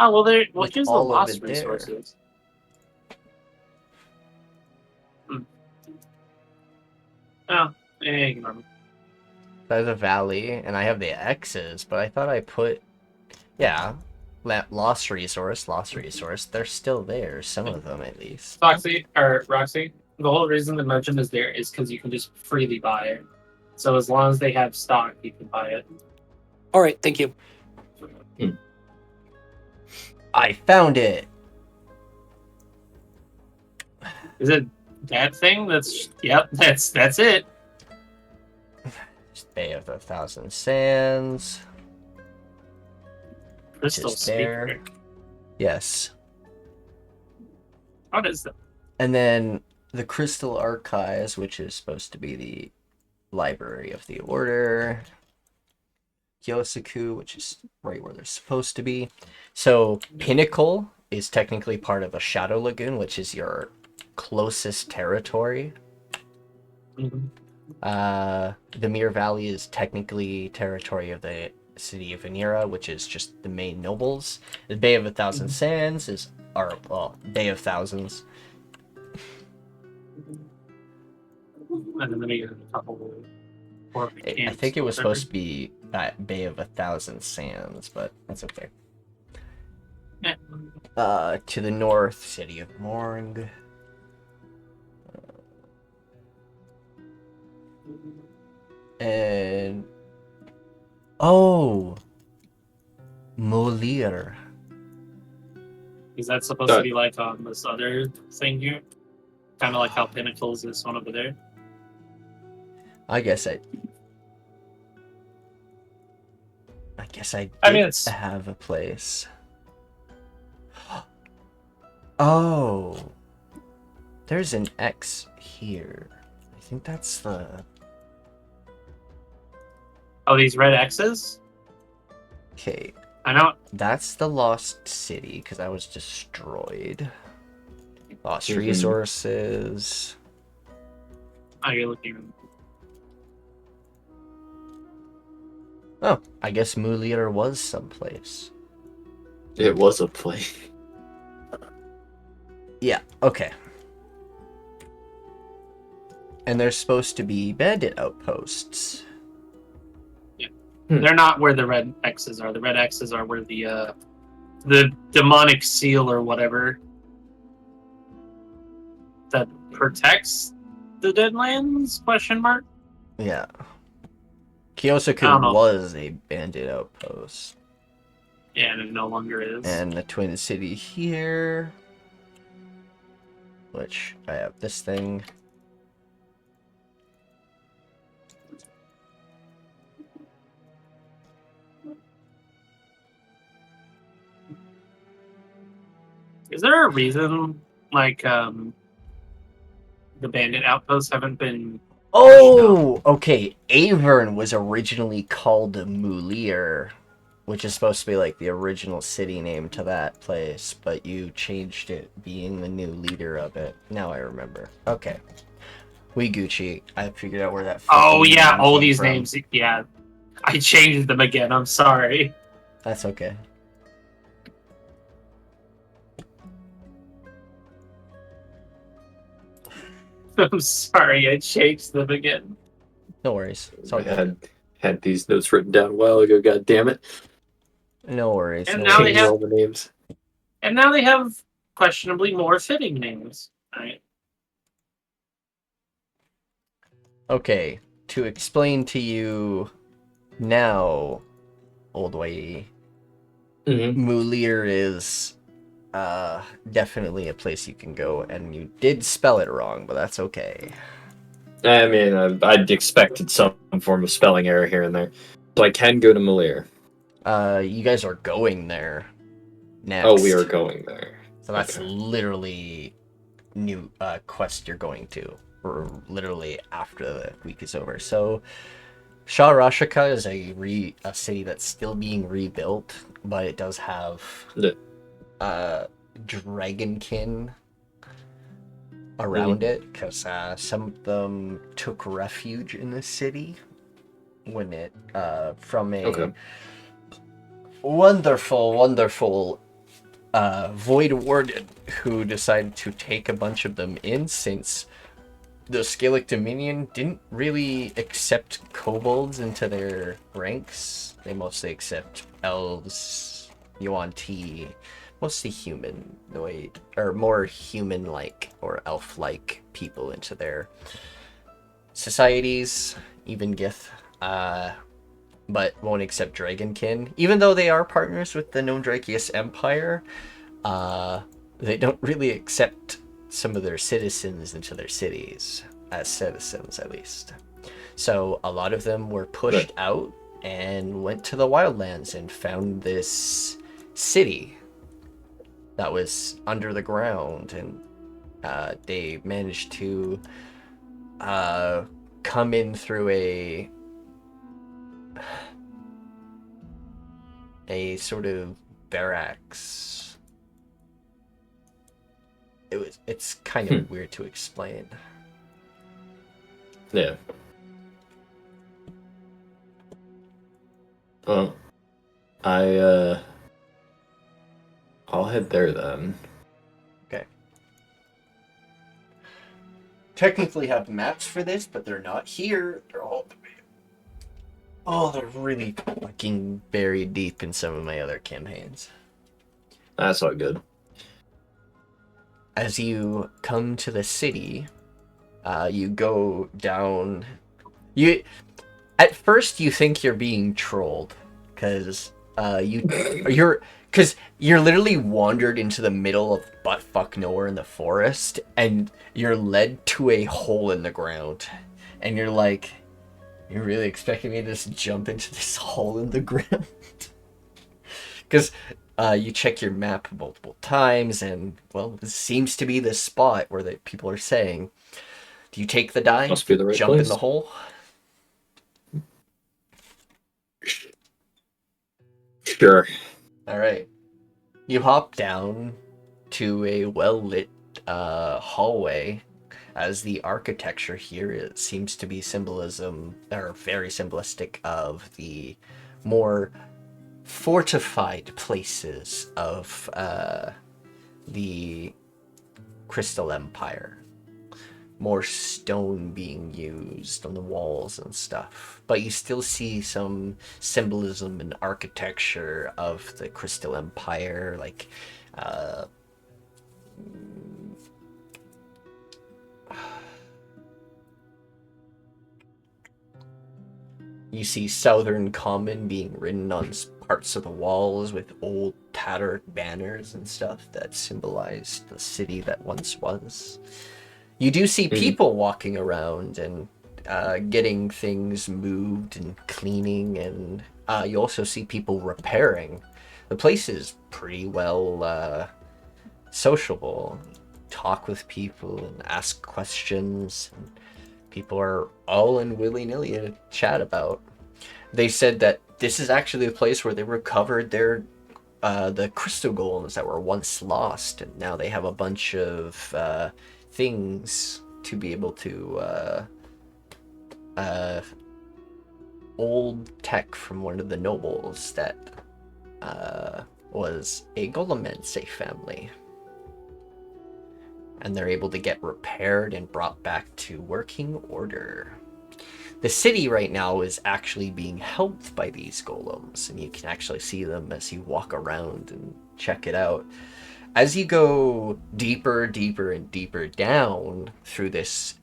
[SPEAKER 3] Oh, well, here's the lost resources. Oh, ignore me.
[SPEAKER 1] There's a valley, and I have the X's, but I thought I put... Yeah, lost resource. They're still there, some of them at least.
[SPEAKER 3] Foxy, or Roxy, the whole reason the merchant is there is because you can just freely buy it. So as long as they have stock, you can buy it.
[SPEAKER 7] All right, thank you.
[SPEAKER 1] I found it!
[SPEAKER 3] Is it that thing? Yep, that's it.
[SPEAKER 1] Bay of the Thousand Sands.
[SPEAKER 3] Crystal
[SPEAKER 1] Just there.
[SPEAKER 3] Speaker.
[SPEAKER 1] Yes.
[SPEAKER 3] What is that?
[SPEAKER 1] And then the Crystal Archives, which is supposed to be the Library of the Order. Yosaku, which is right where they're supposed to be. So Pinnacle is technically part of the Shadow Lagoon, which is your closest territory.
[SPEAKER 3] Mhm.
[SPEAKER 1] The Mere Valley is technically territory of the city of Vanera, which is just the main nobles. The Bay of a Thousand Sands is Bay of Thousands.
[SPEAKER 3] And then maybe a couple.
[SPEAKER 1] I think it was supposed to be Bay of a Thousand Sands, but that's okay.
[SPEAKER 3] Yeah.
[SPEAKER 1] To the north, city of Morg. And Molière.
[SPEAKER 3] Is that supposed to be like on this other thing here? Kind of like how Pinnacles is one over there.
[SPEAKER 1] I guess I
[SPEAKER 3] I mean,
[SPEAKER 1] did
[SPEAKER 3] it's
[SPEAKER 1] have a place. Oh, there's an X here. I think that's the.
[SPEAKER 3] oh, these red X's.
[SPEAKER 1] Okay,
[SPEAKER 3] I know.
[SPEAKER 1] that's the lost city because that was destroyed. Lost
[SPEAKER 2] Mhm.
[SPEAKER 1] resources.
[SPEAKER 3] Oh, you're looking.
[SPEAKER 1] Oh, I guess Molière was someplace.
[SPEAKER 2] It was a play.
[SPEAKER 1] Yeah, okay. And there's supposed to be bandit outposts.
[SPEAKER 3] They're not where the red X's are. The red X's are where the demonic seal or whatever that protects the Deadlands? Question mark.
[SPEAKER 1] Yeah.
[SPEAKER 3] I don't
[SPEAKER 1] Kyosaku
[SPEAKER 3] know.
[SPEAKER 1] was a bandit outpost.
[SPEAKER 3] Yeah, and it no longer is.
[SPEAKER 1] And the Twin City here. Which, I have this thing.
[SPEAKER 3] Is there a reason, like, the bandit outposts haven't been?
[SPEAKER 1] Oh! Okay, Avern was originally called Molière, which is supposed to be like the original city name to that place, but you changed it being the new leader of it. Now I remember. Okay. We Gucci. I figured out where that
[SPEAKER 3] Oh
[SPEAKER 1] fucking
[SPEAKER 3] yeah,
[SPEAKER 1] name
[SPEAKER 3] all
[SPEAKER 1] came
[SPEAKER 3] these
[SPEAKER 1] from.
[SPEAKER 3] names. Yeah, I changed them again. I'm sorry.
[SPEAKER 1] That's okay.
[SPEAKER 3] I'm sorry. I changed them again.
[SPEAKER 1] No worries. It's all
[SPEAKER 2] I
[SPEAKER 1] good.
[SPEAKER 2] had these notes written down a while ago. God damn it!
[SPEAKER 1] No worries.
[SPEAKER 3] And
[SPEAKER 1] no
[SPEAKER 3] now they
[SPEAKER 1] worries.
[SPEAKER 2] Changing
[SPEAKER 3] have-
[SPEAKER 2] all the names.
[SPEAKER 3] And now they have questionably more fitting names. Right?
[SPEAKER 1] Okay, to explain to you now, Old Whitey,
[SPEAKER 2] Mm-hmm.
[SPEAKER 1] Molière is definitely a place you can go, and you did spell it wrong, but that's okay.
[SPEAKER 2] I mean, I'd expected some form of spelling error here and there, so I can go to Molière.
[SPEAKER 1] You guys are going there next.
[SPEAKER 2] Oh, we are going there.
[SPEAKER 1] So that's
[SPEAKER 2] okay.
[SPEAKER 1] literally new quest you're going to, or literally after the week is over. So Shah Rashika is a city that's still being rebuilt, but it does have dragonkin around it, because some of them took refuge in the city when it from a wonderful Void Warden who decided to take a bunch of them in, since the Scalic Dominion didn't really accept kobolds into their ranks. They mostly accept elves, Yuan-Ti, mostly human, or more human-like or elf-like people into their societies, even Gith, but won't accept Dragonkin. Even though they are partners with the Gnome Drakius Empire, they don't really accept some of their citizens into their cities, as citizens at least. So a lot of them were pushed out and went to the wildlands and found this city that was under the ground, and they managed to come in through a sort of barracks. It's kind of weird to explain.
[SPEAKER 2] Yeah. Well, I'll head there then.
[SPEAKER 1] Okay. Technically have maps for this, but they're not here. They're really fucking buried deep in some of my other campaigns.
[SPEAKER 2] That's all good.
[SPEAKER 1] As you come to the city, you go down. At first you think you're being trolled, because you're literally wandered into the middle of buttfuck nowhere in the forest, and you're led to a hole in the ground, and you're like, you're really expecting me to just jump into this hole in the ground? Because you check your map multiple times, and well, this seems to be the spot where the people are saying. Do you take the dive?
[SPEAKER 2] Must be the right
[SPEAKER 1] jump
[SPEAKER 2] place.
[SPEAKER 1] in the hole?
[SPEAKER 2] Sure.
[SPEAKER 1] All right. You hop down to a well-lit hallway, as the architecture here, it seems to be symbolism, or very symbolistic, of the more fortified places of the Crystal Empire. More stone being used on the walls and stuff. But you still see some symbolism and architecture of the Crystal Empire, like you see Southern Common being written on parts of the walls with old tattered banners and stuff that symbolize the city that once was. You do see people walking around and getting things moved and cleaning, and you also see people repairing. The place is pretty well sociable. Talk with people and ask questions. And people are all in willy-nilly to chat about. They said that this is actually the place where they recovered their the crystal golems that were once lost, and now they have a bunch of things to be able to old tech from one of the nobles that was a Golemense family, and they're able to get repaired and brought back to working order. The city right now is actually being helped by these golems, and you can actually see them as you walk around and check it out. As you go deeper, deeper, and deeper down through this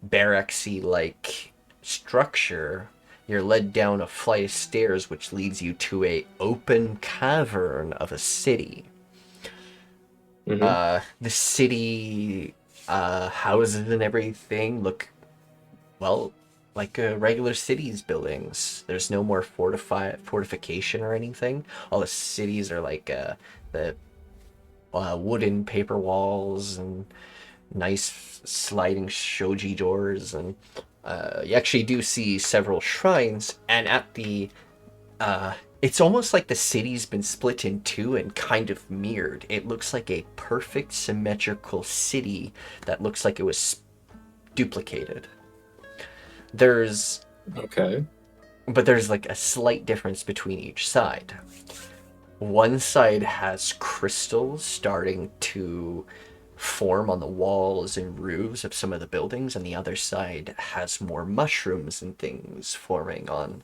[SPEAKER 1] barracksy-like structure, you're led down a flight of stairs which leads you to a open cavern of a city. The city houses and everything look, well, like regular cities buildings. There's no more fortification or anything. All the cities are like the wooden paper walls and nice sliding shoji doors, and you actually do see several shrines, and at the it's almost like the city's been split in two and kind of mirrored. It looks like a perfect symmetrical city that looks like it was duplicated. There's like a slight difference between each side. One side has crystals starting to form on the walls and roofs of some of the buildings, and the other side has more mushrooms and things forming on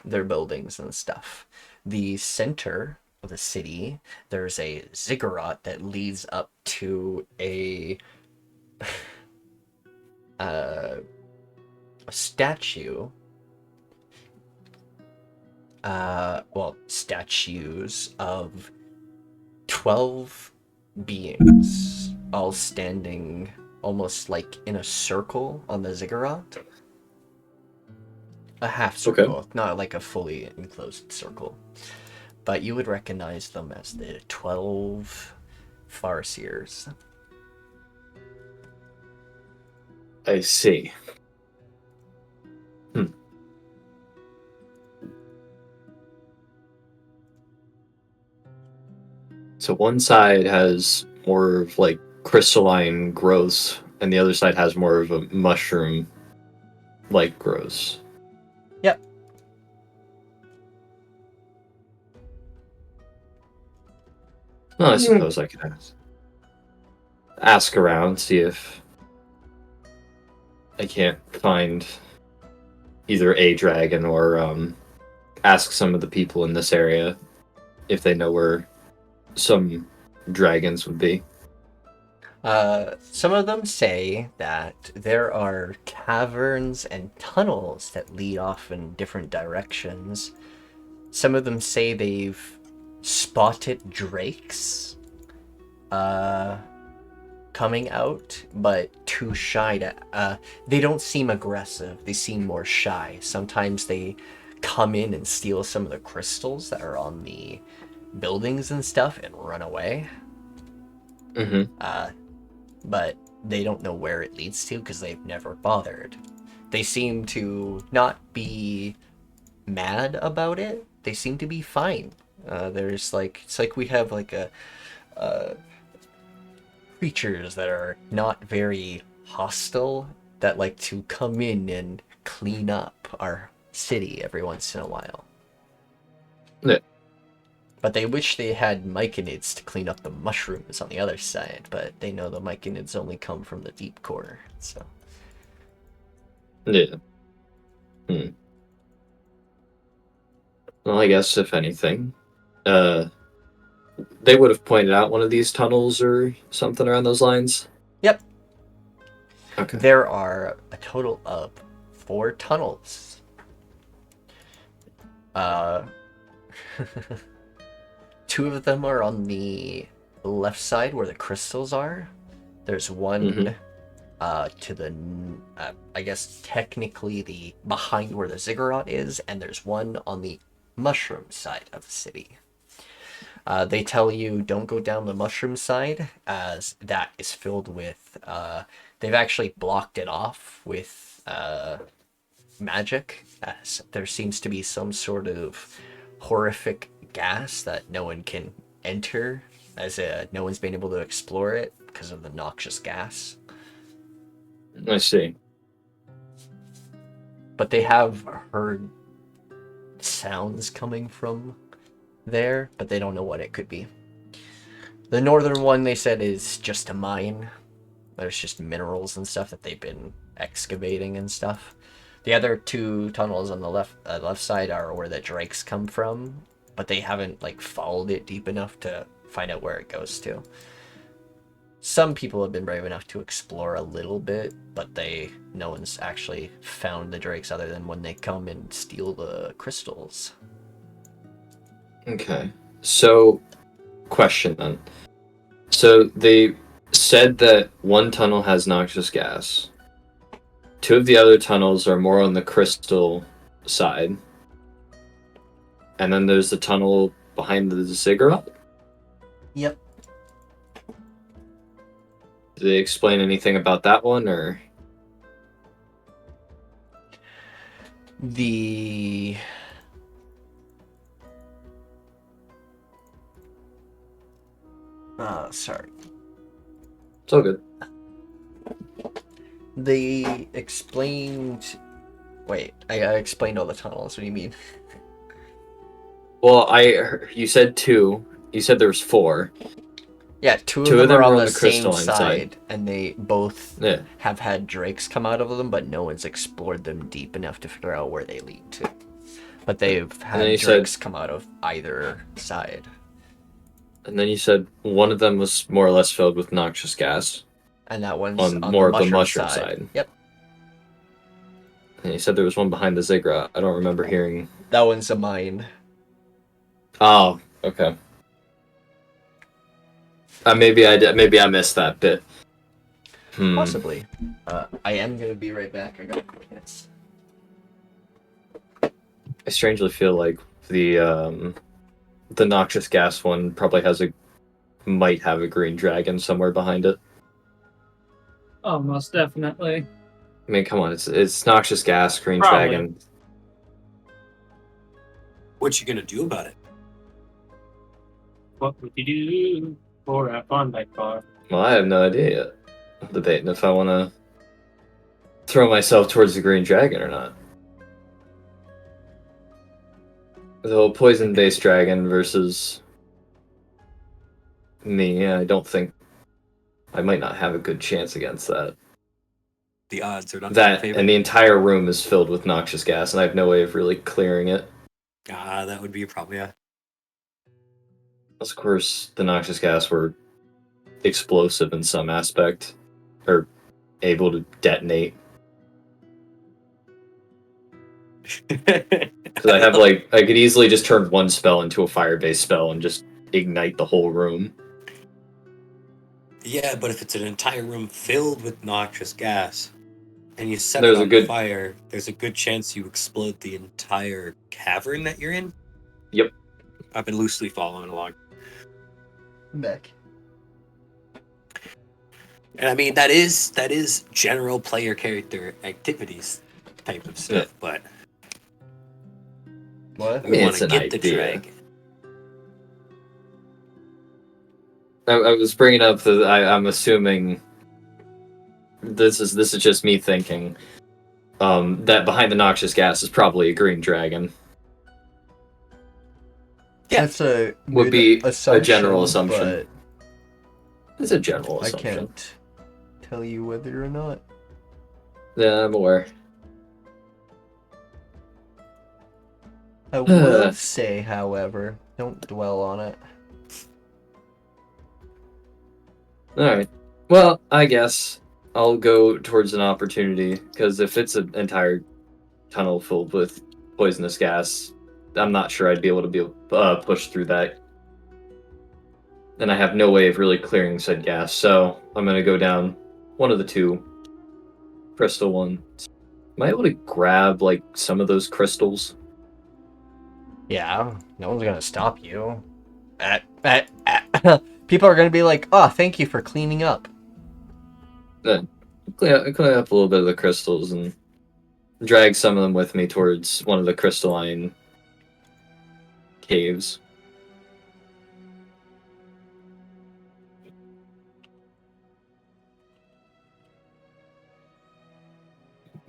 [SPEAKER 1] their buildings and stuff. The center of the city, there's a ziggurat that leads up to a statue. Statues of 12 beings all standing almost like in a circle on the ziggurat. A half circle, not like a fully enclosed circle. But you would recognize them as the 12 Farseers.
[SPEAKER 2] I see. So one side has more of like crystalline growths, and the other side has more of a mushroom-like growths.
[SPEAKER 1] Yep.
[SPEAKER 2] Well, I suppose I could ask around, see if I can't find either a dragon or ask some of the people in this area if they know where some dragons would be.
[SPEAKER 1] Some of them say that there are caverns and tunnels that lead off in different directions. Some of them say they've spotted drakes coming out, but too shy to... they don't seem aggressive. They seem more shy. Sometimes they come in and steal some of the crystals that are on the buildings and stuff and run away. But they don't know where it leads to because they've never bothered. They seem to not be mad about it. They seem to be fine. There's like, it's like we have like creatures that are not very hostile that like to come in and clean up our city every once in a while.
[SPEAKER 2] Yeah.
[SPEAKER 1] But they wish they had myconids to clean up the mushrooms on the other side, but they know the myconids only come from the deep core, so...
[SPEAKER 2] Yeah. Well, I guess, if anything, they would have pointed out one of these tunnels or something around those lines?
[SPEAKER 1] Yep.
[SPEAKER 2] Okay.
[SPEAKER 1] There are a total of 4 tunnels. Two of them are on the left side where the crystals are. There's one to the, I guess technically the behind where the ziggurat is, and there's one on the mushroom side of the city. They tell you don't go down the mushroom side as that is filled with, they've actually blocked it off with magic, as there seems to be some sort of horrific gas that no one can enter, as no one's been able to explore it because of the noxious gas.
[SPEAKER 2] I see.
[SPEAKER 1] But they have heard sounds coming from there, but they don't know what it could be. The northern one, they said, is just a mine. There's just minerals and stuff that they've been excavating and stuff. The other 2 tunnels on the left side are where the drakes come from, but they haven't like followed it deep enough to find out where it goes to. Some people have been brave enough to explore a little bit, but no one's actually found the drakes other than when they come and steal the crystals.
[SPEAKER 2] Okay. So, question then. So, they said that one tunnel has noxious gas. 2 of the other tunnels are more on the crystal side. And then there's the tunnel behind the ziggurat?
[SPEAKER 1] Yep.
[SPEAKER 2] Did they explain anything about that one, or...?
[SPEAKER 1] The... sorry.
[SPEAKER 2] It's all good.
[SPEAKER 1] They explained... Wait, I explained all the tunnels, what do you mean?
[SPEAKER 2] Well, you said 2. You said there was 4.
[SPEAKER 1] Yeah, two of them are on the same
[SPEAKER 2] crystalline
[SPEAKER 1] side, and they both
[SPEAKER 2] Yeah.
[SPEAKER 1] have had drakes come out of them, but no one's explored them deep enough to figure out where they lead to. But they've had
[SPEAKER 2] you
[SPEAKER 1] drakes
[SPEAKER 2] said-
[SPEAKER 1] come out of either side.
[SPEAKER 2] And then you said one of them was more or less filled with noxious gas
[SPEAKER 1] And that one's
[SPEAKER 2] on
[SPEAKER 1] on
[SPEAKER 2] more
[SPEAKER 1] the
[SPEAKER 2] of the mushroom side.
[SPEAKER 1] Yep.
[SPEAKER 2] And you said there was one behind the ziggurat. I don't remember hearing...
[SPEAKER 1] That one's a mine.
[SPEAKER 2] Oh, okay. Maybe I missed that bit.
[SPEAKER 1] Possibly. I am gonna be right back. I got a quick minutes.
[SPEAKER 2] I strangely feel like the noxious gas one probably might have a green dragon somewhere behind it.
[SPEAKER 5] Oh, most definitely.
[SPEAKER 2] I mean, come on, it's noxious gas, green
[SPEAKER 3] Probably.
[SPEAKER 2] dragon.
[SPEAKER 7] What you gonna do about it?
[SPEAKER 3] What would you do for a Klondike bar?
[SPEAKER 2] Well, I have no idea yet. I'm debating if I want to throw myself towards the green dragon or not. The whole poison-based dragon versus me, I don't think I might not have a good chance against that.
[SPEAKER 7] The odds are not in
[SPEAKER 2] That
[SPEAKER 7] favor.
[SPEAKER 2] and the entire room is filled with noxious gas, and I have no way of really clearing it.
[SPEAKER 7] That would be a problem, yeah.
[SPEAKER 2] Of course, the noxious gas were explosive in some aspect, or able to detonate. Because I have I could easily just turn one spell into a fire-based spell and just ignite the whole room.
[SPEAKER 7] Yeah, but if it's an entire room filled with noxious gas, and you set
[SPEAKER 2] There's
[SPEAKER 7] it
[SPEAKER 2] a
[SPEAKER 7] on
[SPEAKER 2] good-
[SPEAKER 7] fire, there's a good chance you explode the entire cavern that you're in.
[SPEAKER 2] Yep.
[SPEAKER 7] I've been loosely following along.
[SPEAKER 1] Back.
[SPEAKER 7] And I mean, that is general player character activities type of stuff, but
[SPEAKER 1] What?
[SPEAKER 2] I mean,
[SPEAKER 7] you
[SPEAKER 2] it's
[SPEAKER 7] want to
[SPEAKER 2] an
[SPEAKER 7] get the
[SPEAKER 2] idea.
[SPEAKER 7] dragon.
[SPEAKER 2] I was bringing up that I'm assuming this is just me thinking that behind the noxious gas is probably a green dragon.
[SPEAKER 7] Yeah.
[SPEAKER 1] That's a
[SPEAKER 2] Would
[SPEAKER 1] good
[SPEAKER 2] be a
[SPEAKER 1] assumption,
[SPEAKER 2] general assumption.
[SPEAKER 1] but
[SPEAKER 2] It's a general
[SPEAKER 1] I
[SPEAKER 2] assumption.
[SPEAKER 1] can't tell you whether or not.
[SPEAKER 2] Yeah, I'm aware.
[SPEAKER 1] I will say, however, don't dwell on it.
[SPEAKER 2] Alright. Well, I guess I'll go towards an opportunity, because if it's an entire tunnel filled with poisonous gas, I'm not sure I'd be able to push through that. And I have no way of really clearing said gas, so I'm going to go down one of the two crystal ones. Am I able to grab, some of those crystals?
[SPEAKER 1] Yeah, no one's gonna stop you. People are gonna be like, "Oh, thank you for cleaning up."
[SPEAKER 2] Clean up a little bit of the crystals and drag some of them with me towards one of the crystalline caves.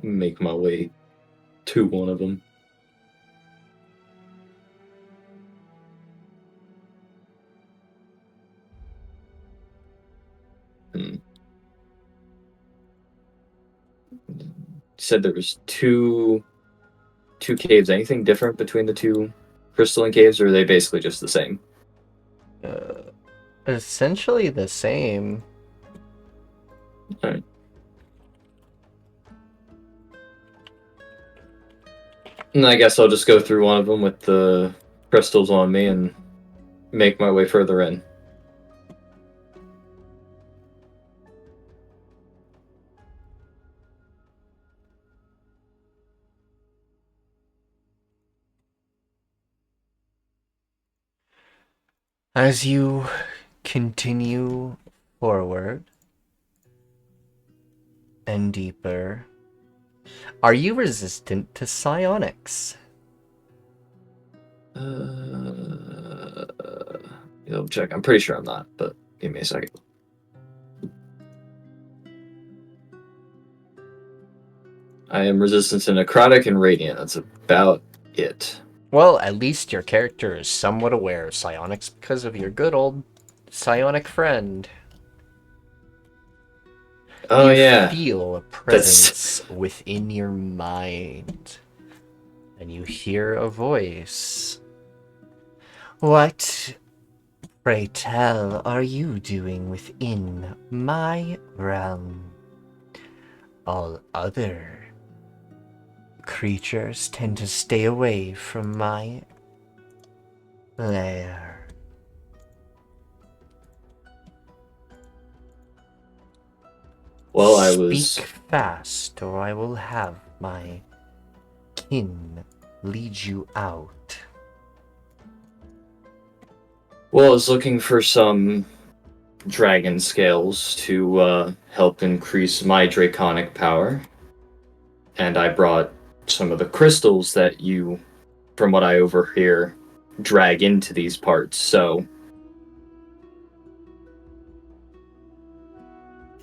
[SPEAKER 2] Make my way to one of them. You said there was two caves. Anything different between the two crystalline caves, or are they basically just the same?
[SPEAKER 1] Essentially the same.
[SPEAKER 2] Alright. And I guess I'll just go through one of them with the crystals on me and make my way further in.
[SPEAKER 1] As you continue forward and deeper, are you resistant to psionics?
[SPEAKER 2] You'll check. I'm pretty sure I'm not, but give me a second. I am resistant to necrotic and radiant. That's about it.
[SPEAKER 1] Well, at least your character is somewhat aware of psionics because of your good old psionic friend.
[SPEAKER 2] Oh
[SPEAKER 1] You
[SPEAKER 2] yeah.
[SPEAKER 1] feel a presence within your mind. And you hear a voice. What, pray tell, are you doing within my realm? All other creatures tend to stay away from my lair.
[SPEAKER 2] Well, I was.
[SPEAKER 1] Speak fast, or I will have my kin lead you out.
[SPEAKER 2] Well, I was looking for some dragon scales to help increase my draconic power. And I brought some of the crystals that you, from what I overhear, drag into these parts, so...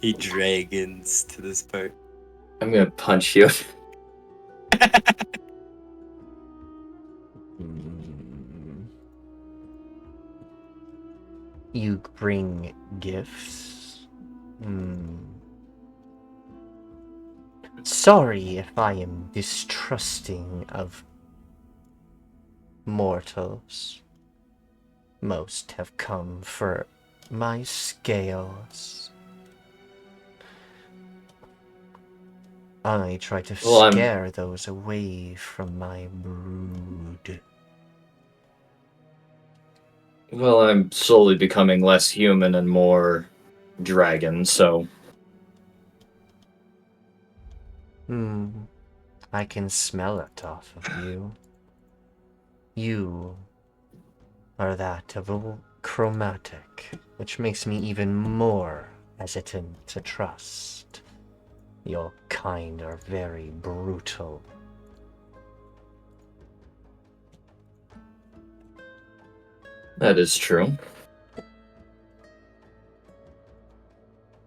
[SPEAKER 7] He dragons to this part.
[SPEAKER 2] I'm gonna punch you.
[SPEAKER 1] You bring gifts? Sorry if I am distrusting of mortals. Most have come for my scales. I try to scare those away from my brood.
[SPEAKER 2] Well, I'm slowly becoming less human and more dragon, so...
[SPEAKER 1] I can smell it off of you. You are that of a chromatic, which makes me even more hesitant to trust. Your kind are very brutal.
[SPEAKER 2] That is true.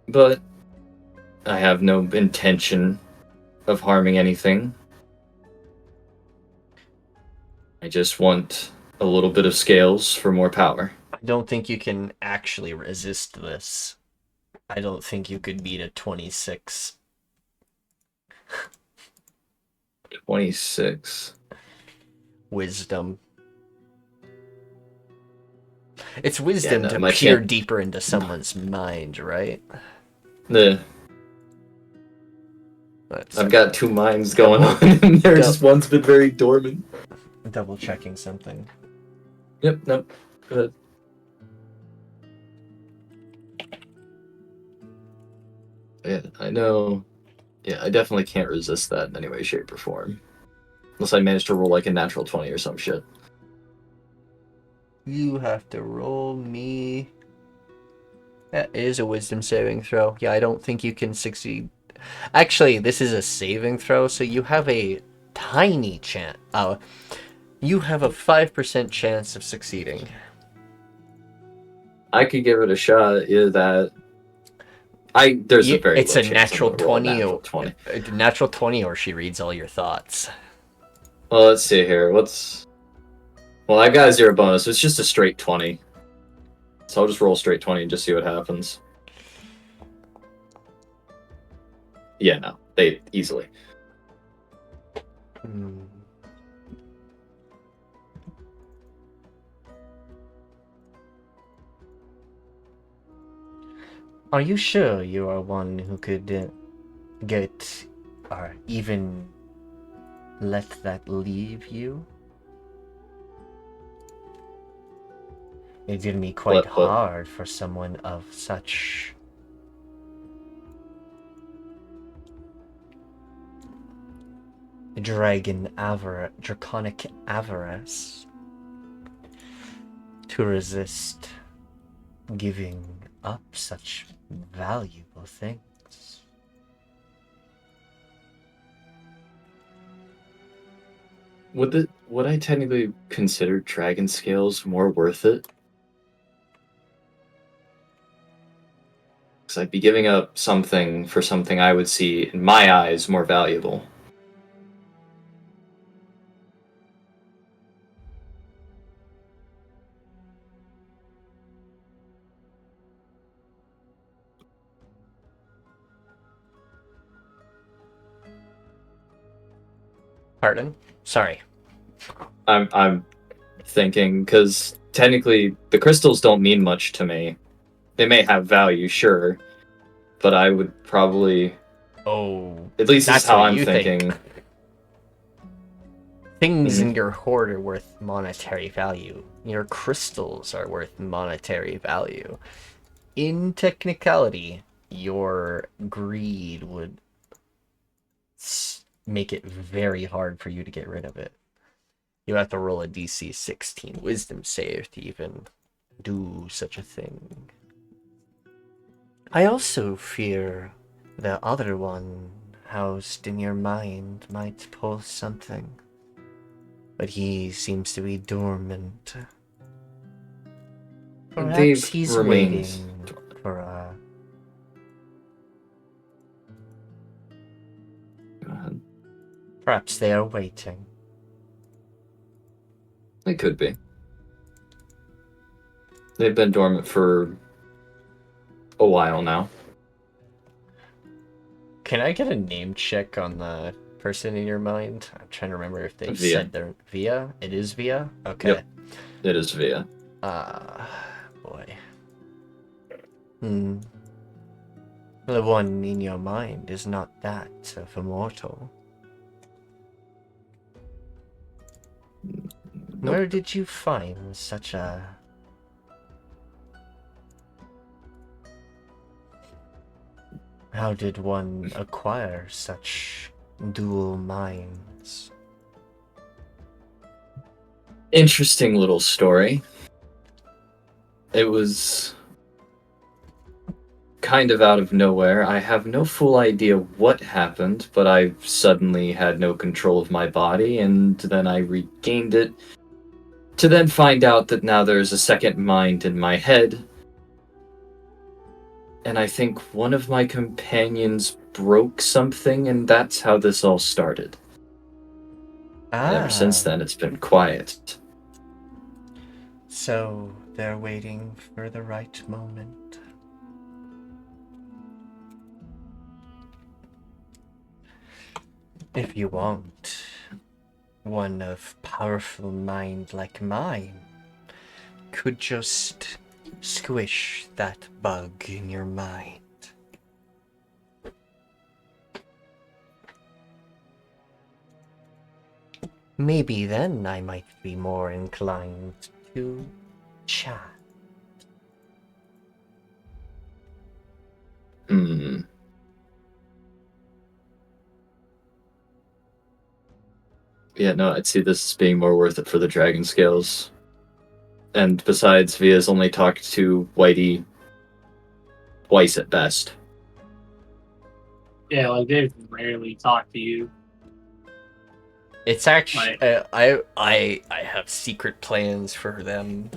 [SPEAKER 2] But I have no intention of harming anything. I just want a little bit of scales for more power.
[SPEAKER 1] I don't think you can actually resist this. I don't think you could beat a 26.
[SPEAKER 2] 26.
[SPEAKER 1] Wisdom. It's wisdom to
[SPEAKER 2] my
[SPEAKER 1] peer deeper into someone's mind, right?
[SPEAKER 2] I've got two minds going on, and there's one's been very dormant.
[SPEAKER 1] Double checking something.
[SPEAKER 2] Yep, nope. Go ahead. Yeah, I know. Yeah, I definitely can't resist that in any way, shape, or form. Unless I manage to roll like a natural 20 or some shit.
[SPEAKER 1] You have to roll me... That is a wisdom saving throw. Yeah, I don't think you can succeed. Actually, this is a saving throw, so you have a tiny chance. You have a 5% chance of succeeding.
[SPEAKER 2] I could give it a shot. Either that. There's a very
[SPEAKER 1] it's
[SPEAKER 2] low
[SPEAKER 1] a
[SPEAKER 2] chance
[SPEAKER 1] natural
[SPEAKER 2] I'm gonna roll a
[SPEAKER 1] 20,
[SPEAKER 2] natural 20.
[SPEAKER 1] Natural 20, or she reads all your thoughts.
[SPEAKER 2] Well, let's see here. Well, I got a 0 bonus, so it's just a straight 20. So I'll just roll straight 20 and just see what happens. Yeah, no. They easily.
[SPEAKER 1] Are you sure you are one who could get, or even let that leave you? It did me quite hard for someone of such draconic avarice to resist giving up such valuable things.
[SPEAKER 2] Would I technically consider dragon scales more worth it? Because I'd be giving up something for something I would see, in my eyes, more valuable.
[SPEAKER 1] Pardon? Sorry.
[SPEAKER 2] I'm thinking, because technically the crystals don't mean much to me. They may have value, sure, but I would probably...
[SPEAKER 1] Oh,
[SPEAKER 2] at least that's how I'm thinking.
[SPEAKER 1] Things in your hoard are worth monetary value. Your crystals are worth monetary value. In technicality, your greed would make it very hard for you to get rid of it. You have to roll a DC 16 wisdom save to even do such a thing. I also fear the other one housed in your mind might pull something, but he seems to be dormant. Perhaps
[SPEAKER 2] They've
[SPEAKER 1] he's
[SPEAKER 2] remained
[SPEAKER 1] waiting for a...
[SPEAKER 2] Go ahead.
[SPEAKER 1] Perhaps they are waiting.
[SPEAKER 2] It could be. They've been dormant for a while now.
[SPEAKER 1] Can I get a name check on the person in your mind? I'm trying to remember if they
[SPEAKER 2] Via.
[SPEAKER 1] said their... Via? It is Via? Okay.
[SPEAKER 2] Yep. It is Via.
[SPEAKER 1] Boy. The one in your mind is not that of a mortal.
[SPEAKER 2] Nope.
[SPEAKER 1] Where did you find such a... How did one acquire such dual minds?
[SPEAKER 2] Interesting little story. It was kind of out of nowhere. I have no full idea what happened, but I suddenly had no control of my body, and then I regained it to then find out that now there's a second mind in my head. And I think one of my companions broke something, and that's how this all started. And ever since then, it's been quiet.
[SPEAKER 1] So they're waiting for the right moment. If you want one of powerful mind like mine, could just squish that bug in your mind. Maybe then I might be more inclined to chat.
[SPEAKER 2] Yeah, no, I'd see this as being more worth it for the dragon scales. And besides, Via's only talked to Whitey twice at best.
[SPEAKER 3] Yeah, like they've rarely talked to you.
[SPEAKER 1] It's actually I have secret plans for them.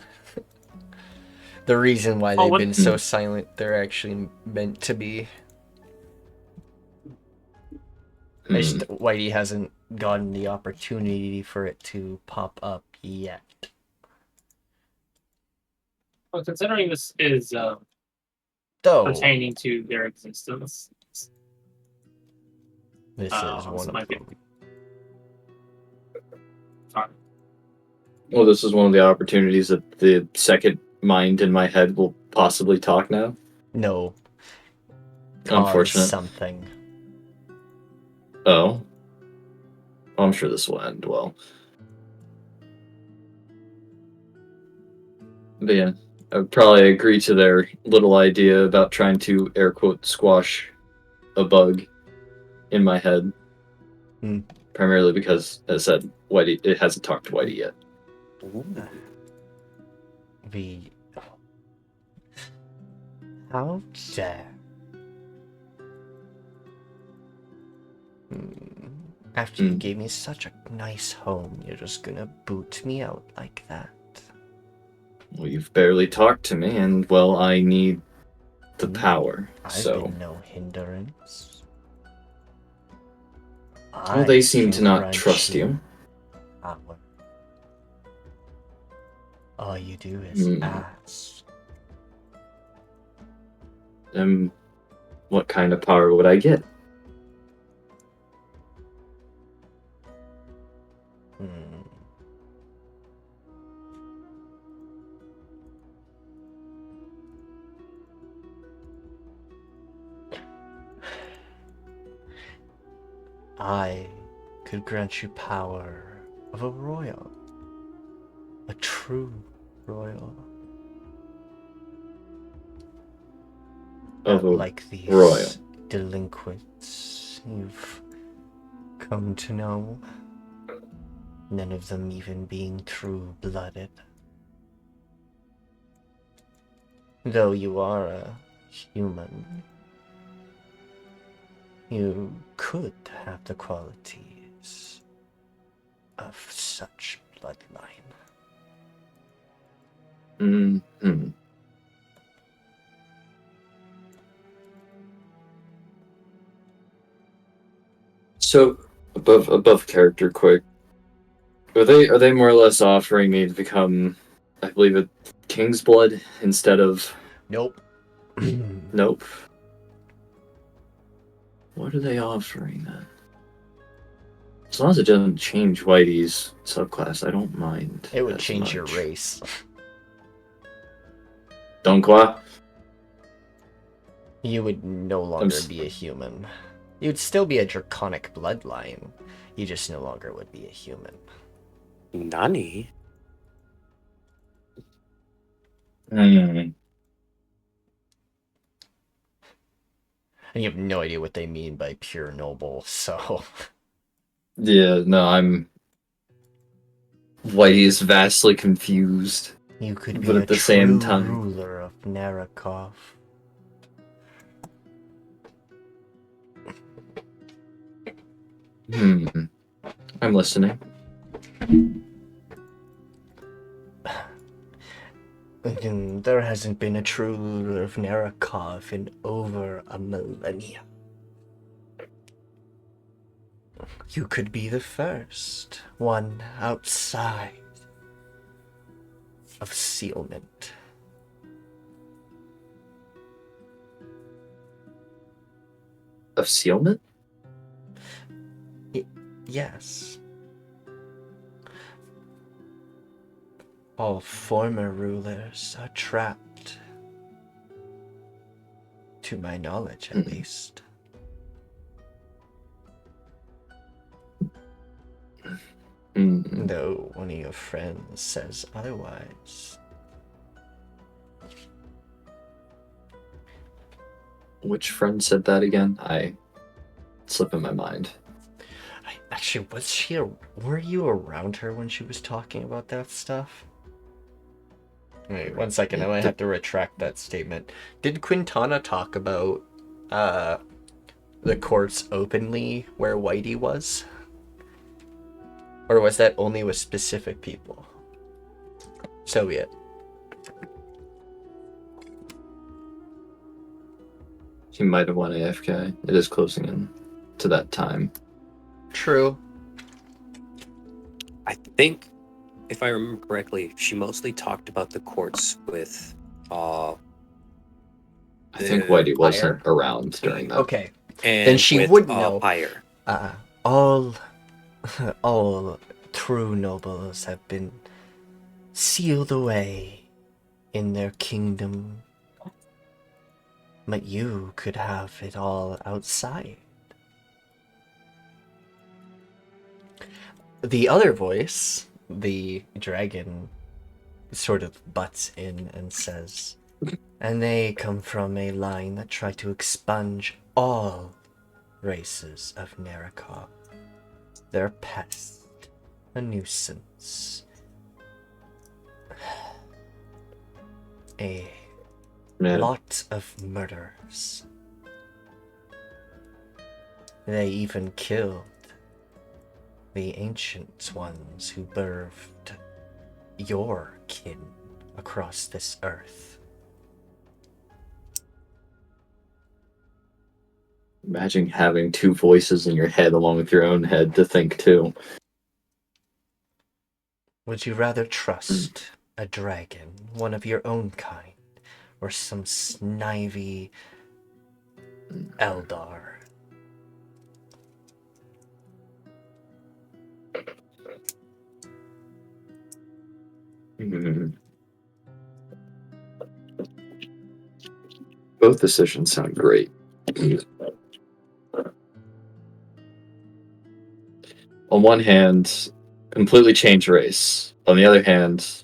[SPEAKER 1] The reason why they've been so silent, they're actually meant to be. Whitey hasn't gotten the opportunity for it to pop up yet.
[SPEAKER 3] Well, considering this is
[SPEAKER 1] Though
[SPEAKER 3] pertaining to their existence,
[SPEAKER 1] this is one of
[SPEAKER 3] might be-
[SPEAKER 1] them.
[SPEAKER 3] Sorry.
[SPEAKER 2] Well, this is one of the opportunities that the second mind in my head will possibly talk now.
[SPEAKER 1] No.
[SPEAKER 2] Unfortunate.
[SPEAKER 1] Something.
[SPEAKER 2] Oh. I'm sure this will end well. But yeah, I would probably agree to their little idea about trying to, air quote, squash a bug in my head. Primarily because, as I said, Whitey, it hasn't talked to Whitey yet.
[SPEAKER 1] How dare. After you gave me such a nice home, you're just gonna boot me out like that.
[SPEAKER 2] Well, you've barely talked to me, and, well, I need the power,
[SPEAKER 1] I've been no hindrance.
[SPEAKER 2] Well, they seem to not trust you.
[SPEAKER 1] Power. All you do is ask.
[SPEAKER 2] Then what kind of power would I get?
[SPEAKER 1] I could grant you power of a royal. A true royal.
[SPEAKER 2] of
[SPEAKER 1] Not
[SPEAKER 2] a
[SPEAKER 1] like these
[SPEAKER 2] royal.
[SPEAKER 1] delinquents you've come to know. None of them even being true-blooded. Though you are a human, you could have the qualities of such bloodline.
[SPEAKER 2] Mm-hmm. So, above character, quick. Are they more or less offering me to become, I believe, a king's blood instead of?
[SPEAKER 1] Nope.
[SPEAKER 2] Nope. What are they offering then? As long as it doesn't change Whitey's subclass, I don't mind.
[SPEAKER 1] It would
[SPEAKER 2] as
[SPEAKER 1] change your
[SPEAKER 2] much.
[SPEAKER 1] race.
[SPEAKER 2] Donc quoi?
[SPEAKER 1] You would no longer be a human. You'd still be a draconic bloodline. You just no longer would be a human.
[SPEAKER 7] Nani?
[SPEAKER 1] And you have no idea what they mean by pure noble, so...
[SPEAKER 2] Yeah, no, I'm... Whitey is vastly confused.
[SPEAKER 1] You could be
[SPEAKER 2] But
[SPEAKER 1] a
[SPEAKER 2] at the
[SPEAKER 1] true
[SPEAKER 2] same time...
[SPEAKER 1] ruler of Narakov.
[SPEAKER 2] I'm listening.
[SPEAKER 1] There hasn't been a true ruler of Narakov in over a millennia. You could be the first one outside of sealment.
[SPEAKER 2] Of sealment?
[SPEAKER 1] Yes. All former rulers are trapped. To my knowledge, at least. Though one of your friends says otherwise.
[SPEAKER 2] Which friend said that again? Slip in my mind.
[SPEAKER 1] Actually, were you around her when she was talking about that stuff? Wait, 1 second, I might have to retract that statement. Did Quintana talk about the courts openly where Whitey was? Or was that only with specific people? Soviet.
[SPEAKER 2] He might have won AFK. It is closing in to that time.
[SPEAKER 1] True.
[SPEAKER 7] I think, if I remember correctly, she mostly talked about the courts with
[SPEAKER 2] I think Whitey wasn't around during that.
[SPEAKER 1] Okay.
[SPEAKER 7] and
[SPEAKER 1] Then she
[SPEAKER 7] with,
[SPEAKER 1] would know.
[SPEAKER 7] Pyre.
[SPEAKER 1] All true nobles have been sealed away in their kingdom. But you could have it all outside. The other voice, the dragon, sort of butts in and says, and they come from a line that tried to expunge all races of Narakov. They're a pest, a nuisance, a lot of murders. They even killed the ancient ones who birthed your kin across this earth.
[SPEAKER 2] Imagine having two voices in your head along with your own head to think too.
[SPEAKER 1] Would you rather trust a dragon, one of your own kind, or some snivy Eldar?
[SPEAKER 2] Both decisions sound great. On one hand, completely change race. On the other hand,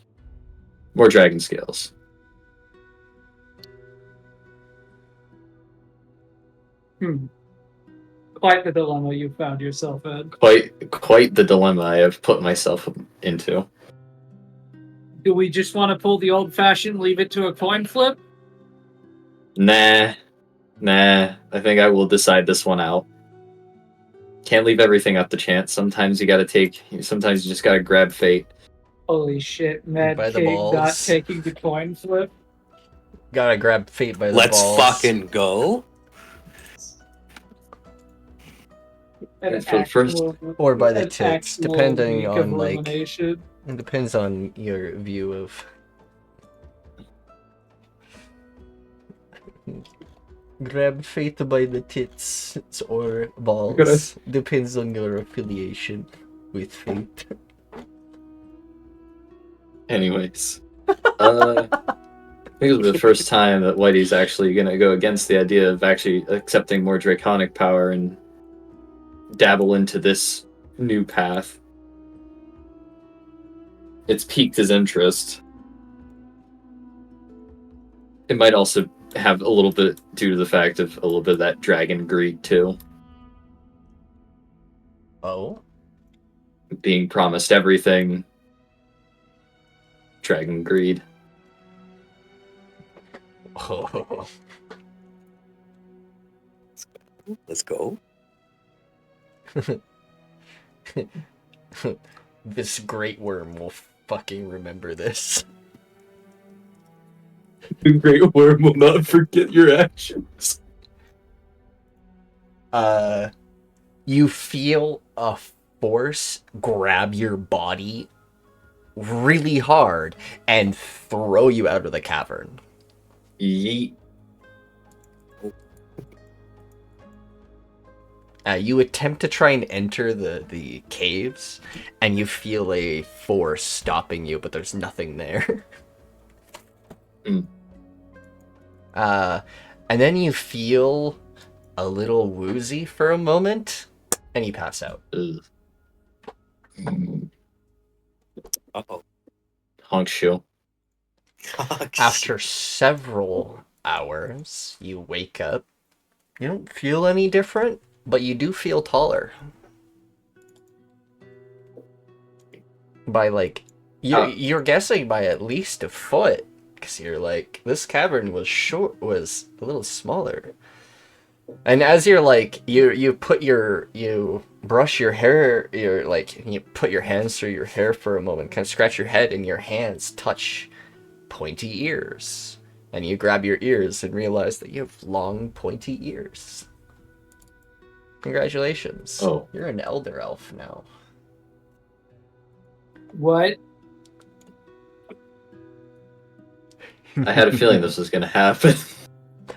[SPEAKER 2] more dragon scales.
[SPEAKER 5] Quite the dilemma you found yourself in.
[SPEAKER 2] Quite the dilemma I have put myself into.
[SPEAKER 5] Do we just want to pull the old-fashioned leave it to a coin flip?
[SPEAKER 2] Nah. I think I will decide this one out. Can't leave everything up to chance. Sometimes you just gotta grab fate.
[SPEAKER 5] Holy shit, Mad
[SPEAKER 1] By the
[SPEAKER 5] King not
[SPEAKER 1] balls.
[SPEAKER 5] taking the coin flip.
[SPEAKER 1] Gotta grab fate by the
[SPEAKER 7] Let's
[SPEAKER 1] balls.
[SPEAKER 7] fucking go.
[SPEAKER 2] And for the first-
[SPEAKER 1] Or by the
[SPEAKER 5] an
[SPEAKER 1] tits,
[SPEAKER 5] actual
[SPEAKER 1] depending
[SPEAKER 5] week of
[SPEAKER 1] on, like-
[SPEAKER 5] elimination.
[SPEAKER 1] It depends on your view of. Grab fate by the tits or balls. Depends on your affiliation with fate.
[SPEAKER 2] Anyways. I think it was the first time that Whitey's actually gonna go against the idea of actually accepting more draconic power and dabble into this new path. It's piqued his interest. It might also have a little bit due to the fact of a little bit of that dragon greed too.
[SPEAKER 1] Oh?
[SPEAKER 2] Being promised everything. Dragon greed.
[SPEAKER 1] Oh.
[SPEAKER 7] Let's go.
[SPEAKER 1] This great worm will fucking remember this.
[SPEAKER 2] The great worm will not forget your actions.
[SPEAKER 1] You feel a force grab your body really hard and throw you out of the cavern.
[SPEAKER 2] Yeet.
[SPEAKER 1] You attempt to try and enter the caves, and you feel a force stopping you, but there's nothing there. And then you feel a little woozy for a moment, and you pass out.
[SPEAKER 2] Ugh.
[SPEAKER 7] Uh-oh.
[SPEAKER 2] Honk shoe.
[SPEAKER 1] After several hours, you wake up. You don't feel any different, but you do feel taller. By like, you're guessing by at least a foot, because you're like, this cavern was a little smaller. And as you're like, you brush your hair, you put your hands through your hair for a moment, kind of scratch your head, and your hands touch pointy ears. And you grab your ears and realize that you have long, pointy ears. Congratulations.
[SPEAKER 2] Oh.
[SPEAKER 1] You're an elder elf now.
[SPEAKER 5] What?
[SPEAKER 2] I had a feeling this was gonna happen.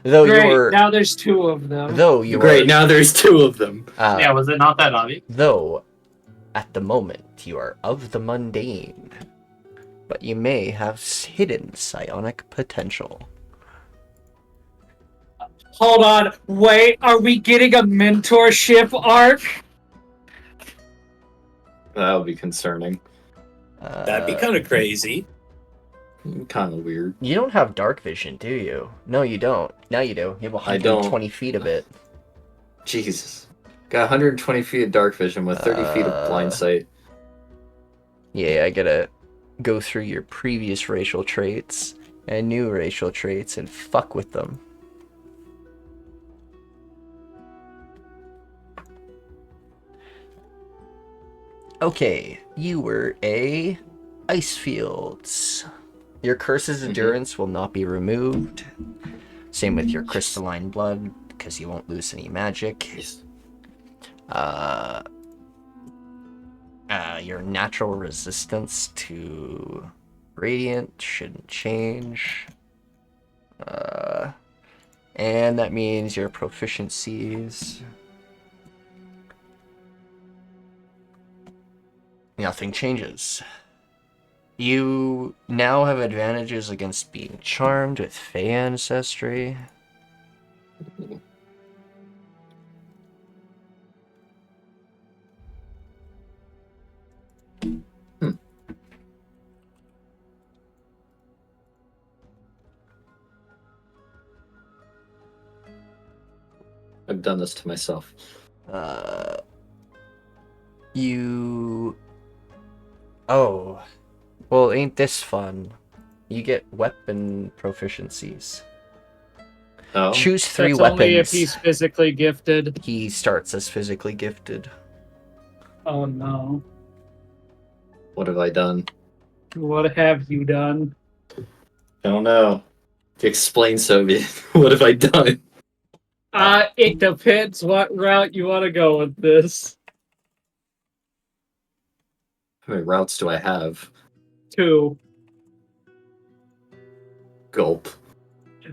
[SPEAKER 1] Though
[SPEAKER 5] Great,
[SPEAKER 1] you were,
[SPEAKER 5] now there's two of them.
[SPEAKER 1] though you
[SPEAKER 2] Great,
[SPEAKER 1] are,
[SPEAKER 2] now there's two of them.
[SPEAKER 3] Yeah, was it not that obvious?
[SPEAKER 1] though, at the moment you are of the mundane, but you may have hidden psionic potential.
[SPEAKER 5] Hold on, wait, are we getting a mentorship arc?
[SPEAKER 2] That would be concerning.
[SPEAKER 7] That'd be kind of crazy.
[SPEAKER 2] Kind of weird.
[SPEAKER 1] You don't have dark vision, do you? No, you don't. Now you do. You have
[SPEAKER 2] I don't.
[SPEAKER 1] 120 feet of it.
[SPEAKER 2] Jesus. Got 120 feet of dark vision with 30 feet of blind sight.
[SPEAKER 1] Yeah, I gotta go through your previous racial traits and new racial traits and fuck with them. Okay, you were a ice fields. Your curse's endurance will not be removed. Same with your crystalline blood, because you won't lose any magic. Your natural resistance to radiant shouldn't change. And that means your proficiencies. Nothing changes. You now have advantages against being charmed with Fey ancestry.
[SPEAKER 2] done this to myself.
[SPEAKER 1] You... Oh. Well, ain't this fun? You get weapon proficiencies.
[SPEAKER 2] Oh,
[SPEAKER 1] Choose 3
[SPEAKER 5] That's
[SPEAKER 1] weapons.
[SPEAKER 5] only if he's physically gifted.
[SPEAKER 1] He starts as physically gifted.
[SPEAKER 5] Oh no.
[SPEAKER 2] what have I done?
[SPEAKER 5] What have you done?
[SPEAKER 2] I don't know. Explain, Soviet. What have I done?
[SPEAKER 5] It depends what route you want to go with this.
[SPEAKER 2] How many routes do I have?
[SPEAKER 5] 2.
[SPEAKER 2] Gulp.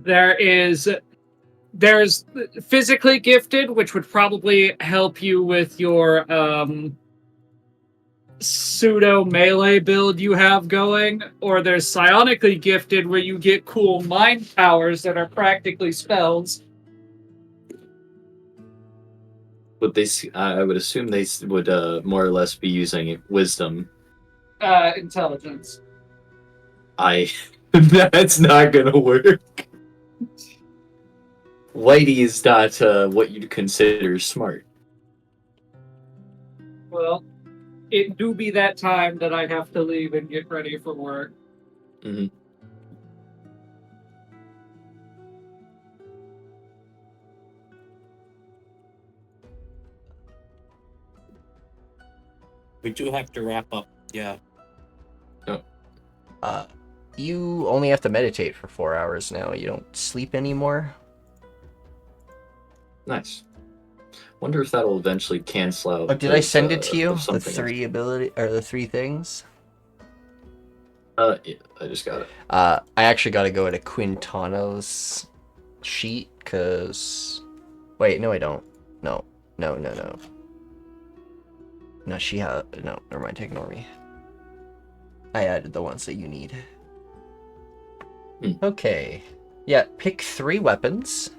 [SPEAKER 5] There's physically gifted, which would probably help you with your pseudo melee build you have going, or there's psionically gifted, where you get cool mind powers that are practically spells.
[SPEAKER 2] Would they? I would assume they would more or less be using wisdom.
[SPEAKER 5] Intelligence.
[SPEAKER 2] That's not gonna work. Whitey is not what you'd consider smart.
[SPEAKER 5] Well, it do be that time that I have to leave and get ready for work.
[SPEAKER 2] Mm-hmm.
[SPEAKER 7] We do have to wrap up. Yeah.
[SPEAKER 1] You only have to meditate for 4 hours now. You don't sleep anymore.
[SPEAKER 2] Nice. Wonder if that'll eventually cancel out.
[SPEAKER 1] Oh, did I send it to you?
[SPEAKER 2] of
[SPEAKER 1] The
[SPEAKER 2] something
[SPEAKER 1] 3 ability or the 3 things?
[SPEAKER 2] Yeah, I just got it.
[SPEAKER 1] I actually got to go to Quintana's sheet because. Wait, no, I don't. No. No, she had. No, never mind. Ignore me. I added the ones that you need. Okay. Yeah, pick 3 weapons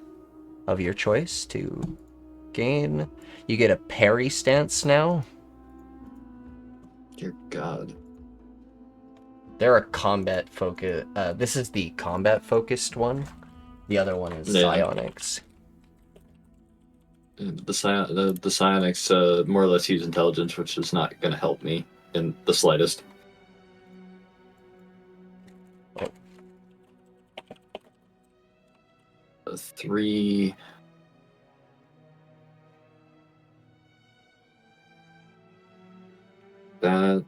[SPEAKER 1] of your choice to gain. You get a parry stance now.
[SPEAKER 2] Dear God.
[SPEAKER 1] They're a combat focus. This is the combat focused one. The other one is
[SPEAKER 2] Yeah.
[SPEAKER 1] psionics.
[SPEAKER 2] The psionics more or less use intelligence, which is not going to help me in the slightest.
[SPEAKER 1] Oh.
[SPEAKER 2] 3. That.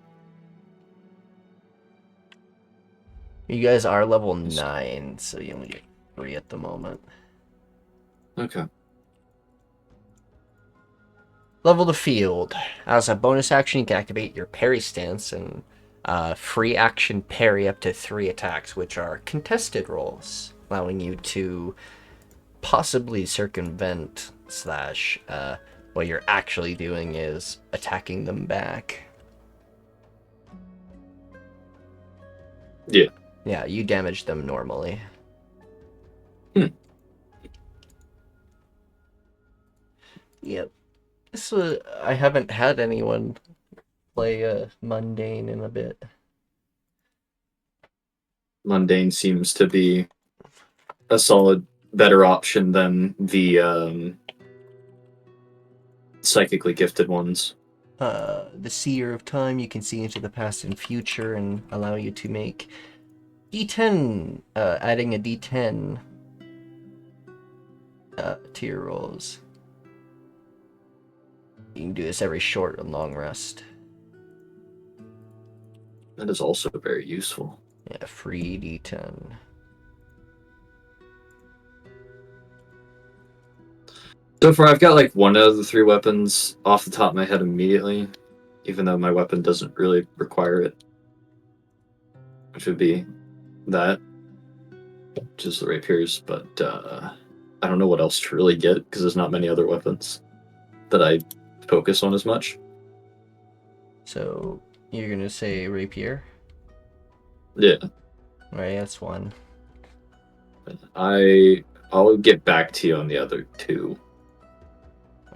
[SPEAKER 1] You guys are level 9, so you only get 3 at the moment.
[SPEAKER 2] Okay.
[SPEAKER 1] Level the field. As a bonus action, you can activate your parry stance and free action parry up to 3 attacks, which are contested rolls, allowing you to possibly circumvent / what you're actually doing is attacking them back.
[SPEAKER 2] Yeah.
[SPEAKER 1] Yeah, you damage them normally. Yep. So I haven't had anyone play mundane in a bit.
[SPEAKER 2] Mundane seems to be a solid, better option than the psychically gifted ones.
[SPEAKER 1] The Seer of Time, you can see into the past and future and allow you to make D10, adding a D10 to your rolls. You can do this every short and long rest.
[SPEAKER 2] That is also very useful.
[SPEAKER 1] Yeah, free D10.
[SPEAKER 2] So far, I've got like 1 out of the 3 weapons off the top of my head immediately, even though my weapon doesn't really require it. Which would be that, which is the rapiers, but I don't know what else to really get because there's not many other weapons that I focus on as much.
[SPEAKER 1] So you're gonna say rapier?
[SPEAKER 2] Yeah,
[SPEAKER 1] Right, that's 1.
[SPEAKER 2] I'll get back to you on the other 2.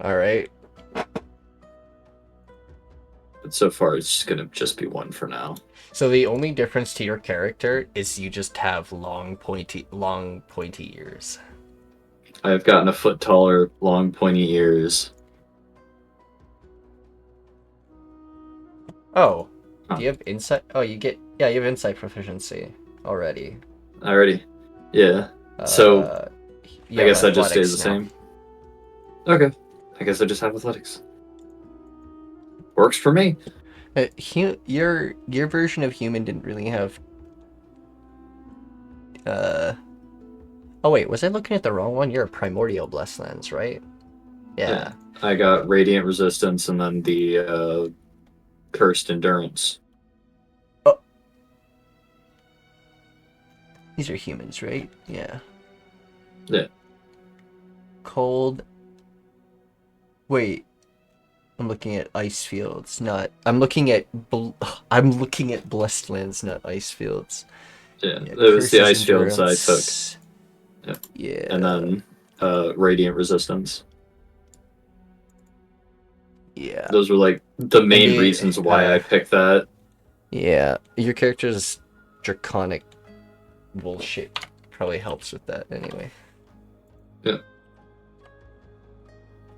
[SPEAKER 1] Alright.
[SPEAKER 2] But so far, it's gonna just be 1 for now.
[SPEAKER 1] So the only difference to your character is you just have long pointy ears.
[SPEAKER 2] I've gotten a foot taller, long, pointy ears.
[SPEAKER 1] Oh,
[SPEAKER 2] Huh.
[SPEAKER 1] do you have insight? Oh, you have insight proficiency already.
[SPEAKER 2] Already. Yeah. So,
[SPEAKER 1] You
[SPEAKER 2] I
[SPEAKER 1] have
[SPEAKER 2] guess that just stays
[SPEAKER 1] athletics
[SPEAKER 2] the
[SPEAKER 1] now.
[SPEAKER 2] same. Okay. I guess I just have athletics. Works for me.
[SPEAKER 1] Your version of human didn't really have. Oh wait, was I looking at the wrong one? You're a primordial blessed lens, right? Yeah.
[SPEAKER 2] I got radiant resistance and then the cursed endurance.
[SPEAKER 1] These are humans, right? Yeah.
[SPEAKER 2] Yeah.
[SPEAKER 1] Cold. Wait. I'm looking at ice fields, not. I'm looking at blessed lands, not ice fields.
[SPEAKER 2] Yeah.
[SPEAKER 1] Yeah,
[SPEAKER 2] It was the
[SPEAKER 1] curses,
[SPEAKER 2] ice fields I took.
[SPEAKER 1] endurance.
[SPEAKER 2] Yeah.
[SPEAKER 1] Yeah.
[SPEAKER 2] And then radiant resistance.
[SPEAKER 1] Yeah.
[SPEAKER 2] Those were like the main
[SPEAKER 1] the,
[SPEAKER 2] reasons why I picked that.
[SPEAKER 1] Yeah. Your character's draconic bullshit probably helps with that anyway.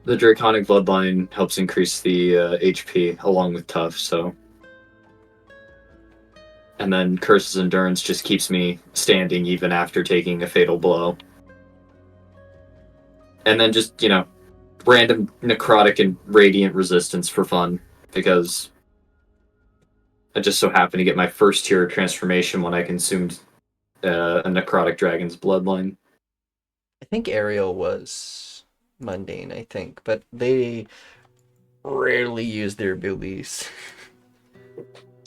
[SPEAKER 2] The draconic bloodline helps increase the HP along with tough, so. And then curses endurance just keeps me standing even after taking a fatal blow. And then just, random necrotic and radiant resistance for fun, because I just so happened to get my first tier transformation when I consumed a necrotic dragon's bloodline.
[SPEAKER 1] I think Ariel was mundane, I think, but they rarely use their abilities.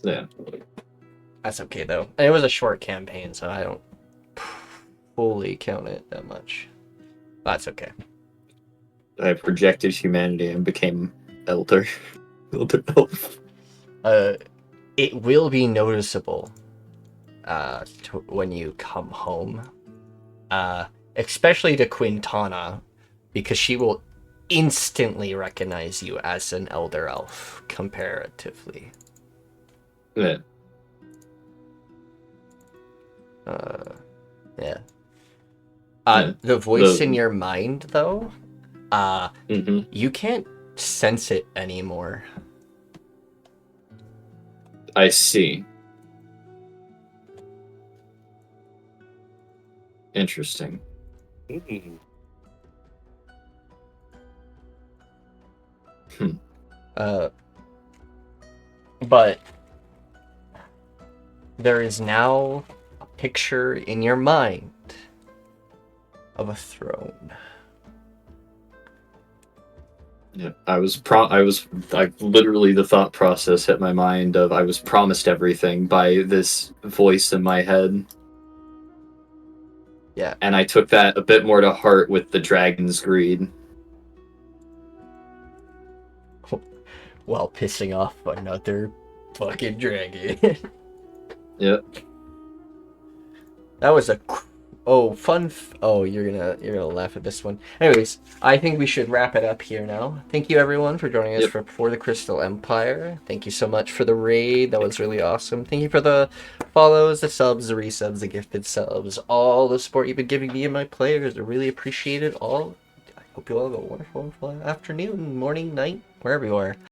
[SPEAKER 2] Yeah.
[SPEAKER 1] That's okay though. And it was a short campaign, so I don't fully count it that much. That's okay.
[SPEAKER 2] I projected humanity and became elder. Elder elf.
[SPEAKER 1] It will be noticeable when you come home. Especially to Quintana, because she will instantly recognize you as an elder elf, comparatively.
[SPEAKER 2] Yeah.
[SPEAKER 1] Yeah.
[SPEAKER 2] Yeah.
[SPEAKER 1] The voice in your mind, though,
[SPEAKER 2] Mm-hmm.
[SPEAKER 1] you can't sense it anymore.
[SPEAKER 2] I see. Interesting.
[SPEAKER 7] Mm.
[SPEAKER 1] But there is now a picture in your mind of a throne.
[SPEAKER 2] Yeah, I literally, the thought process hit my mind of I was promised everything by this voice in my head.
[SPEAKER 1] Yeah.
[SPEAKER 2] And I took that a bit more to heart with the dragon's greed.
[SPEAKER 1] While pissing off another fucking dragon.
[SPEAKER 2] Yep.
[SPEAKER 1] That was a fun. You're gonna laugh at this one. Anyways, I think we should wrap it up here now. Thank you everyone for joining us for the Crystal Empire. Thank you so much for the raid. That was really awesome. Thank you for the follows, the subs, the resubs, the gifted subs, all the support you've been giving me and my players. I really appreciate it all. I hope you all have a wonderful afternoon, morning, night, wherever you are.